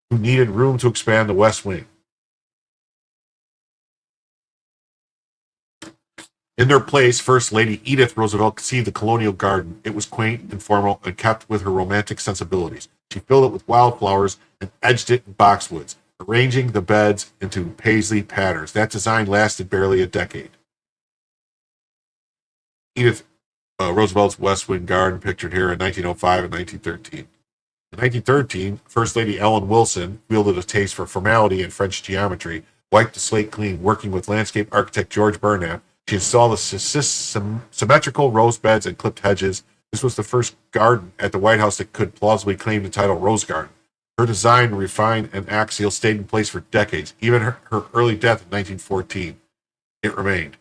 who needed room to expand the West Wing. In their place, First Lady Edith Roosevelt conceived the colonial garden. It was quaint and formal and kept with her romantic sensibilities. She filled it with wildflowers and edged it in boxwoods, arranging the beds into paisley patterns. That design lasted barely a decade. Edith Roosevelt's West Wing garden, pictured here in 1905 and 1913. In 1913, First Lady Ellen Wilson wielded a taste for formality and French geometry, wiped the slate clean, working with landscape architect George Burnap. She installed the symmetrical rose beds and clipped hedges. This was the first garden at the White House that could plausibly claim the title Rose Garden. Her design, refined and axial, stayed in place for decades. Even her early death in 1914, it remained.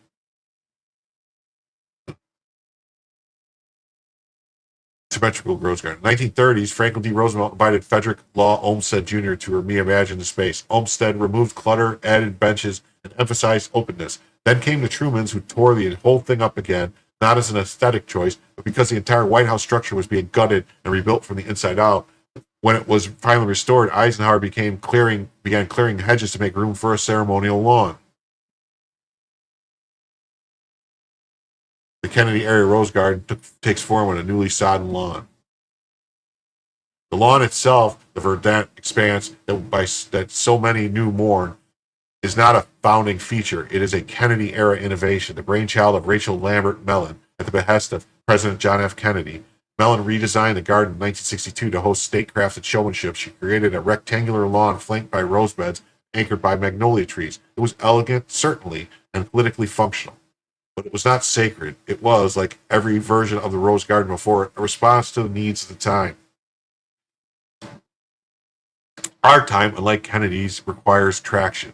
Symmetrical Rose Garden. 1930s, Franklin D. Roosevelt invited Frederick Law Olmsted Jr. to reimagine the space. Olmsted removed clutter, added benches, and emphasized openness. Then came the Trumans, who tore the whole thing up again, not as an aesthetic choice, but because the entire White House structure was being gutted and rebuilt from the inside out. When it was finally restored, Eisenhower began clearing hedges to make room for a ceremonial lawn. The Kennedy area Rose Garden takes form on a newly sodden lawn. The lawn itself, the verdant expanse that so many knew mourn, is not a founding feature. It is a Kennedy-era innovation, the brainchild of Rachel Lambert Mellon at the behest of President John F. Kennedy. Mellon redesigned the garden in 1962 to host state-crafted showmanship. She created a rectangular lawn flanked by rose beds, anchored by magnolia trees. It was elegant, certainly, and politically functional. But it was not sacred. It was, like every version of the Rose Garden before it, a response to the needs of the time. Our time, unlike Kennedy's, requires traction.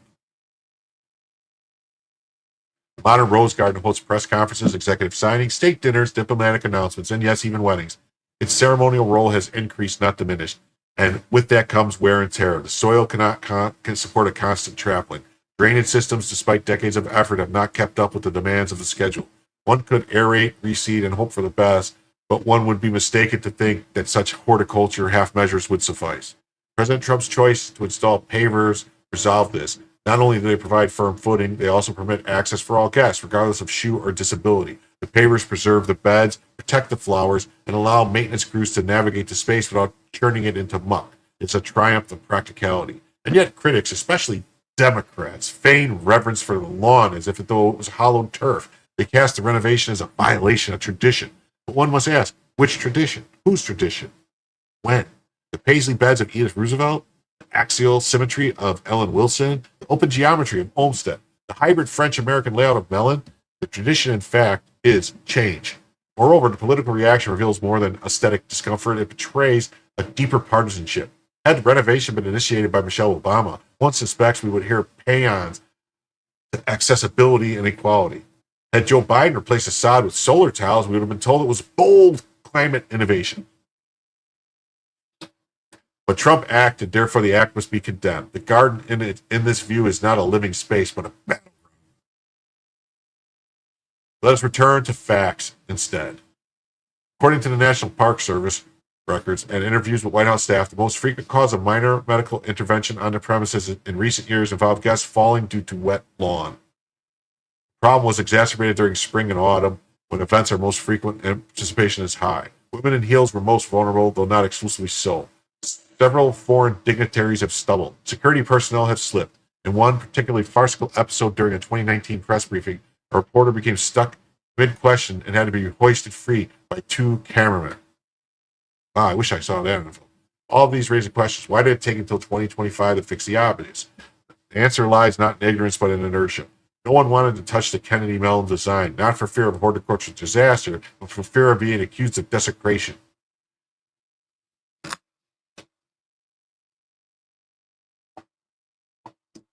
The modern Rose Garden hosts press conferences, executive signings, state dinners, diplomatic announcements, and yes, even weddings. Its ceremonial role has increased, not diminished. And with that comes wear and tear. The soil can support a constant trampling. Drainage systems, despite decades of effort, have not kept up with the demands of the schedule. One could aerate, reseed, and hope for the best, but one would be mistaken to think that such horticulture half measures would suffice. President Trump's choice to install pavers resolved this. Not only do they provide firm footing, they also permit access for all guests, regardless of shoe or disability. The pavers preserve the beds, protect the flowers, and allow maintenance crews to navigate the space without turning it into muck. It's a triumph of practicality. And yet critics, especially Democrats, feign reverence for the lawn as if though it was hollowed turf. They cast the renovation as a violation of tradition. But one must ask, which tradition? Whose tradition? When? The paisley beds of Edith Roosevelt? The axial symmetry of Ellen Wilson? The open geometry of Olmsted? The hybrid French-American layout of Mellon? The tradition, in fact, is change. Moreover, the political reaction reveals more than aesthetic discomfort. It betrays a deeper partisanship. Had the renovation been initiated by Michelle Obama, one suspects we would hear paeans to accessibility and equality. Had Joe Biden replaced Assad with solar tiles, we would have been told it was bold climate innovation. But Trump acted, therefore the act must be condemned. The garden in this view is not a living space, but a battleground. Let us return to facts instead. According to the National Park Service records and interviews with White House staff, the most frequent cause of minor medical intervention on the premises in recent years involved guests falling due to wet lawn. The problem was exacerbated during spring and autumn, when events are most frequent and participation is high. Women in heels were most vulnerable, though not exclusively so. Several foreign dignitaries have stumbled. Security personnel have slipped. In one particularly farcical episode during a 2019 press briefing, a reporter became stuck mid-question and had to be hoisted free by 2 cameramen. Wow, I wish I saw that info. All of these raise the questions. Why did it take until 2025 to fix the obvious? The answer lies not in ignorance, but in inertia. No one wanted to touch the Kennedy Mellon design, not for fear of horticultural disaster, but for fear of being accused of desecration.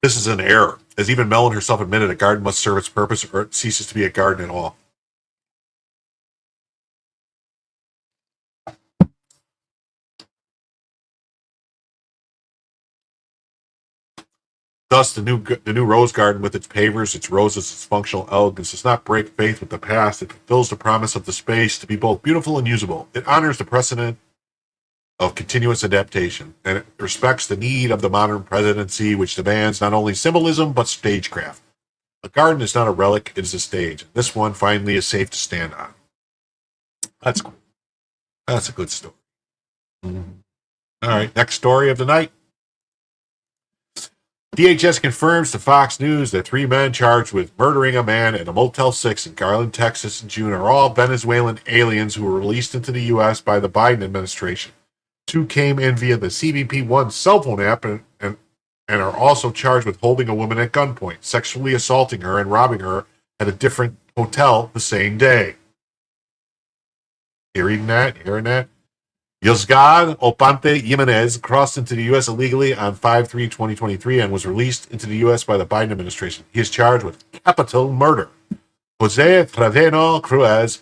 This is an error, as even Mellon herself admitted a garden must serve its purpose or it ceases to be a garden at all. Thus, the new Rose Garden, with its pavers, its roses, its functional elegance, does not break faith with the past. It fulfills the promise of the space to be both beautiful and usable. It honors the precedent of continuous adaptation, and it respects the need of the modern presidency, which demands not only symbolism, but stagecraft. A garden is not a relic, it is a stage. This one finally is safe to stand on. That's cool. That's a good story. All right, next story of the night. DHS confirms to Fox News that 3 men charged with murdering a man at a Motel 6 in Garland, Texas in June are all Venezuelan aliens who were released into the U.S. by the Biden administration. 2 came in via the CBP-1 cell phone app and are also charged with holding a woman at gunpoint, sexually assaulting her, and robbing her at a different hotel the same day. Hearing that? Yosgar Opante Jimenez crossed into the U.S. illegally on 5/3/2023 and was released into the U.S. by the Biden administration. He is charged with capital murder. Jose Trevino Cruz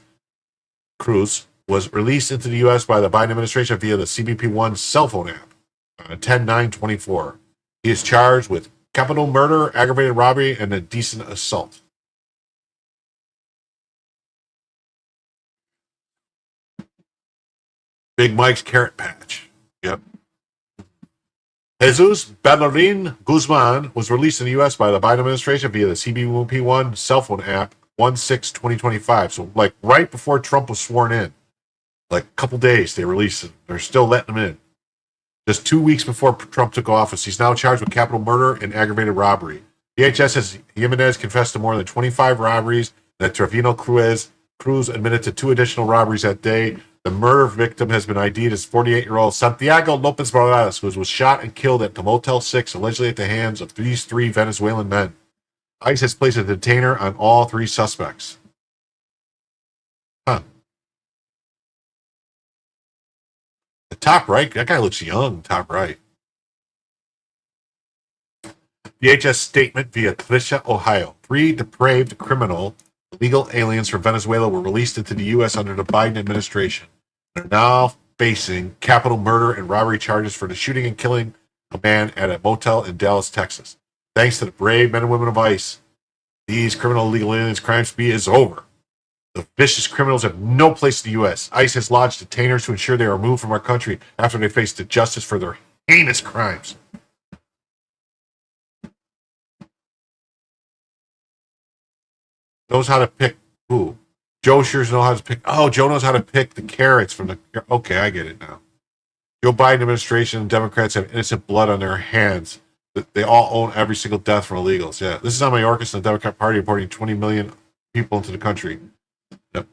was released into the U.S. by the Biden administration via the CBP-1 cell phone app on 10/9/24. He is charged with capital murder, aggravated robbery, and indecent assault. Big Mike's carrot patch. Yep. Jesus Ballerin Guzman was released in the U.S. by the Biden administration via the CBP-1 cell phone app 1/6/2025. So, like, right before Trump was sworn in. Like, a couple days, they released him. They're still letting him in. Just 2 weeks before Trump took office, he's now charged with capital murder and aggravated robbery. DHS says Jimenez confessed to more than 25 robberies, and that Trevino Cruz admitted to 2 additional robberies that day. The murder victim has been ID'd as 48-year-old Santiago Lopez Morales, who was shot and killed at the Motel 6, allegedly at the hands of these 3 Venezuelan men. ICE has placed a detainer on all 3 suspects. Huh. The top right, that guy looks young, top right. DHS statement via Tricia, Ohio. 3 depraved criminal illegal aliens from Venezuela were released into the U.S. under the Biden administration. They're now facing capital murder and robbery charges for the shooting and killing a man at a motel in Dallas, Texas. Thanks to the brave men and women of ICE, these criminal illegal aliens' crime spree is over. The vicious criminals have no place in the U.S. ICE has lodged detainers to ensure they are removed from our country after they face the justice for their heinous crimes. Knows how to pick who? Joe sure knows how to pick. Oh, Joe knows how to pick the carrots from the. Okay, I get it now. Joe Biden administration and Democrats have innocent blood on their hands. They all own every single death from illegals. Yeah, this is on Mayorkas and the Democrat Party reporting 20 million people into the country. Yep.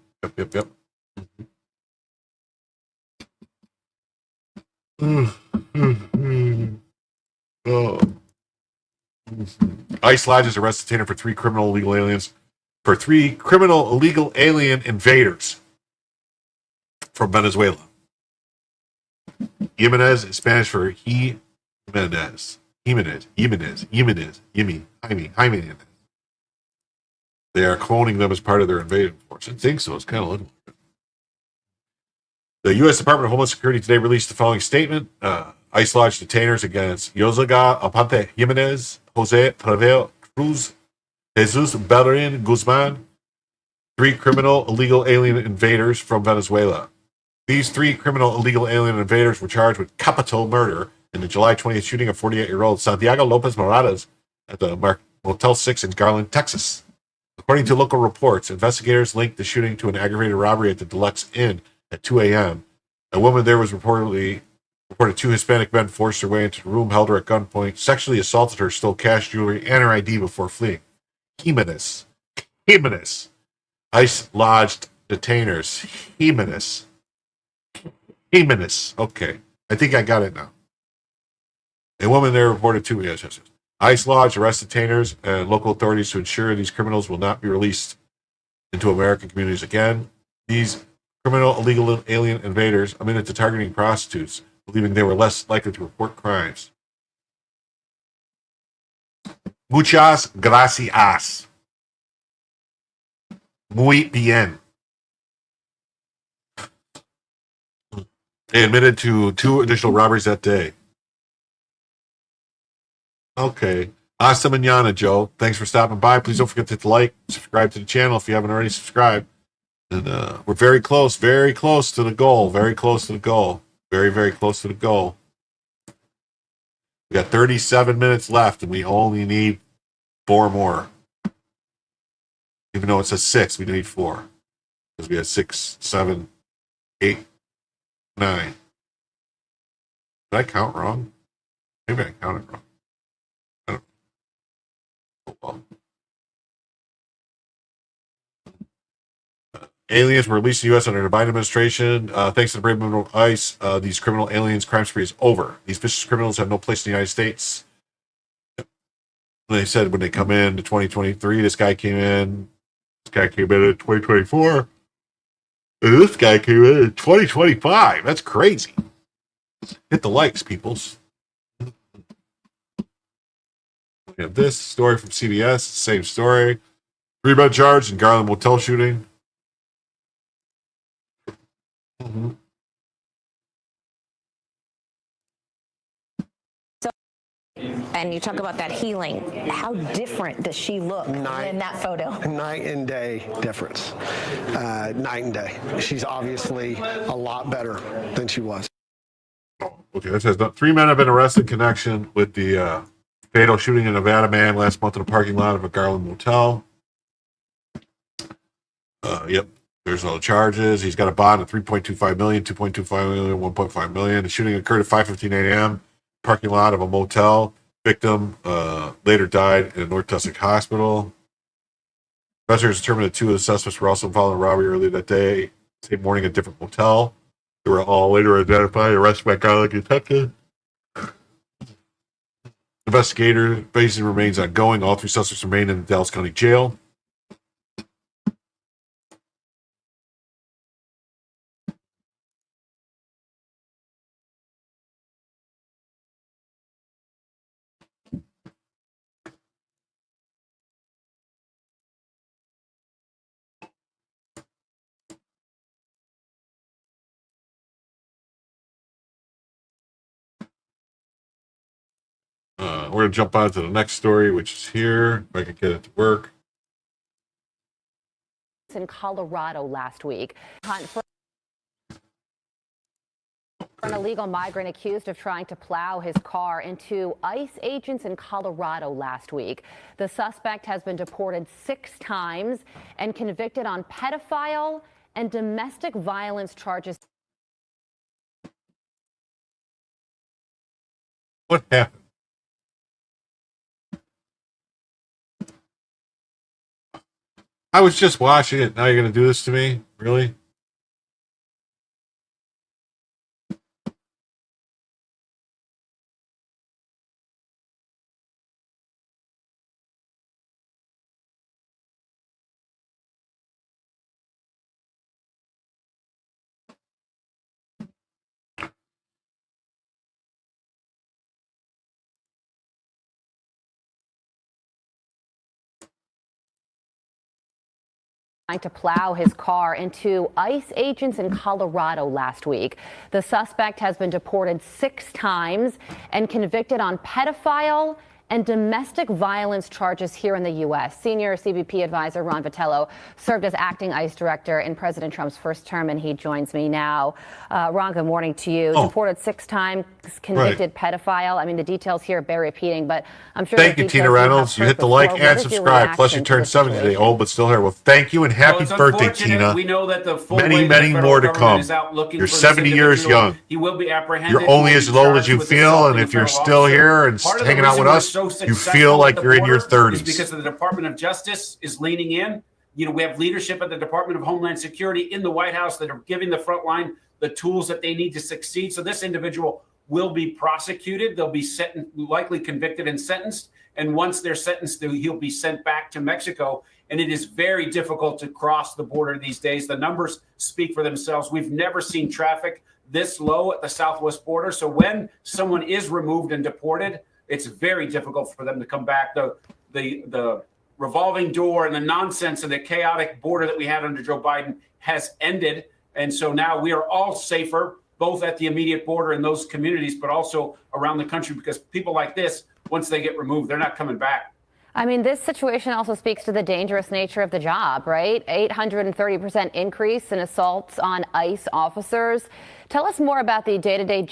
Oh. ICE lodges arrest detainer for 3 criminal illegal aliens. For 3 criminal illegal alien invaders from Venezuela. Jimenez is Spanish for Jimenez. They are cloning them as part of their invading force. I think so. It's kind of looking like it. The U.S. Department of Homeland Security today released the following statement. ICE lodged detainers against Yozaga Apante Jimenez, Jose Treveo Cruz, Jesus Bellerin Guzman, 3 criminal illegal alien invaders from Venezuela. These 3 criminal illegal alien invaders were charged with capital murder in the July 20th shooting of 48-year-old Santiago Lopez Morales at the Motel 6 in Garland, Texas. According to local reports, investigators linked the shooting to an aggravated robbery at the Deluxe Inn at 2 a.m. A woman there was reported 2 Hispanic men forced their way into the room, held her at gunpoint, sexually assaulted her, stole cash, jewelry, and her ID before fleeing. Jimenez. ICE lodged detainers. Jimenez. Okay. I think I got it now. A woman there reported 2. Yes. ICE lodged arrest detainers and local authorities to ensure these criminals will not be released into American communities again. These criminal illegal alien invaders admitted to targeting prostitutes, believing they were less likely to report crimes. Muchas gracias. Muy bien. They admitted to 2 additional robberies that day. Okay. Hasta mañana, Joe. Thanks for stopping by. Please don't forget to hit the like, subscribe to the channel if you haven't already subscribed. And we're very close to the goal. Very close to the goal. Very, very close to the goal. We got 37 minutes left, and we only need 4 more. Even though it says 6, we need 4. Because we had 6, 7, 8, 9. Did I count wrong? Maybe I counted wrong. I don't know. Oh, well. Aliens were released to the U.S. under the Biden administration. Thanks to the brave movement of ICE, these criminal aliens' crime spree is over. These vicious criminals have no place in the United States. They said when they come in to 2023, this guy came in. This guy came in 2024. And this guy came in 2025. That's crazy. Hit the likes, peoples. We have this story from CBS. Same story. 3-man charge in Garland motel shooting. Mm-hmm. And you talk about that healing. How different does she look in that photo? Night and day difference. Night and day. She's obviously a lot better than she was. Okay, that says 3 men have been arrested in connection with the fatal shooting in Nevada man last month in a parking lot of a Garland motel. Yep. There's no charges. He's got a bond of $3.25 million, $2.25 million, $1.5 million. The shooting occurred at 5:15 a.m. Parking lot of a motel. Victim later died in a North Tussock hospital. Investigators determined that 2 of the suspects were also involved in a robbery earlier that day. Same morning at a different motel. They were all later identified, arrested by Garland, Kentucky. Investigator basically remains ongoing. All 3 suspects remain in the Dallas County Jail. We're going to jump on to the next story, which is here. If I can get it to work. In Colorado last week. Hunt for an illegal migrant accused of trying to plow his car into ICE agents in Colorado last week. The suspect has been deported 6 times and convicted on pedophile and domestic violence charges. What happened? I was just watching it. Now you're going to do this to me? Really? trying to plow his car into ICE agents in Colorado last week. The suspect has been deported 6 times and convicted on pedophile and domestic violence charges here in the U.S. Senior CBP advisor Ron Vitello served as acting ICE director in President Trump's first term, and he joins me now. Ron, good morning to you. Deported 6 times, convicted pedophile. I mean, the details here bear repeating, but I'm sure. Thank you, Tina Reynolds. You hit the like and subscribe. Plus, you turned 70 today, old but still here. Well, thank you and happy birthday, Tina. We know that the full many more to come. You're 70 years young. He will be apprehended. You're only as old as you feel, and if you're still here and hanging out with us, you feel like you're in your 30s. Because the Department of Justice is leaning in. You know, we have leadership at the Department of Homeland Security in the White House that are giving the front line the tools that they need to succeed. So this individual will be prosecuted. They'll be likely convicted and sentenced. And once they're sentenced, he'll be sent back to Mexico. And it is very difficult to cross the border these days. The numbers speak for themselves. We've never seen traffic this low at the southwest border. So when someone is removed and deported, it's very difficult for them to come back. The revolving door and the nonsense and the chaotic border that we had under Joe Biden has ended. And so now we are all safer, both at the immediate border in those communities, but also around the country, because people like this, once they get removed, they're not coming back. I mean, this situation also speaks to the dangerous nature of the job, right? 830% increase in assaults on ICE officers. Tell us more about the day-to-day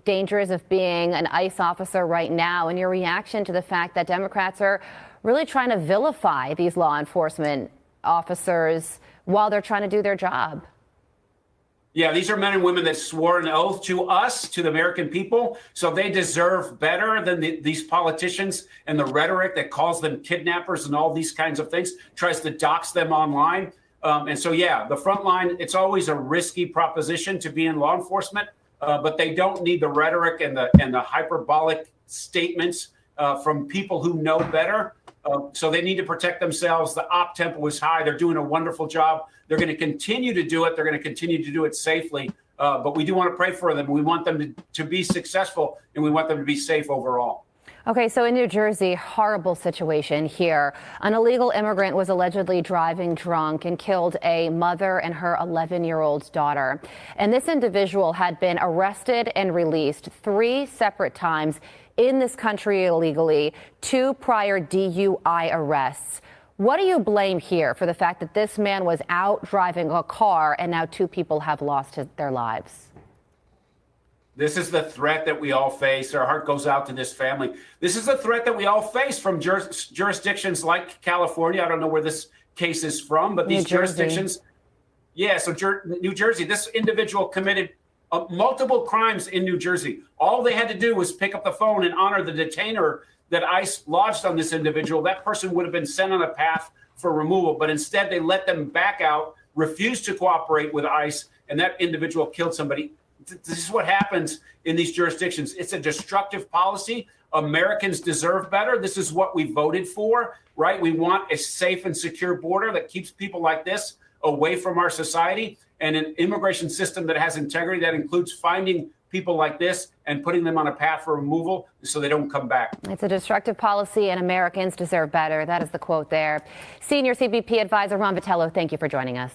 dangers of being an ICE officer right now and your reaction to the fact that Democrats are really trying to vilify these law enforcement officers while they're trying to do their job. Yeah, these are men and women that swore an oath to us, to the American people. So they deserve better than these politicians and the rhetoric that calls them kidnappers and all these kinds of things, tries to dox them online. And so, yeah, the front line, it's always a risky proposition to be in law enforcement, but they don't need the rhetoric and the hyperbolic statements from people who know better. So they need to protect themselves. The op tempo is high. They're doing a wonderful job. They're going to continue to do it. They're going to continue to do it safely. But we do want to pray for them. We want them to be successful, and we want them to be safe overall. Okay, so in New Jersey, horrible situation here. An illegal immigrant was allegedly driving drunk and killed a mother and her 11-year-old daughter. And this individual had been arrested and released 3 separate times in this country illegally, 2 prior DUI arrests. What do you blame here for the fact that this man was out driving a car and now 2 people have lost their lives? This is the threat that we all face. Our heart goes out to this family. This is a threat that we all face from jurisdictions like California. I don't know where this case is from, but these jurisdictions. Yeah, so New Jersey, this individual committed multiple crimes in New Jersey. All they had to do was pick up the phone and honor the detainer that ICE lodged on this individual. That person would have been sent on a path for removal, but instead they let them back out, refused to cooperate with ICE, and that individual killed somebody. This is what happens in these jurisdictions. It's a destructive policy. Americans deserve better. This is what we voted for, right? We want a safe and secure border that keeps people like this away from our society, and an immigration system that has integrity, that includes finding people like this and putting them on a path for removal so they don't come back. It's a destructive policy and Americans deserve better. That is the quote there. Senior CBP advisor Ron Vitello, thank you for joining us.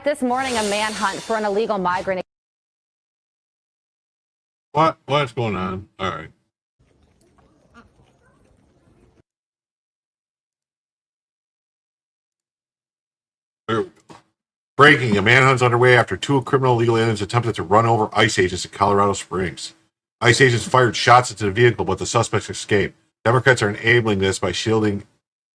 This morning, a manhunt for an illegal migrant. What's going on? All right. There we go. Breaking, a manhunt's underway after 2 criminal illegal aliens attempted to run over ICE agents in Colorado Springs. ICE agents fired shots into the vehicle, but the suspects escaped. Democrats are enabling this by shielding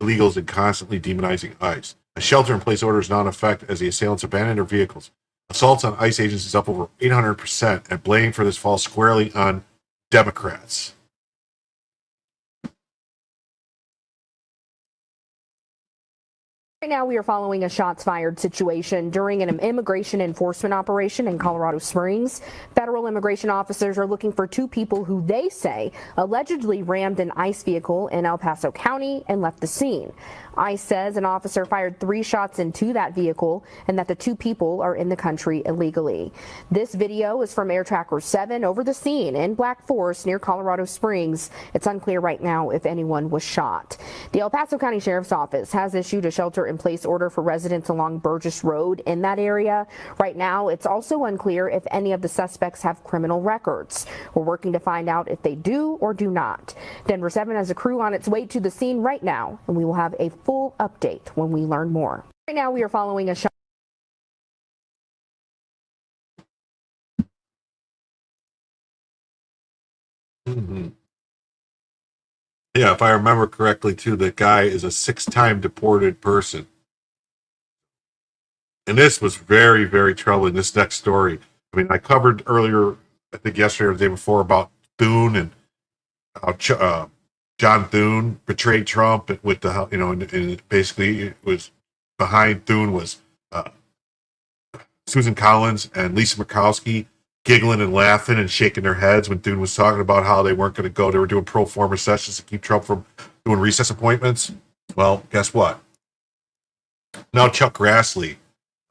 illegals and constantly demonizing ICE. A shelter-in-place order is now in effect as the assailants abandon their vehicles. Assaults on ICE agents is up over 800%, and blame for this falls squarely on Democrats. Right now, we are following a shots fired situation during an immigration enforcement operation in Colorado Springs. Federal immigration officers are looking for two people who they say allegedly rammed an ICE vehicle in El Paso County and left the scene. ICE says an officer fired 3 shots into that vehicle and that the 2 people are in the country illegally. This video is from Air Tracker 7 over the scene in Black Forest near Colorado Springs. It's unclear right now if anyone was shot. The El Paso County Sheriff's Office has issued a shelter-in-place order for residents along Burgess Road in that area. Right now, it's also unclear if any of the suspects have criminal records. We're working to find out if they do or do not. Denver 7 has a crew on its way to the scene right now, and we will have a full update when we learn more. Right now, we are following a shot. Yeah, if I remember correctly, too, the guy is a 6-time deported person. And this was very, very troubling, this next story. I mean, I covered earlier, I think yesterday or the day before, about Thune and how John Thune betrayed Trump with the, and basically it was behind Thune was Susan Collins and Lisa Murkowski giggling and laughing and shaking their heads when Thune was talking about how they weren't going to go. They were doing pro forma sessions to keep Trump from doing recess appointments. Well, guess what? Now Chuck Grassley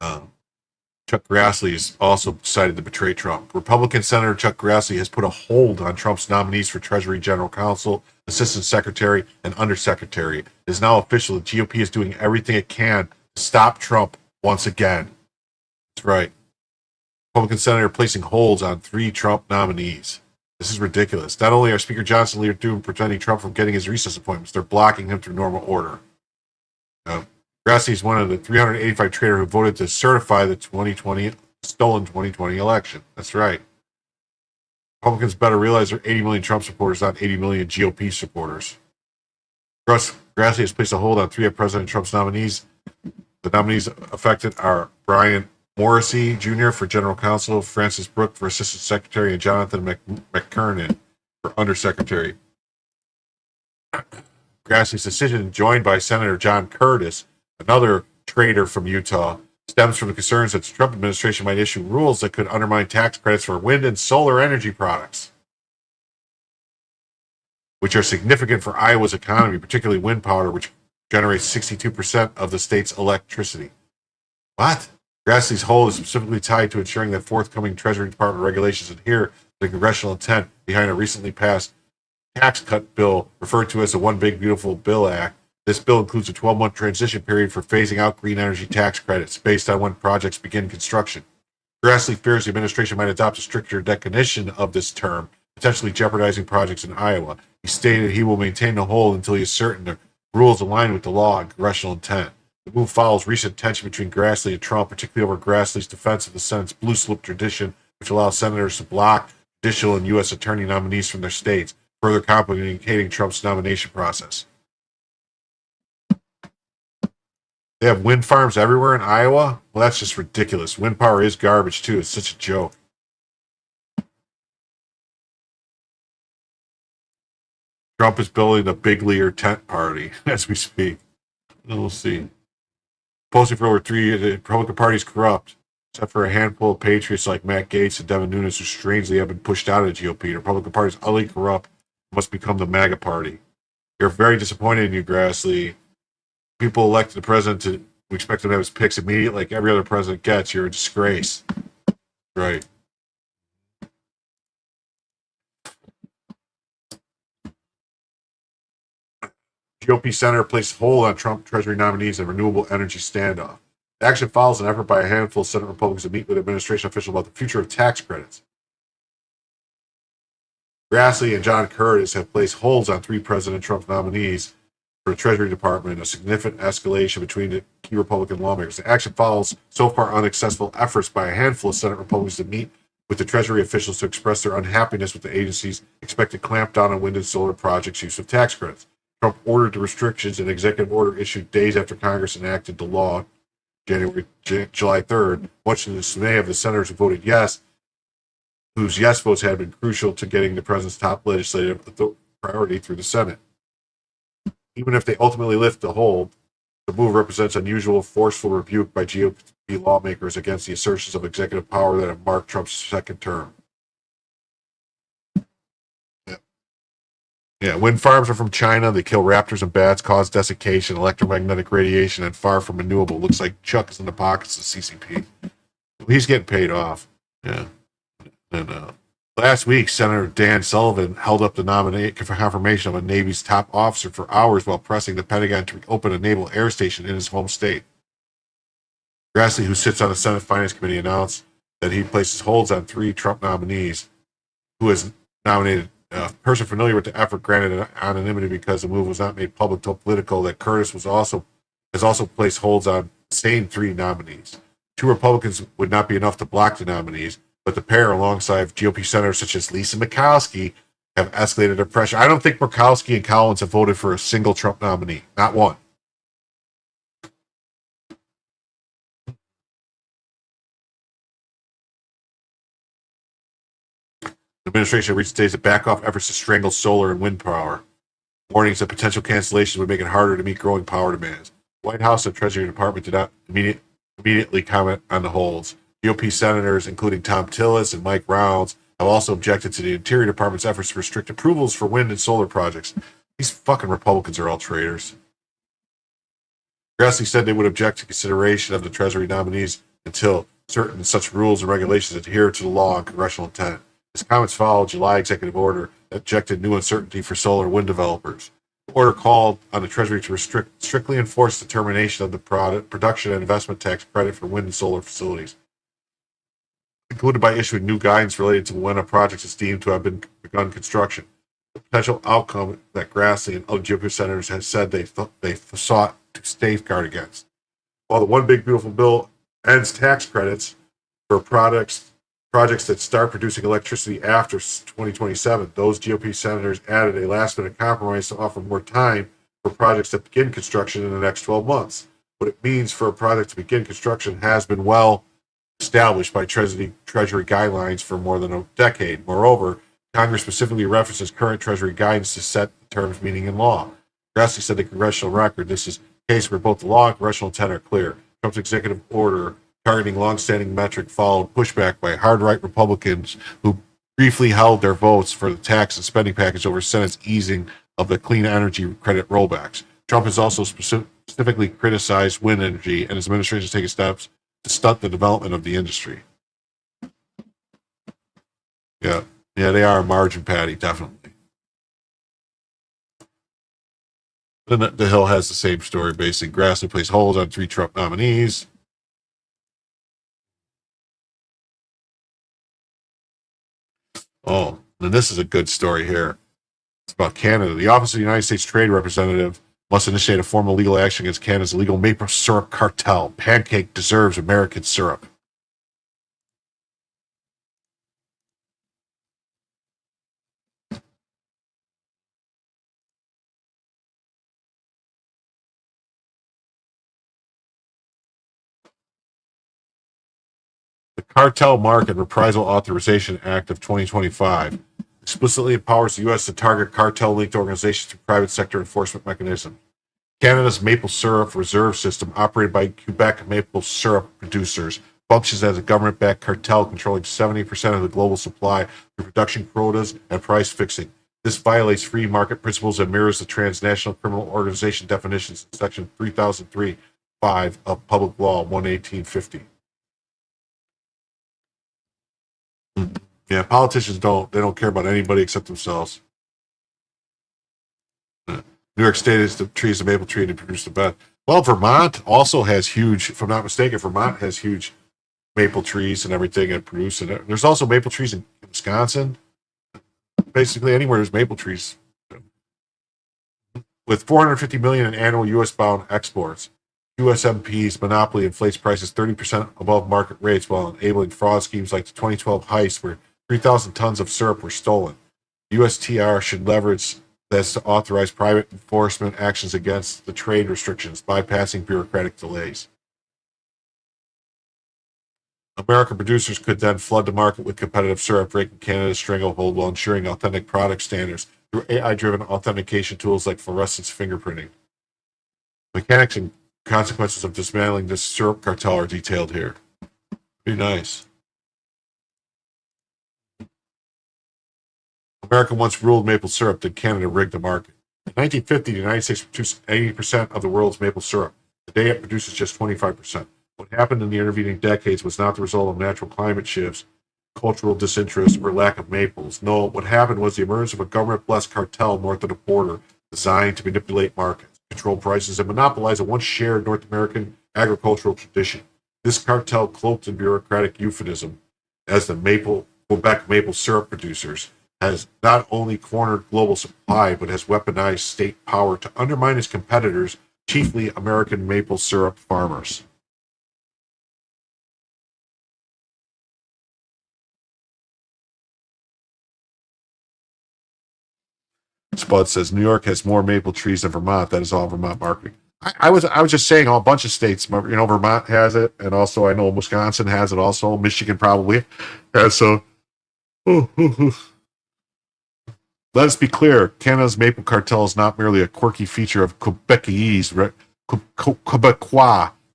has also decided to betray Trump. Republican Senator Chuck Grassley has put a hold on Trump's nominees for Treasury General Counsel, Assistant Secretary, and Undersecretary. It is now official. The GOP is doing everything it can to stop Trump once again. That's right. Republican Senator placing holds on 3 Trump nominees. This is ridiculous. Not only are Speaker Johnson and Leader Thune preventing Trump from getting his recess appointments, they're blocking him through normal order. Grassley is one of the 385 traitors who voted to certify the stolen 2020 election. That's right. Republicans better realize there are 80 million Trump supporters, not 80 million GOP supporters. Grassley has placed a hold on 3 of President Trump's nominees. The nominees affected are Brian Morrissey Jr. for General Counsel, Francis Brooke for Assistant Secretary, and Jonathan McKernan for Undersecretary. Grassley's decision, joined by Senator John Curtis, another traitor from Utah, stems from the concerns that the Trump administration might issue rules that could undermine tax credits for wind and solar energy products, which are significant for Iowa's economy, particularly wind power, which generates 62% of the state's electricity. What? Grassley's hold is specifically tied to ensuring that forthcoming Treasury Department regulations adhere to the congressional intent behind a recently passed tax cut bill referred to as the One Big Beautiful Bill Act. This bill includes a 12-month transition period for phasing out green energy tax credits based on when projects begin construction. Grassley fears the administration might adopt a stricter definition of this term, potentially jeopardizing projects in Iowa. He stated he will maintain the hold until he is certain the rules align with the law and congressional intent. The move follows recent tension between Grassley and Trump, particularly over Grassley's defense of the Senate's blue slip tradition, which allows senators to block judicial and U.S. attorney nominees from their states, further complicating Trump's nomination process. They have wind farms everywhere in Iowa? Well, that's just ridiculous. Wind power is garbage, too. It's such a joke. Trump is building a big leader tent party as we speak. We'll see. Posting for over 3 years, the Republican Party is corrupt, except for a handful of patriots like Matt Gaetz and Devin Nunes, who strangely have been pushed out of the GOP. The Republican Party is utterly corrupt, must become the MAGA party. You're very disappointed in you, Grassley. People elected the president we expect him to have his picks immediately, like every other president gets. You're a disgrace. Right. GOP senator placed hold on Trump Treasury nominees and renewable energy standoff. The action follows an effort by a handful of Senate Republicans to meet with administration officials about the future of tax credits. Grassley and John Curtis have placed holds on 3 President Trump nominees for the Treasury Department, a significant escalation between the key Republican lawmakers. The action follows so far unsuccessful efforts by a handful of Senate Republicans to meet with the Treasury officials to express their unhappiness with the agency's expected clampdown on wind and solar projects' use of tax credits. Trump ordered the restrictions in an executive order issued days after Congress enacted the law, July 3rd, much to the dismay of the senators who voted yes, whose yes votes had been crucial to getting the president's top legislative priority through the Senate. Even if they ultimately lift the hold, The move represents unusual, forceful rebuke by GOP lawmakers against the assertions of executive power that have marked Trump's second term. Yeah, wind farms are from China. They kill raptors and bats, cause desiccation, electromagnetic radiation, and far from renewable. Looks like Chuck is in the pockets of CCP. He's getting paid off. Yeah. And last week, Senator Dan Sullivan held up the confirmation of a Navy's top officer for hours while pressing the Pentagon to open a naval air station in his home state. Grassley, who sits on the Senate Finance Committee, announced that he places holds on 3 Trump nominees, who has nominated a person familiar with the effort granted anonymity because the move was not made public till political. That Curtis has also placed holds on the same 3 nominees. 2 Republicans would not be enough to block the nominees, but the pair, alongside GOP senators such as Lisa Murkowski, have escalated their pressure. I don't think Murkowski and Collins have voted for a single Trump nominee, not one. The administration reached states to back off efforts to strangle solar and wind power. Warnings that potential cancellations would make it harder to meet growing power demands. The White House and Treasury Department did not immediately comment on the holds. GOP senators, including Tom Tillis and Mike Rounds, have also objected to the Interior Department's efforts to restrict approvals for wind and solar projects. These fucking Republicans are all traitors. Grassley said they would object to consideration of the Treasury nominees until certain such rules and regulations adhere to the law and congressional intent. His comments followed July executive order that injected new uncertainty for solar and wind developers. The order called on the Treasury to strictly enforce the termination of the production and investment tax credit for wind and solar facilities, included by issuing new guidance related to when a project is deemed to have begun construction. The potential outcome that Grassley and other GOP senators have said they sought to safeguard against. While the One Big Beautiful Bill ends tax credits for projects that start producing electricity after 2027, those GOP senators added a last-minute compromise to offer more time for projects that begin construction in the next 12 months. What it means for a project to begin construction has been well established by Treasury guidelines for more than a decade. Moreover, Congress specifically references current Treasury guidance to set the terms meaning in law. Grassley said the congressional record, this is a case where both the law and congressional intent are clear. Trump's executive order targeting long-standing metric followed pushback by hard-right Republicans who briefly held their votes for the tax and spending package over Senate's easing of the clean energy credit rollbacks. Trump has also specifically criticized wind energy, and his administration has taken steps to stunt the development of the industry. Yeah, they are a margin patty, definitely. Then the Hill has the same story, basically. Grassley placed holds on 3 Trump nominees. Oh, and this is a good story here. It's about Canada. The Office of the United States Trade Representative must initiate a formal legal action against Canada's illegal maple syrup cartel. Pancake deserves American syrup. The Cartel Market Reprisal Authorization Act of 2025 explicitly empowers the U.S. to target cartel-linked organizations through private sector enforcement mechanisms. Canada's maple syrup reserve system, operated by Quebec maple syrup producers, functions as a government-backed cartel controlling 70% of the global supply through production quotas and price fixing. This violates free market principles and mirrors the transnational criminal organization definitions in Section 3003-5 of Public Law 11850. Yeah, politicians don't care about anybody except themselves. New York State is the trees of maple tree to produce the best. Well, Vermont also has huge, if I'm not mistaken, Vermont has huge maple trees and everything and produce it. There's also maple trees in Wisconsin. Basically anywhere there's maple trees. With $450 million in annual U.S.-bound exports, USMP's monopoly inflates prices 30% above market rates while enabling fraud schemes like the 2012 heist where 3,000 tons of syrup were stolen. USTR should leverage this to authorize private enforcement actions against the trade restrictions, bypassing bureaucratic delays. American producers could then flood the market with competitive syrup, breaking Canada's stranglehold while ensuring authentic product standards through AI-driven authentication tools like fluorescence fingerprinting. Mechanics and consequences of dismantling this syrup cartel are detailed here. Pretty nice. America once ruled maple syrup, then Canada rigged the market. In 1950, the United States produced 80% of the world's maple syrup. Today, it produces just 25%. What happened in the intervening decades was not the result of natural climate shifts, cultural disinterest, or lack of maples. No, what happened was the emergence of a government-blessed cartel north of the border designed to manipulate markets, control prices, and monopolize a once shared North American agricultural tradition. This cartel, cloaked in bureaucratic euphemism as the Quebec maple syrup producers, has not only cornered global supply, but has weaponized state power to undermine its competitors, chiefly American maple syrup farmers. Spud says New York has more maple trees than Vermont. That is all Vermont marketing. I was just saying a bunch of states. Vermont has it, and also I know Wisconsin has it. Also, Michigan probably has. So, let us be clear: Canada's maple cartel is not merely a quirky feature of Quebecois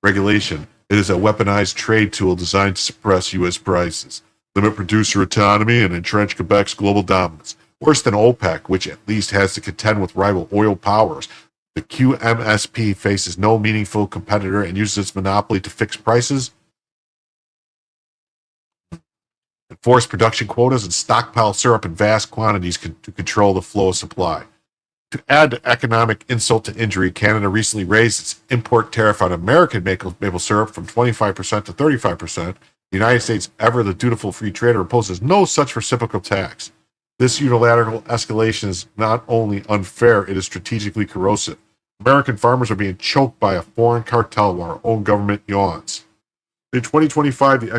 regulation. It is a weaponized trade tool designed to suppress U.S. prices, limit producer autonomy, and entrench Quebec's global dominance. Worse than OPEC, which at least has to contend with rival oil powers, the QMSP faces no meaningful competitor and uses its monopoly to fix prices, enforce production quotas, and stockpile syrup in vast quantities to control the flow of supply. To add to economic insult to injury, Canada recently raised its import tariff on American maple syrup from 25% to 35%. The United States, ever the dutiful free trader, imposes no such reciprocal tax. This unilateral escalation is not only unfair, it is strategically corrosive. American farmers are being choked by a foreign cartel while our own government yawns. In 2025, the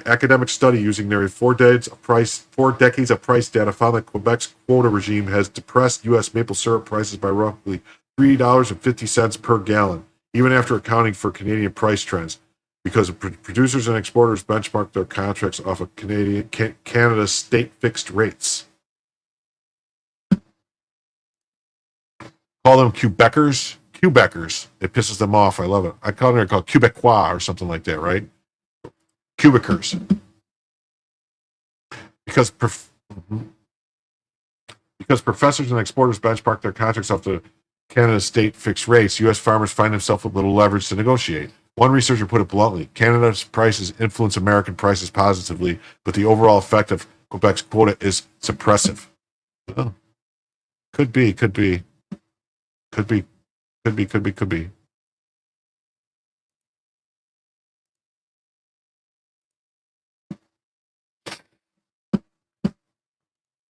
academic study using nearly 4 decades of price data found that Quebec's quota regime has depressed U.S. maple syrup prices by roughly $3.50 per gallon, even after accounting for Canadian price trends, because producers and exporters benchmark their contracts off of Canada's state fixed rates. Call them Quebecers. It pisses them off. I love it. I call them called Quebecois or something like that, right? Quebecers. Because professors and exporters benchmark their contracts off the Canada's state fixed rates, U.S. farmers find themselves with little leverage to negotiate. One researcher put it bluntly: Canada's prices influence American prices positively, but the overall effect of Quebec's quota is suppressive. Oh. Could be.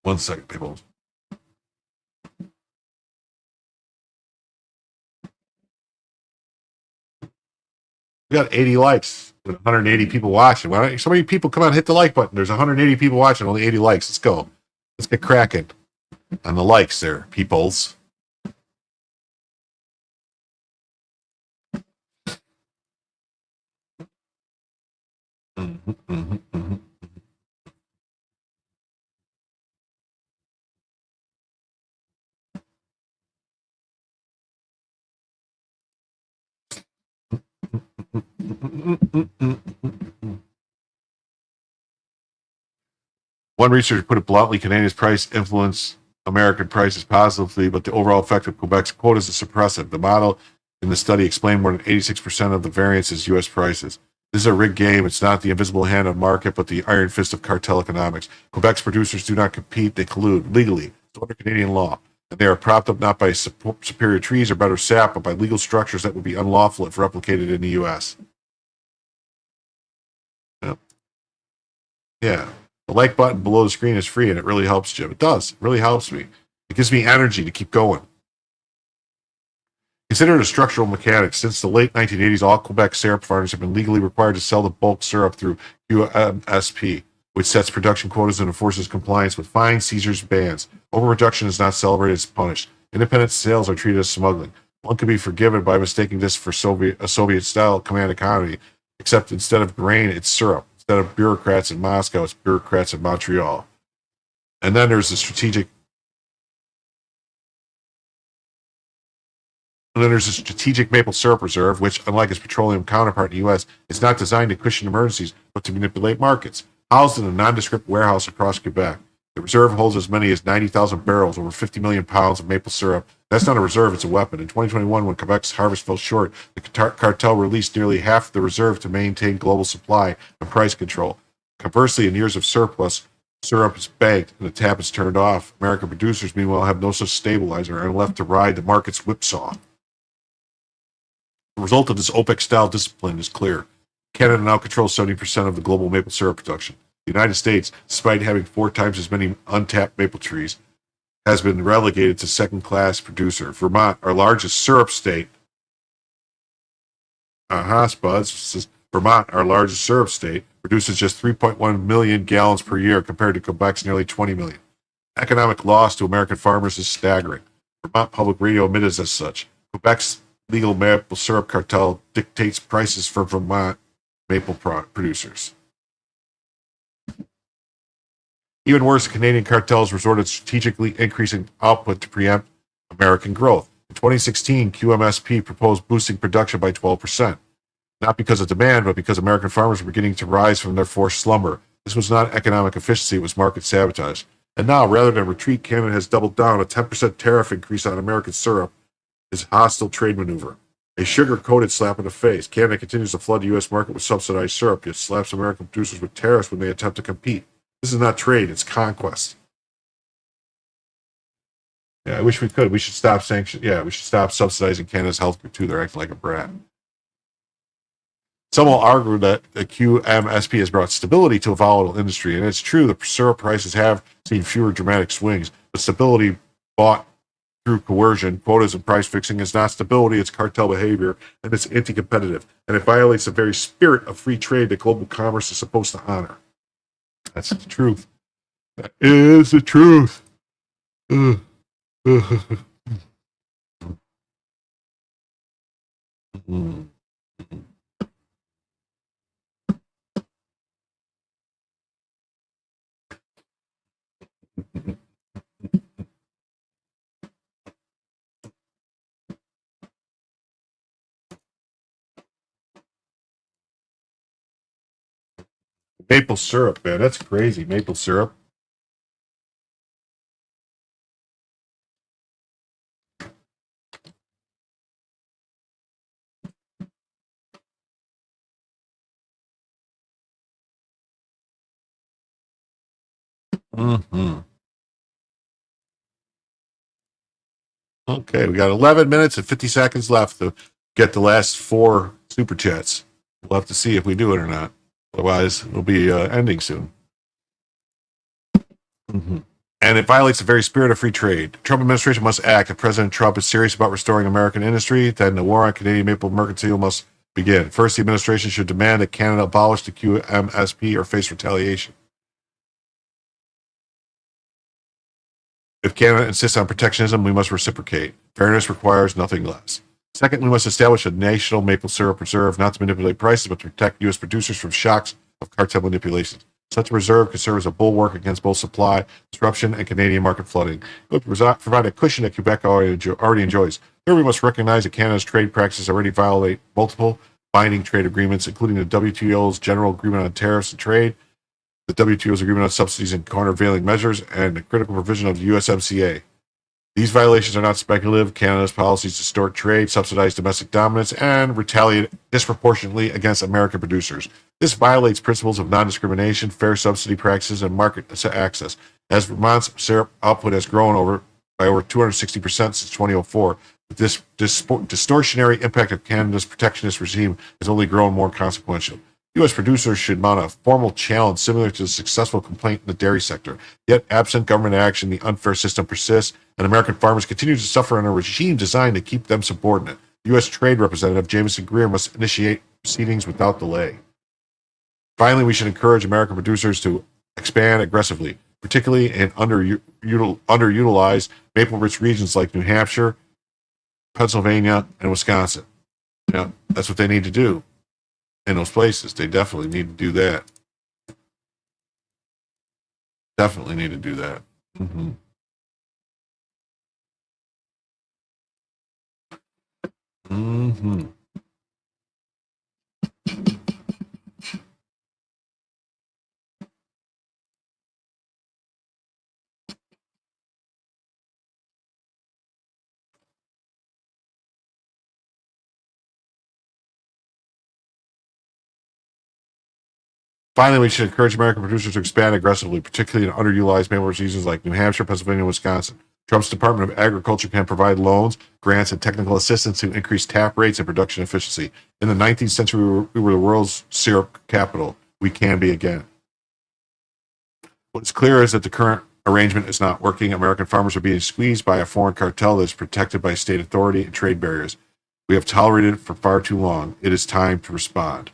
One second, people. We got 80 likes with 180 people watching. Why don't so many people come on, hit the like button? There's 180 people watching, only 80 likes. Let's go. Let's get cracking on the likes there, peoples. One researcher put it bluntly: Canadians' price influence American prices positively, but the overall effect of Quebec's quotas is suppressive. The model in the study explained more than 86% of the variance is U.S. prices. This is a rigged game. It's not the invisible hand of market, but the iron fist of cartel economics. Quebec's producers do not compete, they collude legally. It's under Canadian law. And they are propped up not by superior trees or better sap, but by legal structures that would be unlawful if replicated in the U.S. Yep. Yeah. The like button below the screen is free, and it really helps, Jim. It does. It really helps me. It gives me energy to keep going. Considered a structural mechanic, since the late 1980s, all Quebec syrup farmers have been legally required to sell the bulk syrup through QMSP, which sets production quotas and enforces compliance with fines, seizures, and bans. Overproduction is not celebrated, it's punished. Independent sales are treated as smuggling. One could be forgiven by mistaking this for a Soviet-style command economy, except instead of grain, it's syrup. Instead of bureaucrats in Moscow, it's bureaucrats in Montreal. And then there's the strategic... And then there's a strategic maple syrup reserve, which, unlike its petroleum counterpart in the U.S., is not designed to cushion emergencies, but to manipulate markets. Housed in a nondescript warehouse across Quebec, the reserve holds as many as 90,000 barrels, over 50 million pounds of maple syrup. That's not a reserve, it's a weapon. In 2021, when Quebec's harvest fell short, the cartel released nearly half the reserve to maintain global supply and price control. Conversely, in years of surplus, syrup is banked and the tap is turned off. American producers, meanwhile, have no such stabilizer and are left to ride the market's whipsaw. The result of this OPEC-style discipline is clear. Canada now controls 70% of the global maple syrup production. The United States, despite having 4 times as many untapped maple trees, has been relegated to second-class producer. Vermont, our largest syrup state, Vermont, our largest syrup state, produces just 3.1 million gallons per year compared to Quebec's nearly 20 million. Economic loss to American farmers is staggering. Vermont Public Radio admitted as such. Quebec's legal maple syrup cartel dictates prices for Vermont maple producers. Even worse, the Canadian cartels resorted to strategically increasing output to preempt American growth. In 2016, QMSP proposed boosting production by 12%. Not because of demand, but because American farmers were beginning to rise from their forced slumber. This was not economic efficiency, it was market sabotage. And now, rather than retreat, Canada has doubled down. A 10% tariff increase on American syrup is a hostile trade maneuver. A sugar-coated slap in the face. Canada continues to flood the U.S. market with subsidized syrup, yet slaps American producers with tariffs when they attempt to compete. This is not trade, it's conquest. Yeah, I wish we could. We should stop we should stop subsidizing Canada's healthcare too. They're acting like a brat. Some will argue that the QMSP has brought stability to a volatile industry, and it's true that syrup prices have seen fewer dramatic swings, but stability bought through coercion, quotas, and price fixing is not stability, it's cartel behavior, and it's anti-competitive, and it violates the very spirit of free trade that global commerce is supposed to honor. That's the truth. That is the truth. Maple syrup, man. That's crazy. Maple syrup. Okay, we got 11 minutes and 50 seconds left to get the last 4 super chats. We'll have to see if we do it or not. Otherwise, we'll be ending soon. And it violates the very spirit of free trade. The Trump administration must act. If President Trump is serious about restoring American industry, then the war on Canadian maple mercantile must begin. First, the administration should demand that Canada abolish the QMSP or face retaliation. If Canada insists on protectionism, we must reciprocate. Fairness requires nothing less. Second, we must establish a national maple syrup reserve, not to manipulate prices, but to protect U.S. producers from shocks of cartel manipulations. Such a reserve could serve as a bulwark against both supply disruption and Canadian market flooding. It would provide a cushion that Quebec already enjoys. Third, we must recognize that Canada's trade practices already violate multiple binding trade agreements, including the WTO's General Agreement on Tariffs and Trade, the WTO's Agreement on Subsidies and Countervailing Measures, and the critical provision of the USMCA. These violations are not speculative. Canada's policies distort trade, subsidize domestic dominance, and retaliate disproportionately against American producers. This violates principles of non-discrimination, fair subsidy practices, and market access. As Vermont's syrup output has grown by over 260% since 2004, this distortionary impact of Canada's protectionist regime has only grown more consequential. U.S. producers should mount a formal challenge similar to the successful complaint in the dairy sector. Yet, absent government action, the unfair system persists, and American farmers continue to suffer under a regime designed to keep them subordinate. U.S. Trade Representative Jameson Greer must initiate proceedings without delay. Finally, we should encourage American producers to expand aggressively, particularly in underutilized maple-rich regions like New Hampshire, Pennsylvania, and Wisconsin. Yeah, that's what they need to do. In those places, they definitely need to do that. Definitely need to do that. Mm-hmm. Finally, we should encourage American producers to expand aggressively, particularly in underutilized mail order seasons like New Hampshire, Pennsylvania, and Wisconsin. Trump's Department of Agriculture can provide loans, grants, and technical assistance to increase tap rates and production efficiency. In the 19th century, we were the world's syrup capital. We can be again. What's clear is that the current arrangement is not working. American farmers are being squeezed by a foreign cartel that is protected by state authority and trade barriers. We have tolerated it for far too long. It is time to respond.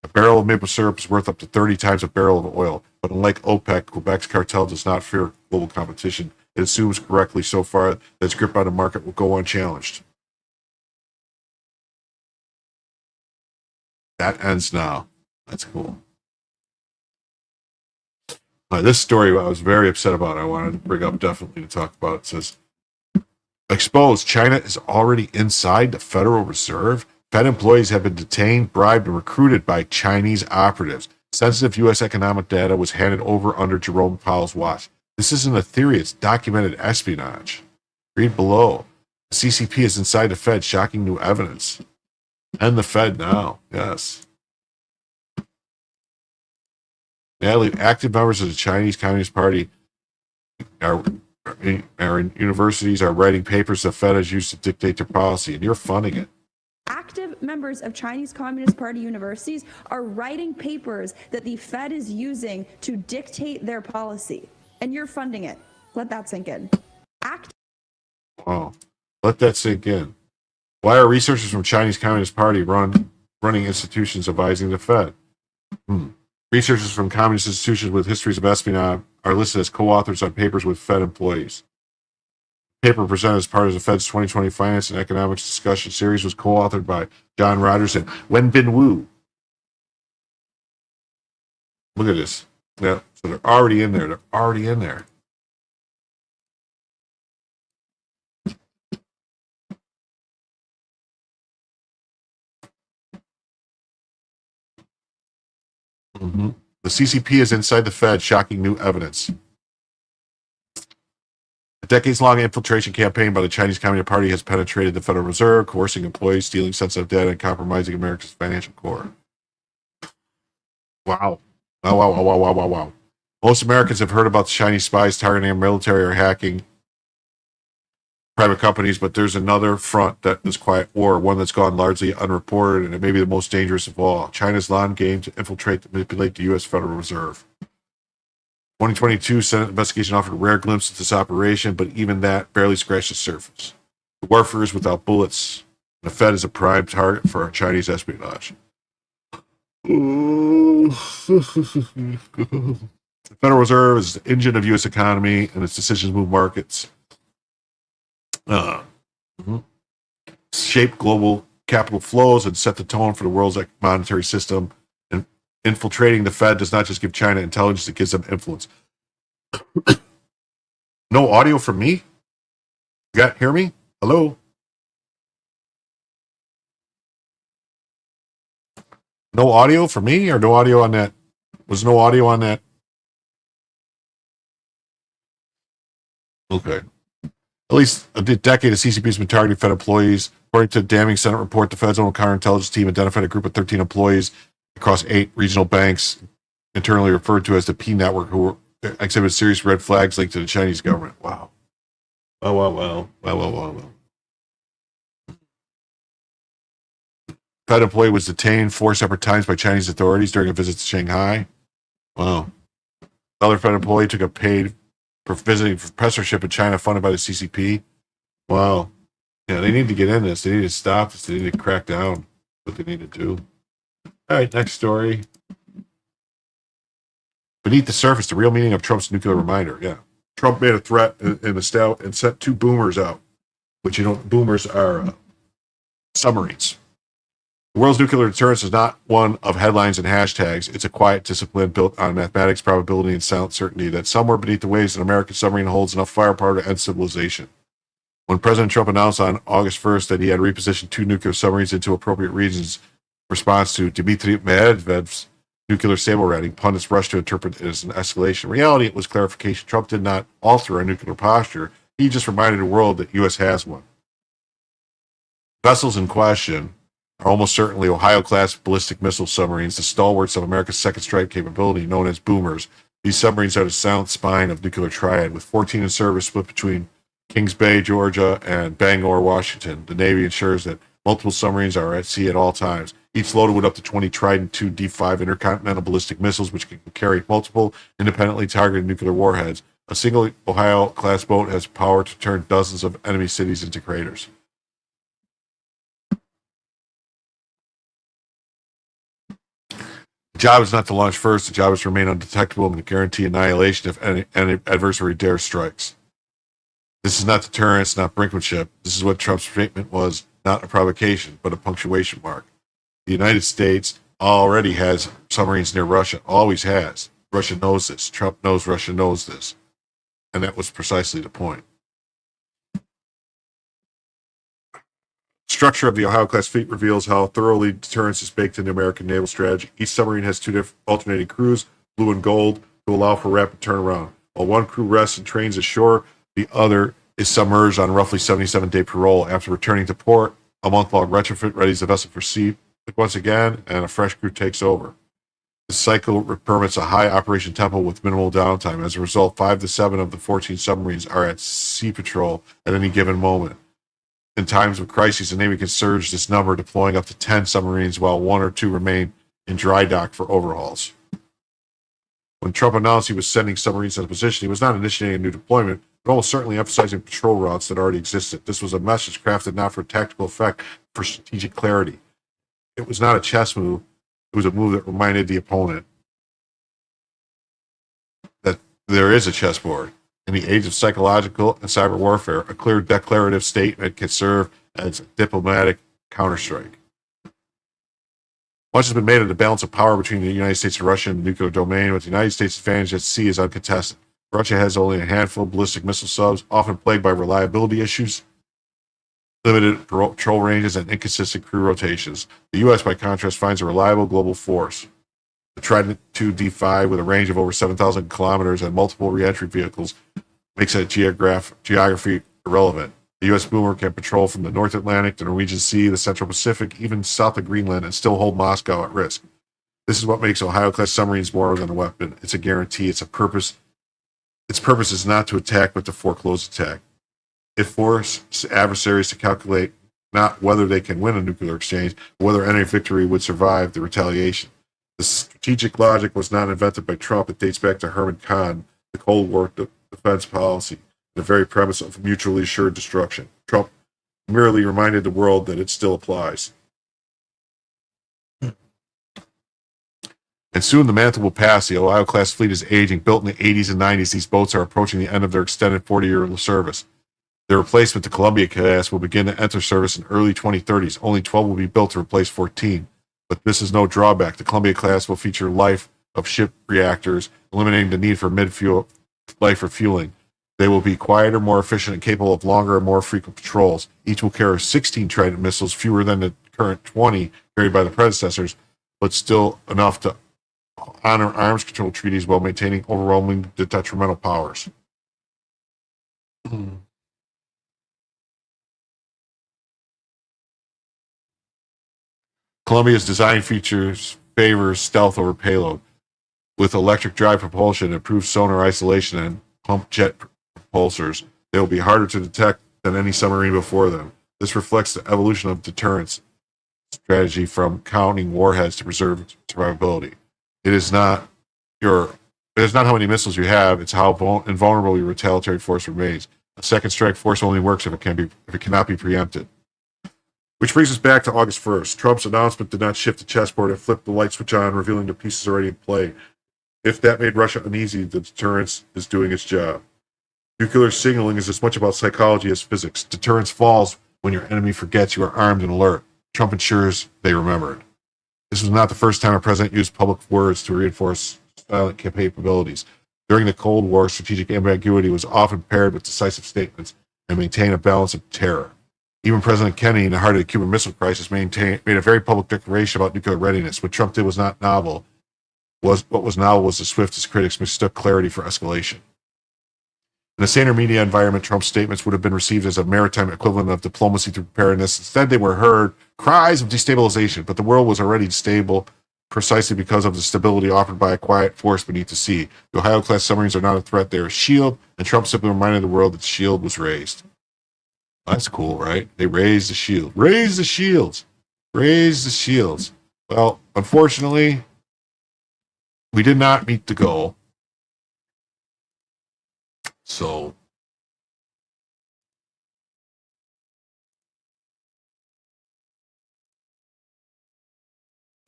A barrel of maple syrup is worth up to 30 times a barrel of oil, but unlike OPEC, Quebec's cartel does not fear global competition. It assumes correctly so far that its grip on the market will go unchallenged. That ends now. That's cool. This story I was very upset about. I wanted to bring up definitely to talk about. It says, exposed, China is already inside the Federal Reserve. Fed employees have been detained, bribed, and recruited by Chinese operatives. Sensitive U.S. economic data was handed over under Jerome Powell's watch. This isn't a theory, it's documented espionage. Read below. The CCP is inside the Fed, shocking new evidence. And the Fed now, yes. Natalie, active members of the Chinese Communist Party are in universities are writing papers the Fed has used to dictate their policy, and you're funding it. Active members of Chinese Communist Party universities are writing papers that the Fed is using to dictate their policy, and you're funding it. Let that sink in. Wow. Let that sink in. Why are researchers from Chinese Communist Party running institutions advising the Fed? Researchers from communist institutions with histories of espionage are listed as co-authors on papers with Fed employees. Paper presented as part of the Fed's 2020 Finance and Economics Discussion Series was co-authored by John Rogers and Wenbin Wu. Look at this. Yeah, so they're already in there. They're already in there. The CCP is inside the Fed, shocking new evidence. A decades-long infiltration campaign by the Chinese Communist Party has penetrated the Federal Reserve, coercing employees, stealing sensitive data, and compromising America's financial core. Wow. Wow. Most Americans have heard about the Chinese spies targeting our military or hacking private companies, but there's another front that is quiet war, one that's gone largely unreported, and it may be the most dangerous of all. China's long game to infiltrate and manipulate the U.S. Federal Reserve. 2022 Senate investigation offered a rare glimpse of this operation, but even that barely scratched the surface. The warfare is without bullets. The Fed is a prime target for our Chinese espionage. The Federal Reserve is the engine of U.S. economy, and its decisions move markets. Shape global capital flows and set the tone for the world's monetary system. And infiltrating the Fed does not just give China intelligence, it gives them influence. No audio from me? You hear me? Hello? No audio from me or no audio on that? Was no audio on that? Okay. At least a decade, the CCP has been targeting Fed employees. According to a damning Senate report, the Fed's own counterintelligence team identified a group of 13 employees across 8 regional banks, internally referred to as the P Network, who exhibited serious red flags linked to the Chinese government. Wow. Wow. Fed employee was detained 4 separate times by Chinese authorities during a visit to Shanghai. Wow. Another Fed employee took a paid for visiting professorship in China funded by the CCP. Wow. Yeah, they need to get in this. They need to stop this. They need to crack down what they need to do. All right, next story. Beneath the surface, the real meaning of Trump's nuclear reminder. Yeah. Trump made a threat and sent 2 boomers out, which, boomers are submarines. The world's nuclear deterrence is not one of headlines and hashtags. It's a quiet discipline built on mathematics, probability, and sound certainty that somewhere beneath the waves, an American submarine holds enough firepower to end civilization. When President Trump announced on August 1st that he had repositioned 2 nuclear submarines into appropriate regions in response to Dmitry Medvedev's nuclear stable rating, pundits rushed to interpret it as an escalation. In reality, it was clarification. Trump did not alter our nuclear posture. He just reminded the world that U.S. has one. Vessels in question are almost certainly Ohio-class ballistic missile submarines, the stalwarts of America's second strike capability, known as boomers. These submarines are the silent spine of nuclear triad, with 14 in service split between Kings Bay, Georgia, and Bangor, Washington. The Navy ensures that multiple submarines are at sea at all times, each loaded with up to 20 Trident II D5 intercontinental ballistic missiles, which can carry multiple independently targeted nuclear warheads. A single Ohio-class boat has power to turn dozens of enemy cities into craters. The job is not to launch first. The job is to remain undetectable and to guarantee annihilation if any adversary dares strikes. This is not deterrence, not brinkmanship. This is what Trump's statement was, not a provocation, but a punctuation mark. The United States already has submarines near Russia, always has. Russia knows this. Trump knows Russia knows this. And that was precisely the point. Structure of the Ohio-class fleet reveals how thoroughly deterrence is baked into American naval strategy. Each submarine has 2 different alternating crews, blue and gold, to allow for rapid turnaround. While one crew rests and trains ashore, the other is submerged on roughly 77-day parole. After returning to port, a month-long retrofit readies the vessel for sea once again, and a fresh crew takes over. This cycle permits a high operation tempo with minimal downtime. As a result, 5 to 7 of the 14 submarines are at sea patrol at any given moment. In times of crisis, the Navy can surge this number, deploying up to 10 submarines while 1 or 2 remain in dry dock for overhauls. When Trump announced he was sending submarines into position, he was not initiating a new deployment, but almost certainly emphasizing patrol routes that already existed. This was a message crafted not for tactical effect, but for strategic clarity. It was not a chess move. It was a move that reminded the opponent that there is a chessboard. In the age of psychological and cyber warfare, a clear declarative statement can serve as a diplomatic counterstrike. Much has been made of the balance of power between the United States and Russia in the nuclear domain, but the United States' advantage at sea is uncontested. Russia has only a handful of ballistic missile subs, often plagued by reliability issues, limited patrol ranges, and inconsistent crew rotations. The U.S., by contrast, finds a reliable global force. The Trident II D5, with a range of over 7,000 kilometers and multiple reentry vehicles, makes that geography irrelevant. The U.S. boomer can patrol from the North Atlantic, the Norwegian Sea, the Central Pacific, even south of Greenland, and still hold Moscow at risk. This is what makes Ohio-class submarines more than a weapon. It's a guarantee. It's a purpose. Its purpose is not to attack, but to foreclose attack. It forces adversaries to calculate not whether they can win a nuclear exchange, but whether any victory would survive the retaliation. The strategic logic was not invented by Trump. It dates back to Herman Kahn, the Cold War defense policy, the very premise of mutually assured destruction. Trump merely reminded the world that it still applies. And soon the mantle will pass. The Ohio-class fleet is aging. Built in the 80s and 90s, these boats are approaching the end of their extended 40-year service. Their replacement, the Columbia-class, will begin to enter service in early 2030s. Only 12 will be built to replace 14. But this is no drawback. The Columbia-class will feature life of ship reactors, eliminating the need for mid-fuel life refueling. They will be quieter, more efficient, and capable of longer and more frequent patrols. Each will carry 16 Trident missiles, fewer than the current 20 carried by the predecessors, but still enough to honor arms control treaties while maintaining overwhelming detrimental powers. Columbia's design features favors stealth over payload. With electric drive propulsion, improved sonar isolation, and pump jet propulsors, they will be harder to detect than any submarine before them. This reflects the evolution of deterrence strategy from counting warheads to preserve survivability. It is not how many missiles you have, it's how invulnerable your retaliatory force remains. A second strike force only works if it cannot be preempted. Which brings us back to August 1st. Trump's announcement did not shift the chessboard and flip the light switch on, revealing the pieces already in play. If that made Russia uneasy, the deterrence is doing its job. Nuclear signaling is as much about psychology as physics. Deterrence falls when your enemy forgets you are armed and alert. Trump ensures they remembered. This was not the first time a president used public words to reinforce silent capabilities. During the Cold War, strategic ambiguity was often paired with decisive statements. and maintain a balance of terror. Even President Kennedy, in the heart of the Cuban Missile Crisis, made a very public declaration about nuclear readiness. What Trump did was not novel. What was novel was the swift, as critics mistook clarity for escalation. In a saner media environment, Trump's statements would have been received as a maritime equivalent of diplomacy through preparedness. Instead, they were heard cries of destabilization, but the world was already stable precisely because of the stability offered by a quiet force beneath the sea. The Ohio-class submarines are not a threat, they're a shield, and Trump simply reminded the world that the shield was raised. That's cool, right? They raised the shield. Raise the shields. Raise the shields. Well, unfortunately, we did not meet the goal. So,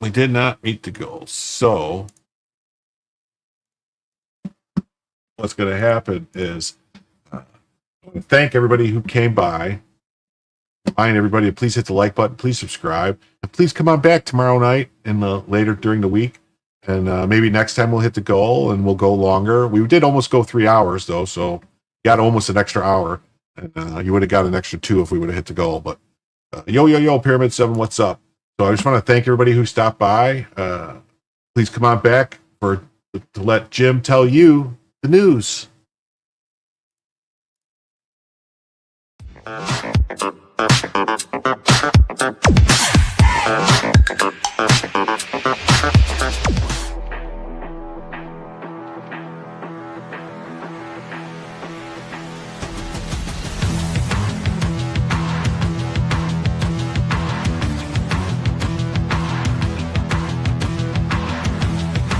we did not meet the goal. So, what's going to happen is I want to thank everybody who came by. Remind everybody to please hit the like button, please subscribe, and please come on back tomorrow night and later during the week. And maybe next time we'll hit the goal and we'll go longer. We did almost go 3 hours though, so got almost an extra hour. And you would have got an extra 2 if we would have hit the goal. But yo, Pyramid 7, what's up? So I just want to thank everybody who stopped by. Please come on back to let Jim tell you the news.